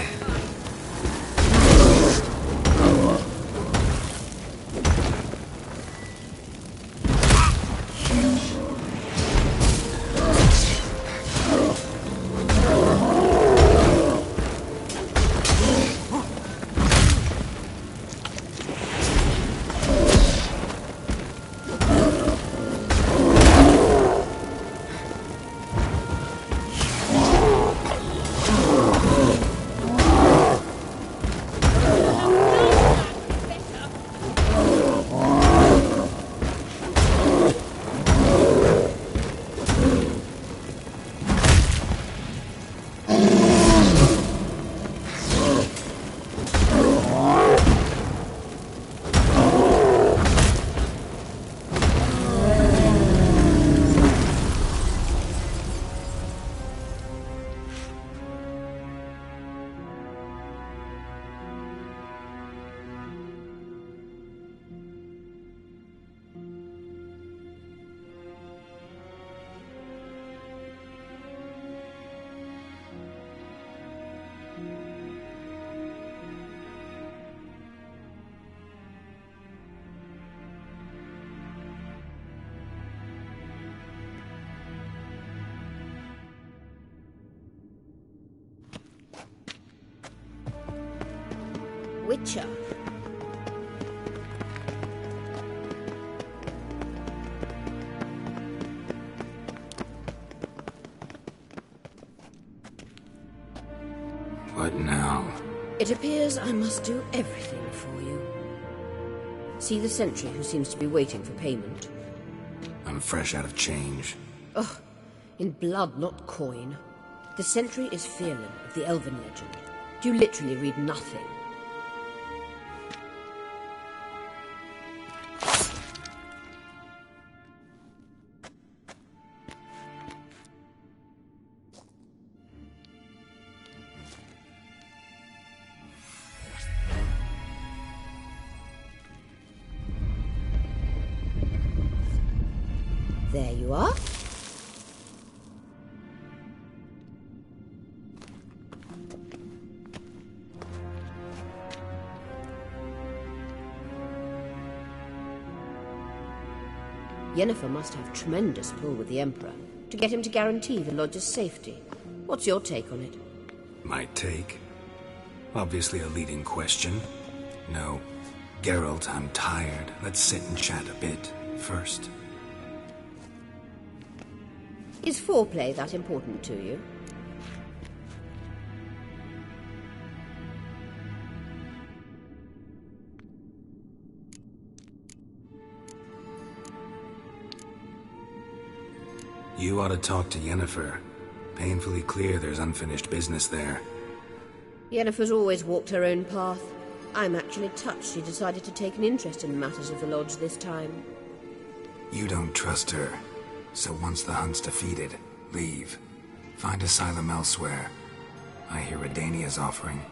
Witcher. What now? It appears I must do everything for you. See the sentry who seems to be waiting for payment? I'm fresh out of change. Ugh, in blood, not coin. The sentry is Fearlan of the Elven legend. You literally read nothing. There you are. Yennefer must have tremendous pull with the Emperor to get him to guarantee the Lodge's safety. What's your take on it? My take? Obviously a leading question. No. Geralt, I'm tired. Let's sit and chat a bit first. Is foreplay that important to you? You ought to talk to Yennefer. Painfully clear there's unfinished business there. Yennefer's always walked her own path. I'm actually touched she decided to take an interest in matters of the Lodge this time. You don't trust her. So once the hunt's defeated, leave. Find asylum elsewhere. I hear Redania's offering.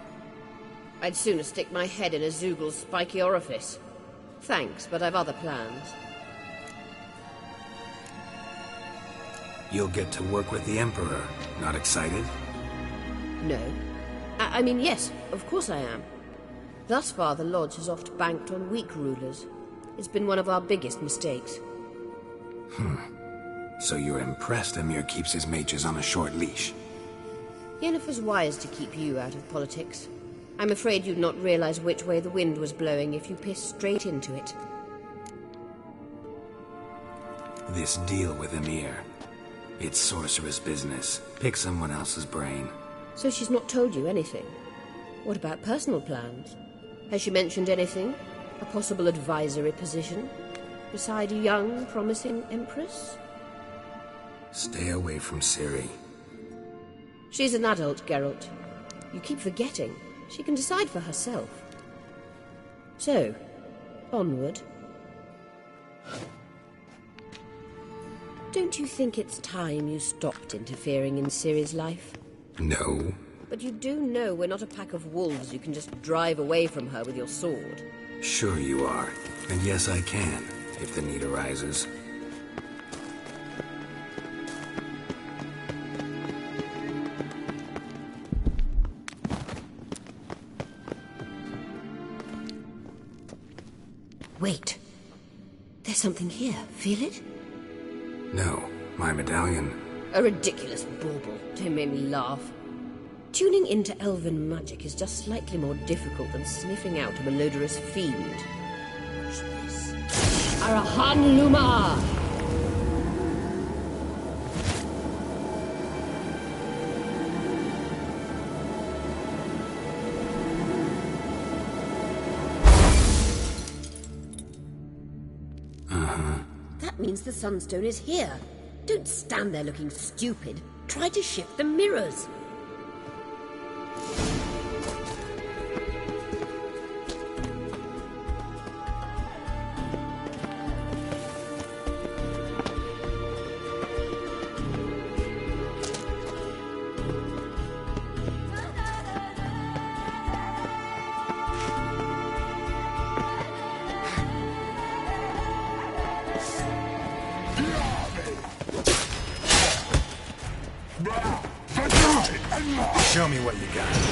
I'd sooner stick my head in a Zoogl's spiky orifice. Thanks, but I've other plans. You'll get to work with the Emperor. Not excited? No. I mean, yes, of course I am. Thus far, the Lodge has oft banked on weak rulers. It's been one of our biggest mistakes. So you're impressed Emir keeps his mages on a short leash? Yennefer's wise to keep you out of politics. I'm afraid you'd not realize which way the wind was blowing if you pissed straight into it. This deal with Emir. It's sorceress business. Pick someone else's brain. So she's not told you anything? What about personal plans? Has she mentioned anything? A possible advisory position? Beside a young, promising empress? Stay away from Ciri. She's an adult, Geralt. You keep forgetting. She can decide for herself. So, onward. Don't you think it's time you stopped interfering in Ciri's life? No. But you do know we're not a pack of wolves you can just drive away from her with your sword. Sure you are. And yes, I can, if the need arises. Wait. There's something here. Feel it? No, my medallion. A ridiculous bauble. Don't make me laugh. Tuning into elven magic is just slightly more difficult than sniffing out a malodorous fiend. Watch this. Arahan Luma! That means the Sunstone is here. Don't stand there looking stupid. Try to shift the mirrors. Show me what you got.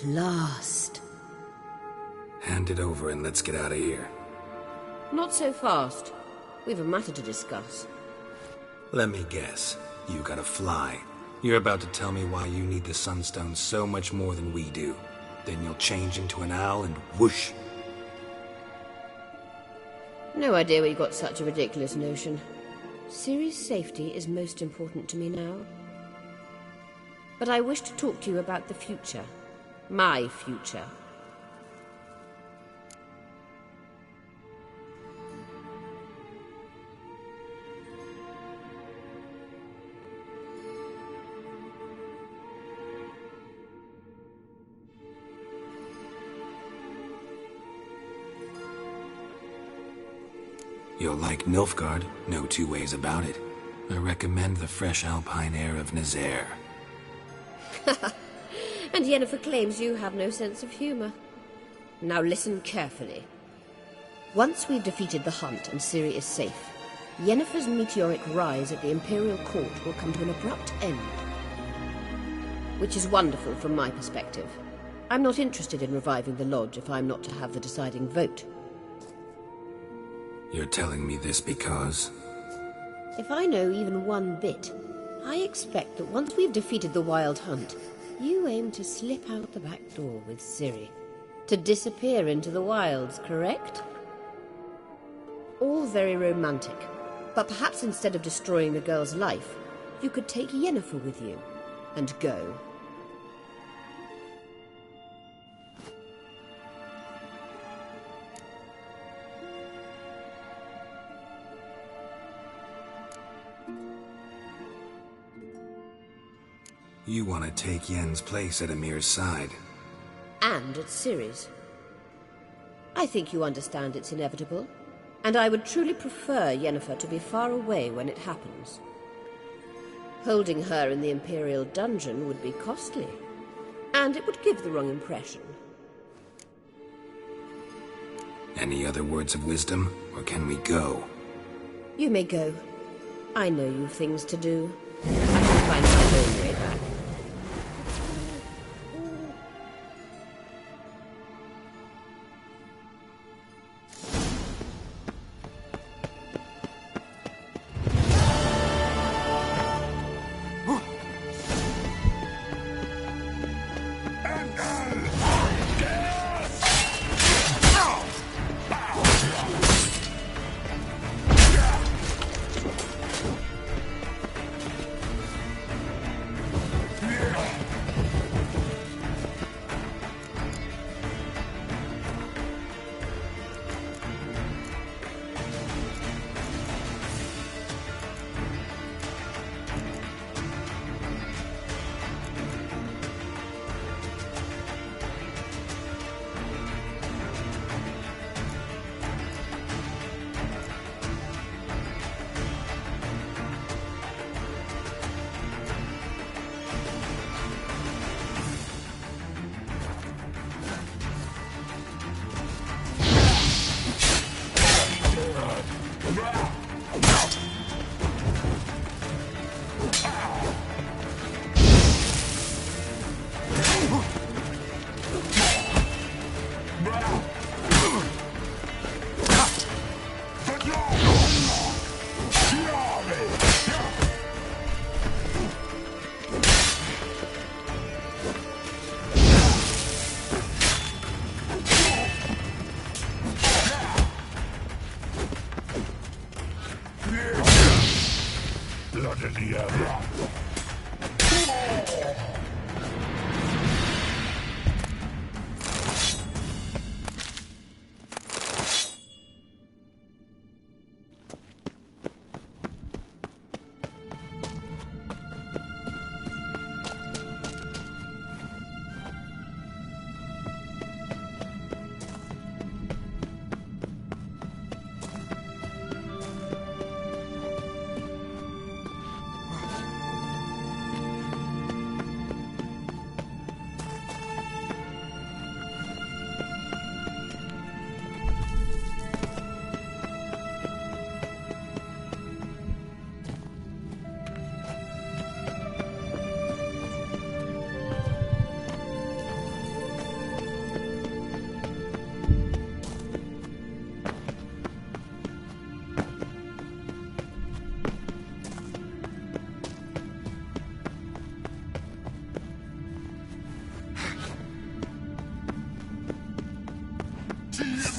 last. Hand it over and let's get out of here. Not so fast. We've a matter to discuss. Let me guess. You gotta fly. You're about to tell me why you need the Sunstone so much more than we do. Then you'll change into an owl and whoosh. No idea where you got such a ridiculous notion. Ciri's safety is most important to me now. But I wish to talk to you about the future. My future. You'll like Nilfgaard, no two ways about it. I recommend the fresh alpine air of Nazaire. And Yennefer claims you have no sense of humor. Now listen carefully. Once we've defeated the hunt and Ciri is safe, Yennefer's meteoric rise at the Imperial Court will come to an abrupt end. Which is wonderful from my perspective. I'm not interested in reviving the Lodge if I'm not to have the deciding vote. You're telling me this because... If I know even one bit, I expect that once we've defeated the Wild Hunt, you aim to slip out the back door with Ciri. To disappear into the wilds, correct? All very romantic. But perhaps instead of destroying the girl's life, you could take Yennefer with you and go. You want to take Yen's place at Amir's side. And at Ciri's. I think you understand it's inevitable, and I would truly prefer Yennefer to be far away when it happens. Holding her in the Imperial dungeon would be costly, and it would give the wrong impression. Any other words of wisdom, or can we go? You may go. I know you've things to do. I can find my own way back.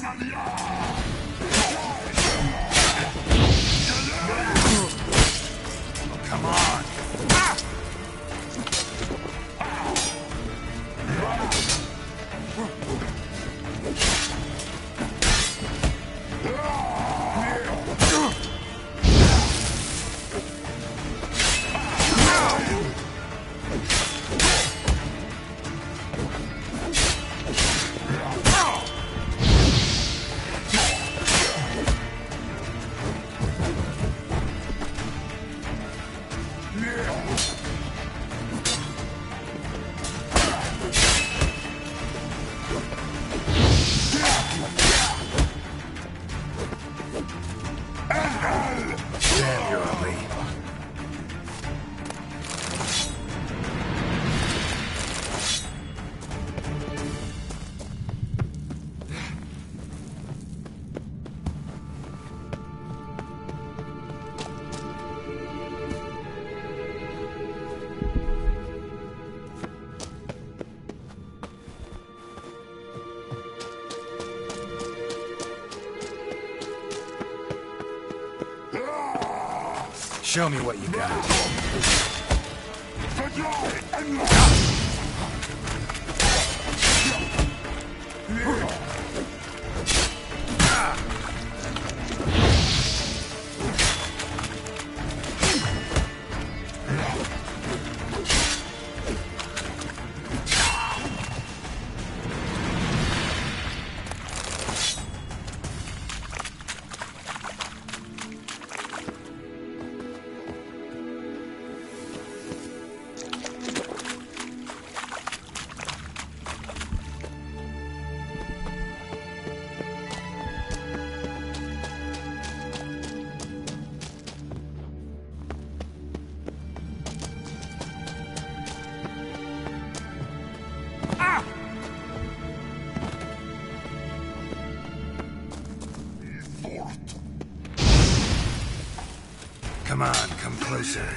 Come on! Show me what you got. Come on, come closer.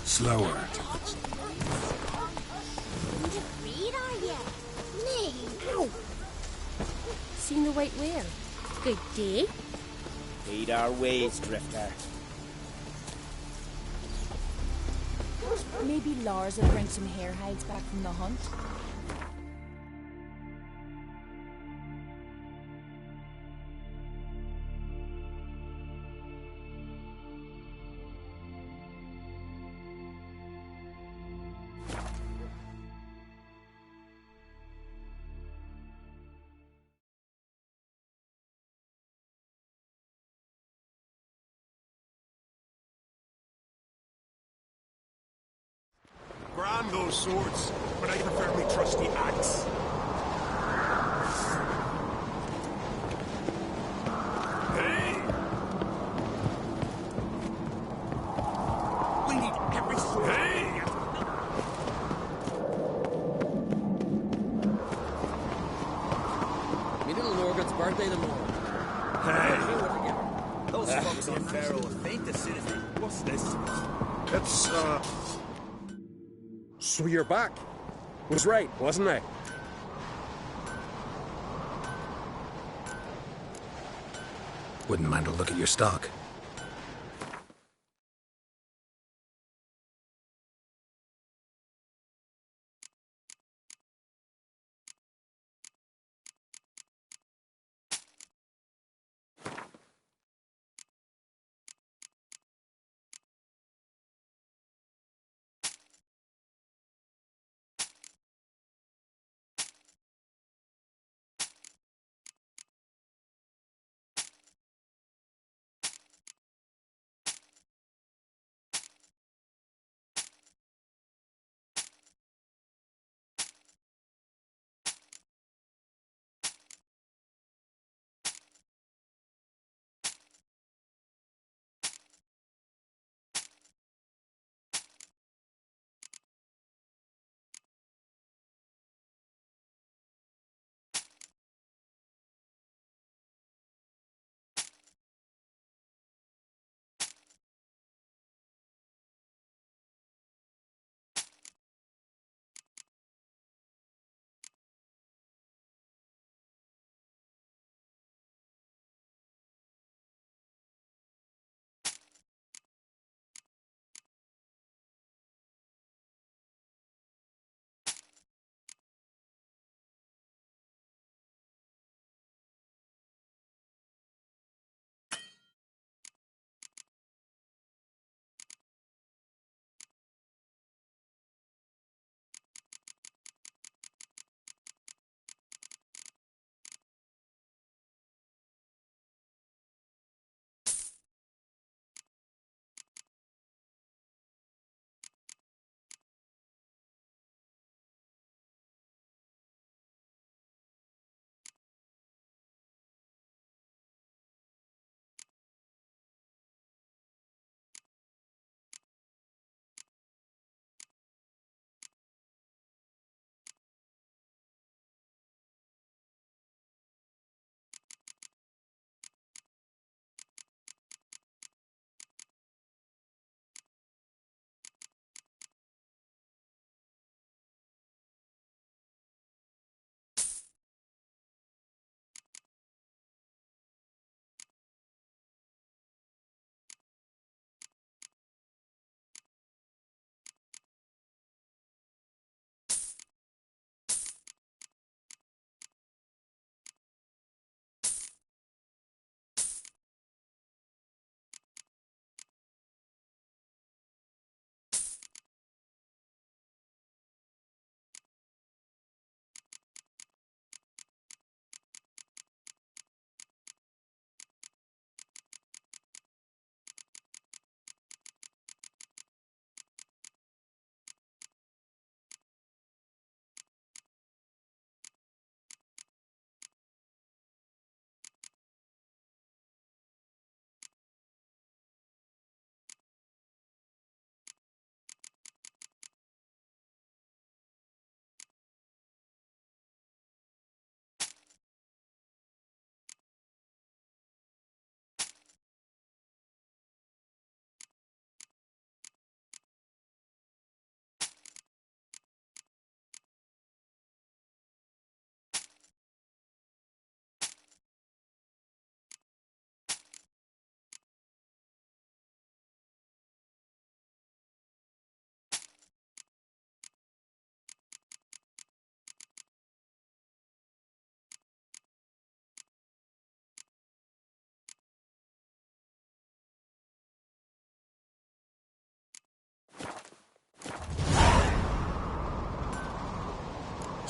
Slower. Read, are you? Me? taking the white whale. Good day. Heed our ways, Drifter. Maybe Lars will bring some hare hides back from the hunt. Grand those swords, but I prefer my trusty axe. Hey! We need every sword. Hey! Me little Morgan's birthday tomorrow. Hey! Those fucks on Pharaoh will faint as soon as they... What's this? It's, So you're back. Was right, wasn't I? Wouldn't mind a look at your stock.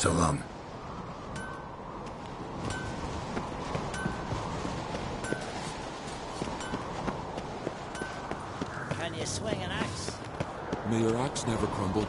So long. Can you swing an axe? May your axe never crumble.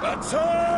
That's all!